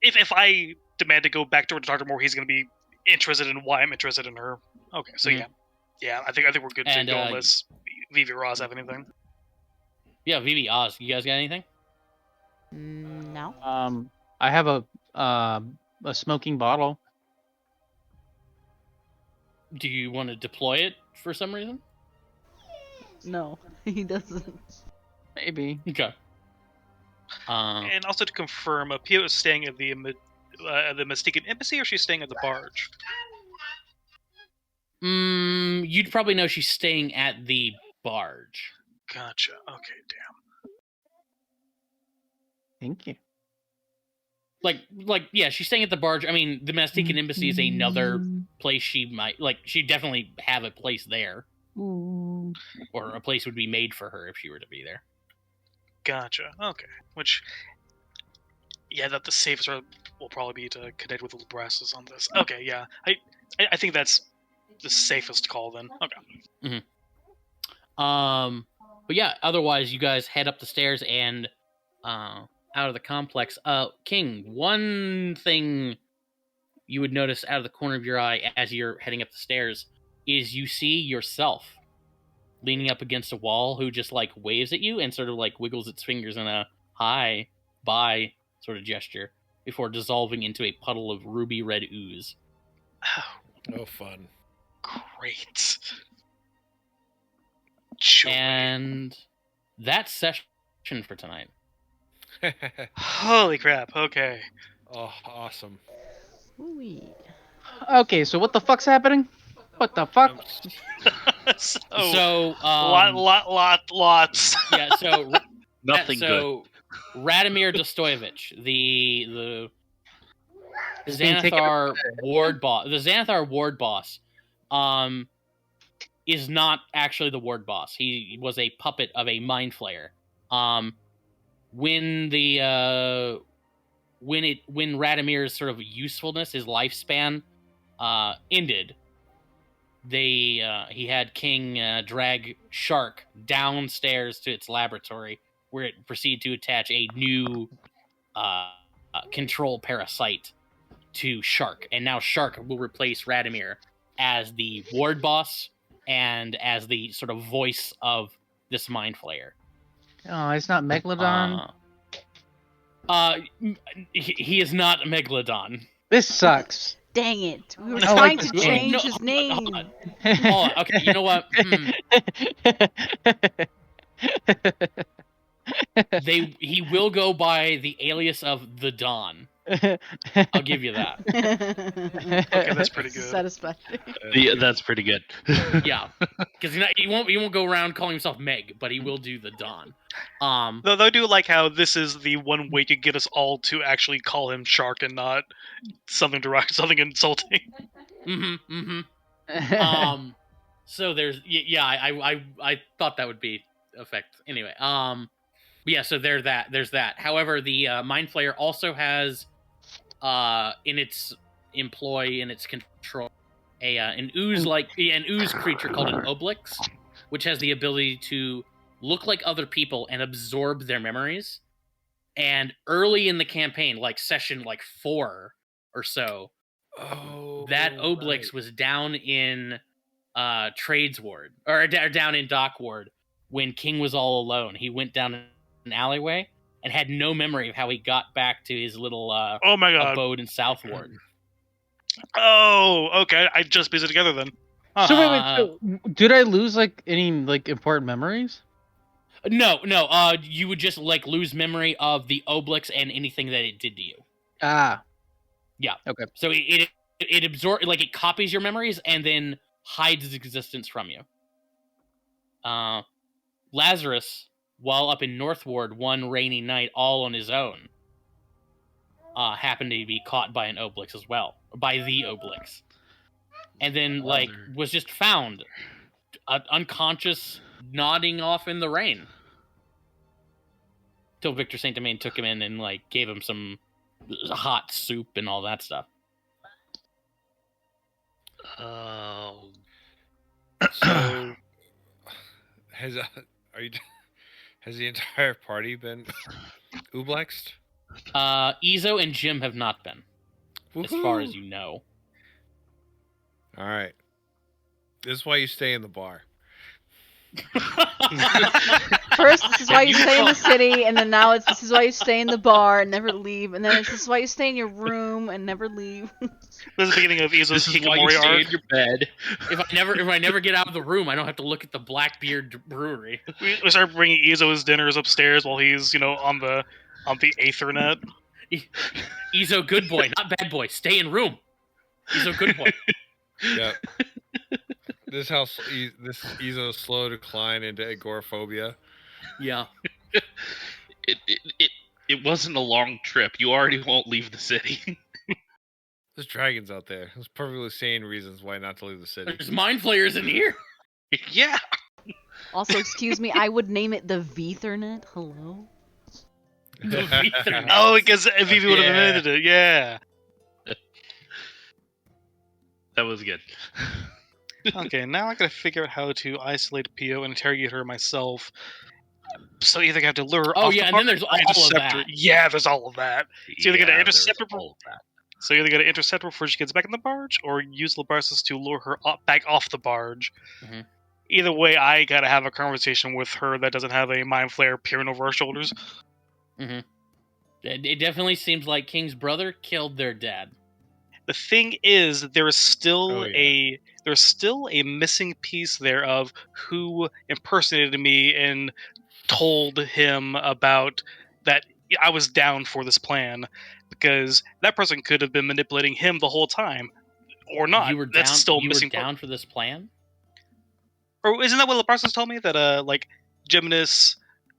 Speaker 2: If I demand to go back to her to talk to more, he's going to be interested in why I'm interested in her. Okay, so
Speaker 1: Mhm.
Speaker 2: yeah. I think we're good to
Speaker 1: And,
Speaker 2: go unless Vivi or Roz have anything.
Speaker 1: Yeah, Vivi, Oz, you guys got anything?
Speaker 7: No.
Speaker 8: I have a smoking bottle.
Speaker 1: Do you want to deploy it for some reason?
Speaker 5: No, he doesn't.
Speaker 8: Maybe.
Speaker 1: Okay.
Speaker 2: And also to confirm, Pio is staying at the Mystican Embassy, or she's staying at the barge?
Speaker 1: You'd probably know she's staying at the barge.
Speaker 2: Gotcha. Okay, damn.
Speaker 3: Thank you.
Speaker 1: Like, yeah, she's staying at the barge. I mean, the Mystican Embassy is another place she might she'd definitely have a place there, or a place would be made for her if she were to be there.
Speaker 2: Gotcha. Okay. Which, yeah, that the safest route will probably be to connect with the Librasses on this. Okay, yeah. I think that's the safest call then. Okay.
Speaker 1: But yeah, otherwise you guys head up the stairs and out of the complex. King, one thing you would notice out of the corner of your eye as you're heading up the stairs is you see yourself leaning up against a wall who just like waves at you and sort of like wiggles its fingers in a hi, bye sort of gesture before dissolving into a puddle of ruby red ooze.
Speaker 4: Oh, fun.
Speaker 2: Great. Joy.
Speaker 1: And that's session for tonight.
Speaker 2: Holy crap, okay.
Speaker 4: Oh, awesome.
Speaker 5: Ooh-wee.
Speaker 3: Okay, so what the fuck's happening? What the fuck?
Speaker 1: So
Speaker 2: lots.
Speaker 1: Yeah, so
Speaker 6: Nothing good.
Speaker 1: so Radomir Dostoyevich, the
Speaker 3: He's being taken
Speaker 1: Xanathar ward boss, is not actually the ward boss. He was a puppet of a mind flayer. When Radomir's sort of usefulness, his lifespan, ended, he had King drag Shark downstairs to its laboratory, where it proceeded to attach a new control parasite to Shark, and now Shark will replace Radomir as the ward boss and as the sort of voice of this mind flayer.
Speaker 3: Oh, it's not Megalodon.
Speaker 1: He is not Megalodon.
Speaker 3: This sucks.
Speaker 5: Dang it! We were
Speaker 3: I
Speaker 5: trying
Speaker 3: like
Speaker 5: to
Speaker 3: this game.
Speaker 5: change
Speaker 1: No,
Speaker 5: his
Speaker 1: hold
Speaker 5: name.
Speaker 1: on. Oh, okay. You know what? He will go by the alias of the Dawn. I'll give you that.
Speaker 2: Okay, that's pretty good.
Speaker 5: Satisfactory.
Speaker 6: Yeah, that's pretty good.
Speaker 1: Yeah, because he won't go around calling himself Meg, but he will do the Dawn.
Speaker 2: Though I do like how this is the one way to get us all to actually call him Shark and not something something insulting.
Speaker 1: So there's I thought that would be effect anyway. Yeah, so there's that. However, the Mind Flayer also has in its employ, in its control, an ooze creature called an Obelix, which has the ability to look like other people and absorb their memories. And early in the campaign, like session 4 or so, that Obelix was down in Trades Ward, or down in Dock Ward when King was all alone. He went down an alleyway and had no memory of how he got back to his little
Speaker 2: Oh my god.
Speaker 1: abode in South Ward.
Speaker 2: Oh, okay. I just pieced it together then.
Speaker 3: So wait, so did I lose any important memories?
Speaker 1: No. You would just lose memory of the Obelix and anything that it did to you.
Speaker 3: Ah.
Speaker 1: Yeah.
Speaker 3: Okay.
Speaker 1: So it absorbs, it copies your memories and then hides its existence from you. Lazarus, while up in North Ward one rainy night all on his own, happened to be caught by an Obelix as well, by the Obelix, and then was just found unconscious, nodding off in the rain, till Victor Saint Domain took him in and gave him some hot soup and all that stuff.
Speaker 4: So has the entire party been Oblexed?
Speaker 1: Izo and Jim have not been, as far as you know.
Speaker 4: All right. This is why you stay in the bar.
Speaker 5: First, this is why you stay in the city, and then now this is why you stay in the bar and never leave, and then this is why you stay in your room and never leave.
Speaker 2: This is the beginning of Izo's
Speaker 6: This is why you
Speaker 2: Hikikomori
Speaker 6: stay
Speaker 2: arc.
Speaker 6: in your bed.
Speaker 1: If I never get out of the room, I don't have to look at the Blackbeard Brewery.
Speaker 2: We start bringing Izo his dinners upstairs while he's, on the Aethernet.
Speaker 1: Izo, good boy, not bad boy. Stay in room. Izo, good boy.
Speaker 4: Yep. This Izo's slow decline into agoraphobia.
Speaker 1: Yeah.
Speaker 6: It wasn't a long trip. You already won't leave the city.
Speaker 4: There's dragons out there. There's perfectly sane reasons why not to leave the city.
Speaker 1: There's Mind Flayers in here.
Speaker 6: Yeah.
Speaker 5: Also, excuse me, I would name it the Vethernet. Hello?
Speaker 1: The Ethernet.
Speaker 2: Oh, because Vivi would have
Speaker 4: Yeah.
Speaker 2: invented it. Yeah.
Speaker 6: That was good.
Speaker 2: Okay, now I gotta figure out how to isolate Pio and interrogate her myself. So either I have to lure her
Speaker 1: Oh
Speaker 2: off
Speaker 1: yeah,
Speaker 2: the
Speaker 1: and
Speaker 2: bar
Speaker 1: then there's
Speaker 2: or
Speaker 1: all of
Speaker 2: intercept her.
Speaker 1: that.
Speaker 2: Yeah, there's all of that. So you're gonna intercept her.
Speaker 6: all of that.
Speaker 2: So you're either gonna intercept her before she gets back in the barge, or use Labrassus to lure her back off the barge.
Speaker 1: Mhm.
Speaker 2: Either way, I gotta have a conversation with her that doesn't have a mind flare peering over our shoulders.
Speaker 1: It definitely seems like King's brother killed their dad.
Speaker 2: The thing is, there is still
Speaker 4: Oh, yeah.
Speaker 2: there's still a missing piece there of who impersonated me and told him about that I was down for this plan, because that person could have been manipulating him the whole time, or not.
Speaker 1: You were
Speaker 2: That's
Speaker 1: down.
Speaker 2: still
Speaker 1: You
Speaker 2: missing.
Speaker 1: were down for this plan.
Speaker 2: Or isn't that what Labrassus told me, that Gymnus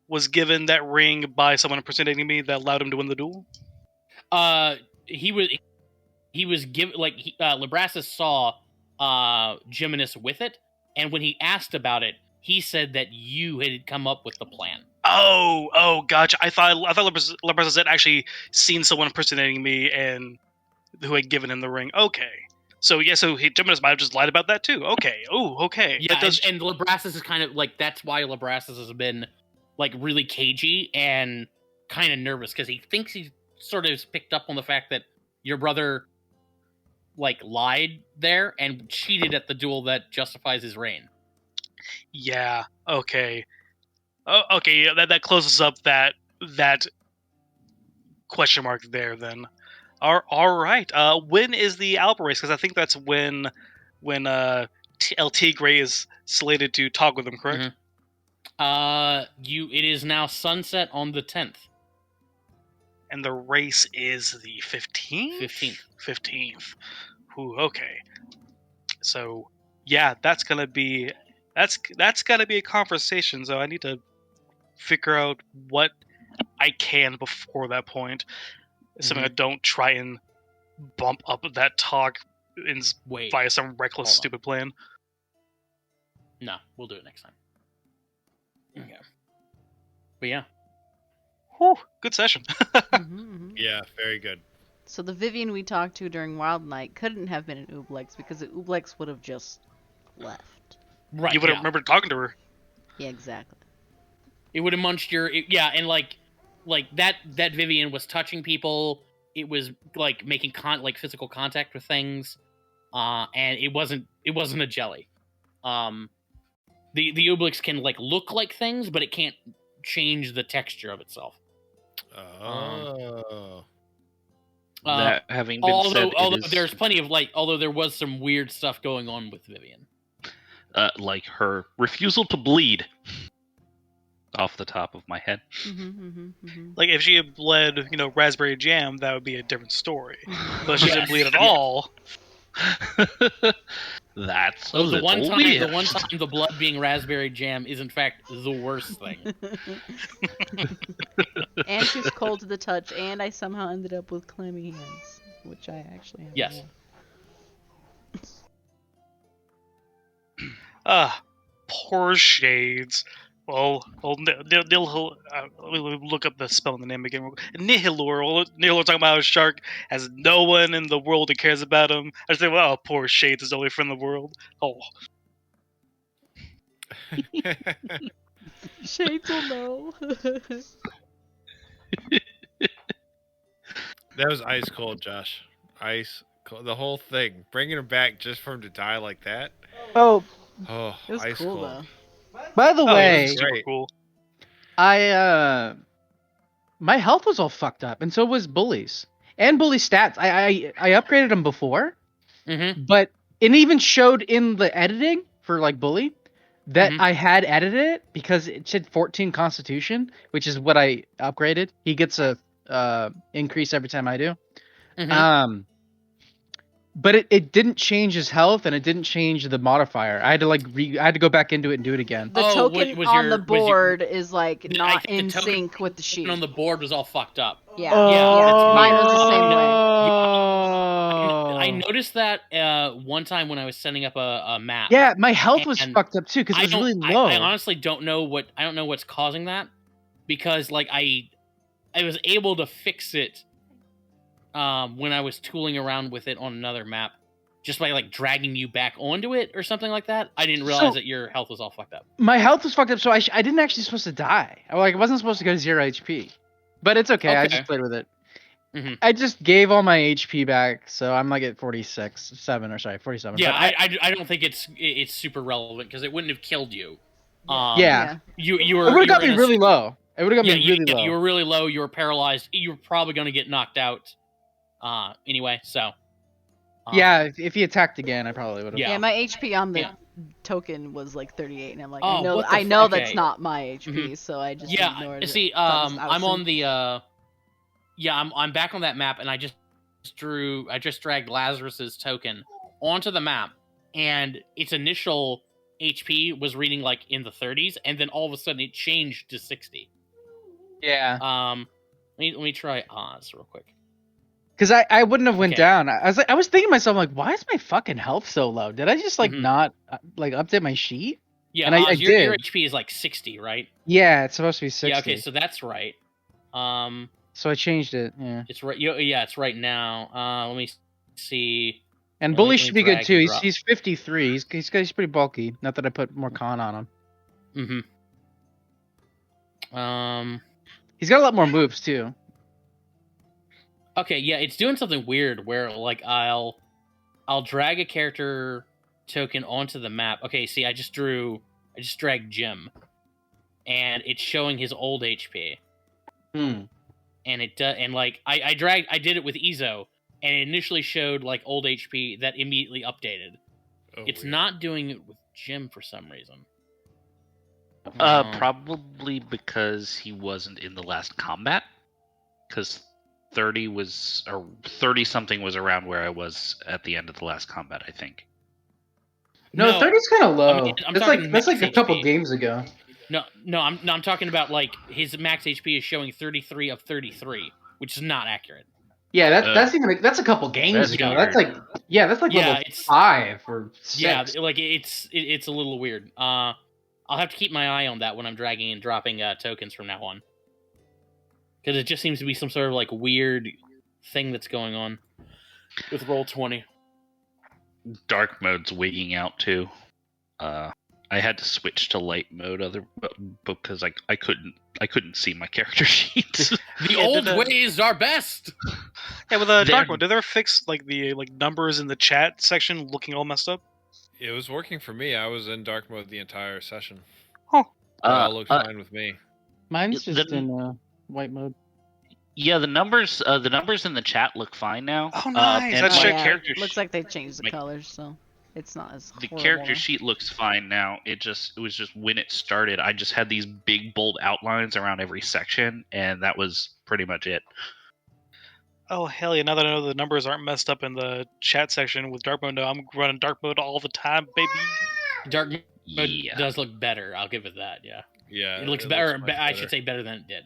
Speaker 2: was given that ring by someone impersonating me that allowed him to win the duel?
Speaker 1: He was given Labrassus saw Gymnus with it, and when he asked about it, he said that you had come up with the plan.
Speaker 2: Oh, gotcha. I thought Labrassus had actually seen someone impersonating me and who had given him the ring. Okay. So Gymnus might have just lied about that too. Okay. Oh, okay.
Speaker 1: Yeah,
Speaker 2: That does...
Speaker 1: and Labrassus is kind of that's why Labrassus has been really cagey and kind of nervous, because he thinks he's sort of picked up on the fact that your brother lied there and cheated at the duel that justifies his reign.
Speaker 2: Yeah. Okay. Oh, okay. Yeah, that closes up that question mark there. Then. All right. When is the Alpha race? Because I think that's when El Tigre is slated to talk with him. Correct.
Speaker 1: Mhm. It is now sunset on the 10th.
Speaker 2: And the race is the 15th?
Speaker 1: 15th.
Speaker 2: 15th. Ooh, okay. So, yeah, that's gonna be a conversation. So I need to figure out what I can before that point. Something I don't try and bump up that talk
Speaker 1: Wait.
Speaker 2: via some reckless,
Speaker 1: Hold on.
Speaker 2: stupid plan.
Speaker 1: No, we'll do it next time. Okay. But yeah.
Speaker 2: Whew, good session.
Speaker 4: Yeah, very good.
Speaker 5: So the Vivian we talked to during Wild Night couldn't have been an Ooblex because the Ooblex would have just left.
Speaker 1: Right.
Speaker 2: You would have remembered talking to her.
Speaker 5: Yeah, exactly.
Speaker 1: It would have munched and like that Vivian was touching people. It was like making physical contact with things. And it wasn't a jelly. The Ooblex can look like things, but it can't change the texture of itself.
Speaker 4: Oh.
Speaker 6: That having been said,
Speaker 1: although
Speaker 6: it is,
Speaker 1: there's plenty of although there was some weird stuff going on with Vivian.
Speaker 6: like her refusal to bleed. Off the top of my head.
Speaker 2: Like if she had bled, raspberry jam, that would be a different story. But she didn't bleed at all.
Speaker 6: That's
Speaker 1: So the one time
Speaker 6: weird.
Speaker 1: the blood being raspberry jam is in fact the worst thing.
Speaker 5: And she's cold to the touch, and I somehow ended up with clammy hands, which I actually have.
Speaker 1: Yes.
Speaker 2: Poor Shades. Well, let me look up the spell in the name again. Nihilor. Nihilor talking about a shark has no one in the world that cares about him. I say, well, poor Shades is the only friend in the world. Oh.
Speaker 5: Shades will know.
Speaker 4: That was ice cold, Josh. Ice cold. The whole thing. Bringing him back just for him to die like that.
Speaker 3: Oh,
Speaker 4: Oh,
Speaker 5: It was
Speaker 4: ice
Speaker 5: cool
Speaker 4: cold.
Speaker 5: though.
Speaker 3: by the
Speaker 2: Oh, it
Speaker 3: way,
Speaker 2: was super
Speaker 4: Great.
Speaker 2: cool.
Speaker 3: My health was all fucked up, and so was Bully's. And Bully's stats. I upgraded them before, but it even showed in the editing for Bully that I had edited it because it said 14 Constitution, which is what I upgraded. He gets a increase every time I do. But it didn't change his health, and it didn't change the modifier. I had to I had to go back into it and do it again.
Speaker 5: The token on the board is not in sync with the sheet.
Speaker 1: On the board was all fucked up.
Speaker 5: Yeah,
Speaker 3: Oh.
Speaker 5: mine was the same way.
Speaker 1: I noticed that one time when I was setting up a map.
Speaker 3: Yeah, my health was fucked up too because it was really low.
Speaker 1: I honestly don't know what's causing that, because I was able to fix it when I was tooling around with it on another map, just by dragging you back onto it or something like that. I didn't realize that your health was all fucked up.
Speaker 3: My health was fucked up, so I didn't actually supposed to die. I wasn't supposed to go to 0 HP, but it's okay. I just played with it. I just gave all my HP back, so I'm at 47.
Speaker 1: Yeah, I don't think it's super relevant because it wouldn't have killed you.
Speaker 3: Yeah.
Speaker 1: You were.
Speaker 3: It would have got me really low. It would have got me really low.
Speaker 1: You were really low. You were paralyzed. You were probably going to get knocked out. Anyway, so.
Speaker 3: Yeah, if he attacked again, I probably would have.
Speaker 5: Yeah, my HP on the token was 38, and I'm like,
Speaker 1: Oh,
Speaker 5: I know that's not my HP, so I just ignored it.
Speaker 1: See, I'm on the I'm back on that map, and I just dragged Lazarus's token onto the map, and its initial HP was reading in the 30s, and then all of a sudden it changed to 60.
Speaker 3: Yeah.
Speaker 1: Let me try Oz real quick.
Speaker 3: Because I wouldn't have went down. I was thinking to myself, why is my fucking health so low? Did I just not update my sheet?
Speaker 1: Yeah,
Speaker 3: and
Speaker 1: Oz,
Speaker 3: I
Speaker 1: your
Speaker 3: did.
Speaker 1: HP is 60, right?
Speaker 3: Yeah, it's supposed to be 60.
Speaker 1: Yeah, okay, so that's right.
Speaker 3: So I changed it. Yeah.
Speaker 1: It's right. Yeah, it's right now. Let me see.
Speaker 3: And Bully should be good too. He's 53. He's pretty bulky. Not that I put more con on him. He's got a lot more moves too.
Speaker 1: Okay, yeah, it's doing something weird where I'll drag a character token onto the map. Okay, see, I just dragged Jim, and it's showing his old HP. And it does, and I did it with Ezo, and it initially showed old HP that immediately updated. It's not doing it with Jim for some reason.
Speaker 6: Probably because he wasn't in the last combat. Because 30 was, or 30 something was around where I was at the end of the last combat, I think.
Speaker 3: No, 30's kind of low.
Speaker 1: I mean, I'm
Speaker 3: that's
Speaker 1: talking
Speaker 3: like
Speaker 1: max
Speaker 3: a couple
Speaker 1: HP.
Speaker 3: games ago.
Speaker 1: No, I'm talking about like his max HP is showing 33 of 33, which is not accurate.
Speaker 3: Yeah, that's a couple games
Speaker 6: That's
Speaker 3: ago.
Speaker 6: weird.
Speaker 3: That's like level
Speaker 1: it's
Speaker 3: 5 or 6.
Speaker 1: Yeah, like it's a little weird. I'll have to keep my eye on that when I'm dragging and dropping tokens from now on, because it just seems to be some sort of like weird thing that's going on with Roll20.
Speaker 6: Dark mode's wigging out too. I had to switch to light mode because I couldn't see my character sheets.
Speaker 1: The old ways are best.
Speaker 2: Yeah, with dark mode, did they ever fix like the numbers in the chat section looking all messed up?
Speaker 4: It was working for me. I was in dark mode the entire session.
Speaker 2: Huh.
Speaker 4: It all looked fine with me.
Speaker 3: Mine's just in white mode.
Speaker 6: Yeah, the numbers in the chat look fine now.
Speaker 2: Oh, nice.
Speaker 6: And
Speaker 2: That's
Speaker 6: my
Speaker 2: true.
Speaker 6: character
Speaker 5: looks like they've changed the
Speaker 6: my-
Speaker 5: colors, so it's not as
Speaker 6: the
Speaker 5: horrible
Speaker 6: character
Speaker 5: now.
Speaker 6: sheet looks fine now. It was just when it started, I just had these big bold outlines around every section, and that was pretty much it.
Speaker 2: Oh, hell yeah. Now that I know the numbers aren't messed up in the chat section with dark mode, now I'm running dark mode all the time, baby.
Speaker 1: Dark mode
Speaker 6: Yeah.
Speaker 1: does look better. I'll give it that. Yeah,
Speaker 4: Yeah,
Speaker 1: it looks better.
Speaker 4: much
Speaker 1: I should say better than it did.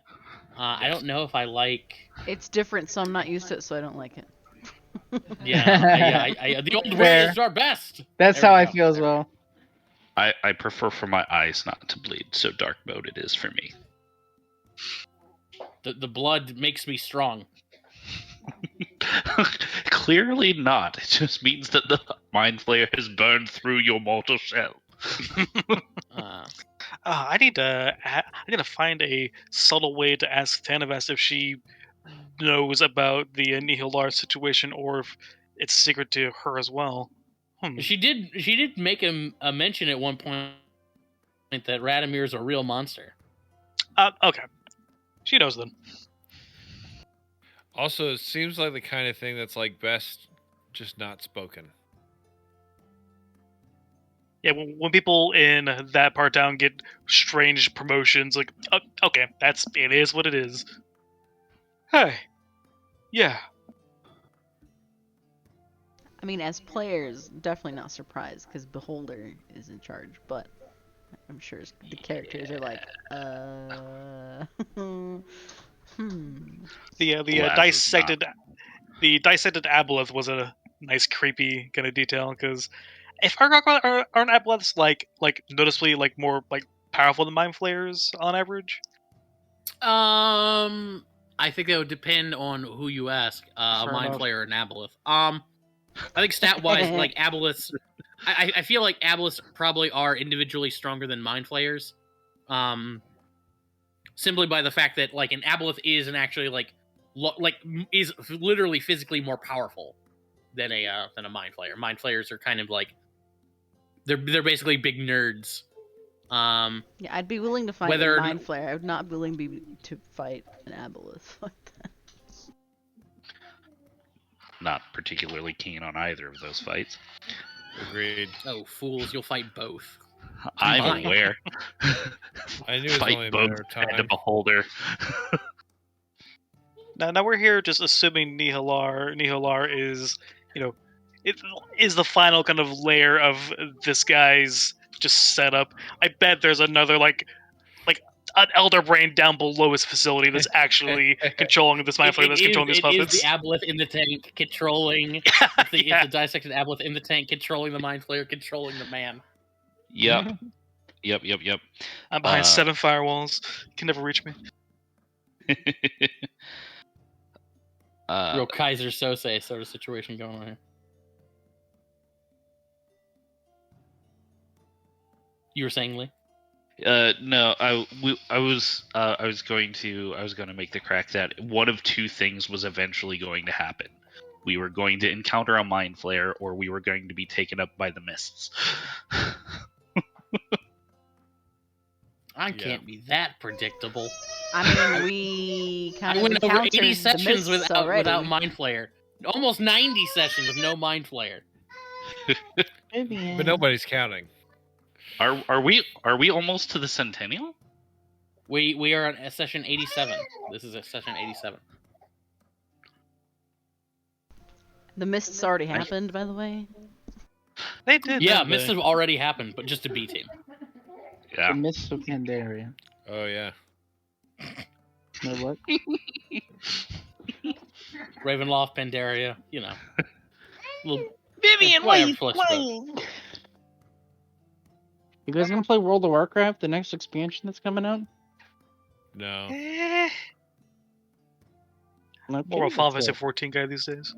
Speaker 1: I don't know if I like.
Speaker 5: It's different, so I'm not used to it, so I don't like it.
Speaker 1: Yeah, the old ways are best.
Speaker 3: That's
Speaker 1: There
Speaker 3: how
Speaker 1: we
Speaker 3: I
Speaker 1: go.
Speaker 3: feel as well.
Speaker 6: I prefer for my eyes not to bleed, so dark mode it is for me.
Speaker 1: The blood makes me strong.
Speaker 6: Clearly not. It just means that the mind flayer has burned through your mortal shell.
Speaker 2: I need to find a subtle way to ask Thanavest if she knows about the Nihilar situation or if it's secret to her as well.
Speaker 1: She did make a mention at one point that Radomir is a real monster.
Speaker 2: Okay. She knows then.
Speaker 4: Also, it seems like the kind of thing that's like best just not spoken.
Speaker 2: Yeah, when people in that part down get strange promotions, like, okay, it is what it is. Hey, yeah.
Speaker 5: I mean, as players, definitely not surprised because Beholder is in charge, but I'm sure the characters are like,
Speaker 2: The dissected aboleth was a nice creepy kind of detail because if aren't aboleths like noticeably like more like powerful than mind flayers on average?
Speaker 1: I think that would depend on who you ask. A
Speaker 2: Fair
Speaker 1: mind
Speaker 2: enough.
Speaker 1: flayer or an aboleth. I think stat wise, like aboleths, I feel like aboleths probably are individually stronger than mind flayers. Simply by the fact that like an aboleth is is literally physically more powerful than a mind flayer. Mind flayers are kind of like they're basically big nerds.
Speaker 5: yeah, I'd be willing to fight
Speaker 1: Whether-
Speaker 5: a mind flayer. I would not be willing to fight an aboleth like that.
Speaker 6: Not particularly keen on either of those fights.
Speaker 4: Agreed.
Speaker 1: Oh, fools! You'll fight both.
Speaker 6: I'm
Speaker 1: Fine.
Speaker 6: aware.
Speaker 4: I knew it was
Speaker 6: Fight
Speaker 4: only a
Speaker 6: both
Speaker 4: matter of
Speaker 6: and a
Speaker 4: time.
Speaker 6: beholder.
Speaker 2: Now we're here just assuming Nihilar is, it is the final kind of layer of this guy's just setup. I bet there's another like an elder brain down below his facility that's actually controlling this mind flayer that's controlling these
Speaker 1: It is
Speaker 2: puppets.
Speaker 1: the aboleth in the tank controlling it's
Speaker 2: Yeah.
Speaker 1: the dissected aboleth in the tank controlling the mind flayer, controlling the man.
Speaker 6: Yep. Yep.
Speaker 2: I'm behind
Speaker 6: Uh,
Speaker 2: 7 firewalls. You can never reach me.
Speaker 1: Real Kaiser Sose sort of situation going on here. You were saying, Lee?
Speaker 6: No, I was going to make the crack that one of two things was eventually going to happen. We were going to encounter a mind flayer, or we were going to be taken up by the mists.
Speaker 1: I can't be that predictable.
Speaker 5: I mean, we kind
Speaker 1: I
Speaker 5: of
Speaker 1: went over
Speaker 5: encountered
Speaker 1: 80
Speaker 5: the
Speaker 1: sessions
Speaker 5: mists already.
Speaker 1: without mind flayer. Almost 90 sessions with no mind flayer.
Speaker 4: But nobody's counting.
Speaker 6: Are we almost to the centennial?
Speaker 1: We are on session 87. This is a session 87.
Speaker 5: The mists already happened, by the way.
Speaker 2: They did.
Speaker 1: Yeah,
Speaker 2: didn't
Speaker 1: mists
Speaker 2: they?
Speaker 1: have already happened, but just a B team.
Speaker 6: Yeah.
Speaker 3: The Mists of Pandaria.
Speaker 4: Oh yeah.
Speaker 3: No what?
Speaker 1: Ravenloft, Pandaria, you know. Little,
Speaker 2: Vivian,
Speaker 1: whatever floats your boat.
Speaker 3: You guys gonna play World of Warcraft, the next expansion that's coming out?
Speaker 4: No.
Speaker 2: Eh,
Speaker 3: Okay,
Speaker 2: more of a Final
Speaker 3: that's
Speaker 2: Fantasy
Speaker 3: it.
Speaker 2: 14 guy these days.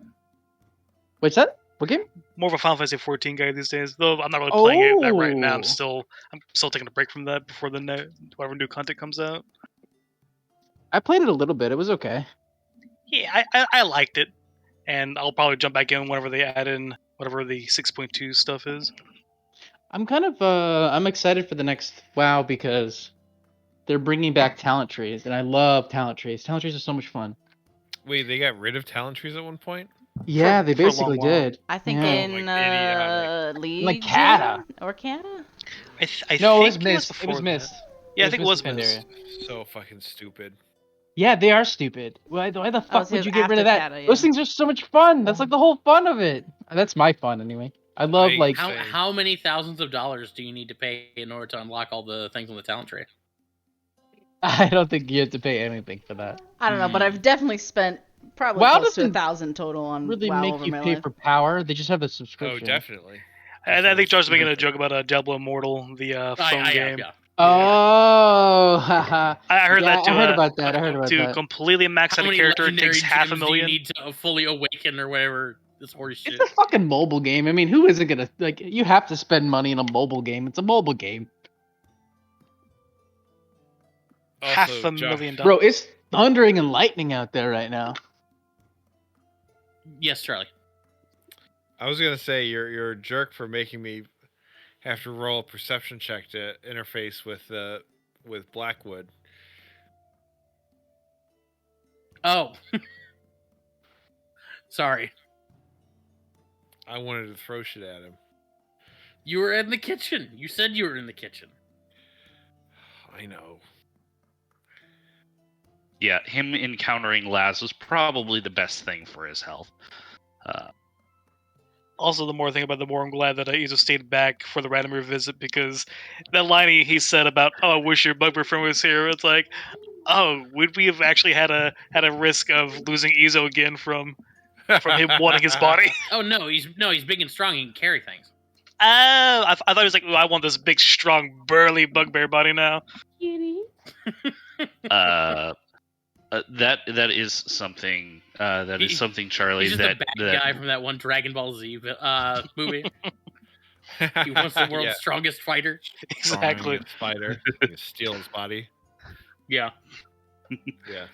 Speaker 3: What's that? What game?
Speaker 2: More of a Final Fantasy 14 guy these days. Though I'm not really playing it that right now.
Speaker 3: Oh.
Speaker 2: I'm still taking a break from that before whatever new content comes out.
Speaker 3: I played it a little bit. It was okay.
Speaker 2: Yeah, I liked it, and I'll probably jump back in whenever they add in whatever the 6.2 stuff is.
Speaker 3: I'm kind of I'm excited for the next WoW because they're bringing back talent trees, and I love talent trees. Talent trees are so much fun.
Speaker 4: Wait, they got rid of talent trees at one point?
Speaker 3: Yeah, they
Speaker 2: for a long
Speaker 3: basically
Speaker 2: while.
Speaker 3: did.
Speaker 5: I think
Speaker 3: Yeah.
Speaker 5: in
Speaker 4: idiotic.
Speaker 5: League
Speaker 3: Cata.
Speaker 5: or Cata.
Speaker 2: I
Speaker 3: No, it
Speaker 2: think
Speaker 3: was Mist. It
Speaker 2: before
Speaker 3: was
Speaker 2: that.
Speaker 3: Mist.
Speaker 2: Yeah, I think it was
Speaker 3: Mist
Speaker 2: Mist.
Speaker 3: Pandaria.
Speaker 4: So fucking stupid.
Speaker 3: Yeah, they are stupid. Why the fuck
Speaker 5: so
Speaker 3: would
Speaker 5: it
Speaker 3: you
Speaker 5: was
Speaker 3: get rid of
Speaker 5: after
Speaker 3: that?
Speaker 5: Cata, yeah.
Speaker 3: Those things are so much fun. That's like the whole fun of it. That's my fun anyway. I love like
Speaker 1: How many thousands of dollars do you need to pay in order to unlock all the things on the talent tree?
Speaker 3: I don't think you have to pay anything for that.
Speaker 5: I don't know, but I've definitely spent probably
Speaker 3: WoW
Speaker 5: close to
Speaker 3: doesn't
Speaker 5: 1,000 total on
Speaker 3: Really
Speaker 5: WoW
Speaker 3: make
Speaker 5: over
Speaker 3: you
Speaker 5: my
Speaker 3: pay
Speaker 5: life.
Speaker 3: for power. They just have a
Speaker 4: Oh,
Speaker 3: subscription.
Speaker 4: definitely.
Speaker 2: And I think Josh was making a joke about Diablo Immortal, the phone game.
Speaker 1: Yeah.
Speaker 3: Oh, haha.
Speaker 2: I heard
Speaker 3: Yeah,
Speaker 2: that too.
Speaker 3: I heard about that. I heard about
Speaker 2: To
Speaker 3: that.
Speaker 2: completely max
Speaker 1: How
Speaker 2: out a
Speaker 1: many
Speaker 2: character
Speaker 1: legendary
Speaker 2: takes half a
Speaker 1: gems do you
Speaker 2: million.
Speaker 1: need to fully awaken or whatever? This horse shit.
Speaker 3: It's a fucking mobile game. I mean, who isn't gonna like? You have to spend money in a mobile game. It's a mobile game,
Speaker 2: Half
Speaker 4: Also,
Speaker 2: a million
Speaker 3: bro.
Speaker 2: dollars.
Speaker 3: It's thundering and lightning out there right now.
Speaker 1: Yes, Charlie.
Speaker 4: I was gonna say you're a jerk for making me have to roll a perception check to interface with Blackwood.
Speaker 1: Oh. Sorry.
Speaker 4: I wanted to throw shit at him.
Speaker 1: You were in the kitchen. You said you were in the kitchen.
Speaker 4: I know.
Speaker 6: Yeah, him encountering Laz was probably the best thing for his health.
Speaker 2: Also, the more I think about it, the more I'm glad that I either stayed back for the random revisit, because that line he said about, "Oh, I wish your bugbear friend was here," it's like, oh, would we have actually had a risk of losing Ezo again from him wanting his body?
Speaker 1: Oh no, he's big and strong. He can carry things.
Speaker 2: Oh, I thought he was like, "Ooh, I want this big, strong, burly bugbear body now."
Speaker 6: That is something. That is something, Charlie.
Speaker 1: He's just
Speaker 6: that
Speaker 1: a bad guy from that one Dragon Ball Z movie. He wants the world's strongest fighter.
Speaker 2: Exactly.
Speaker 4: Spider. You steal his body.
Speaker 1: Yeah.
Speaker 4: Yeah.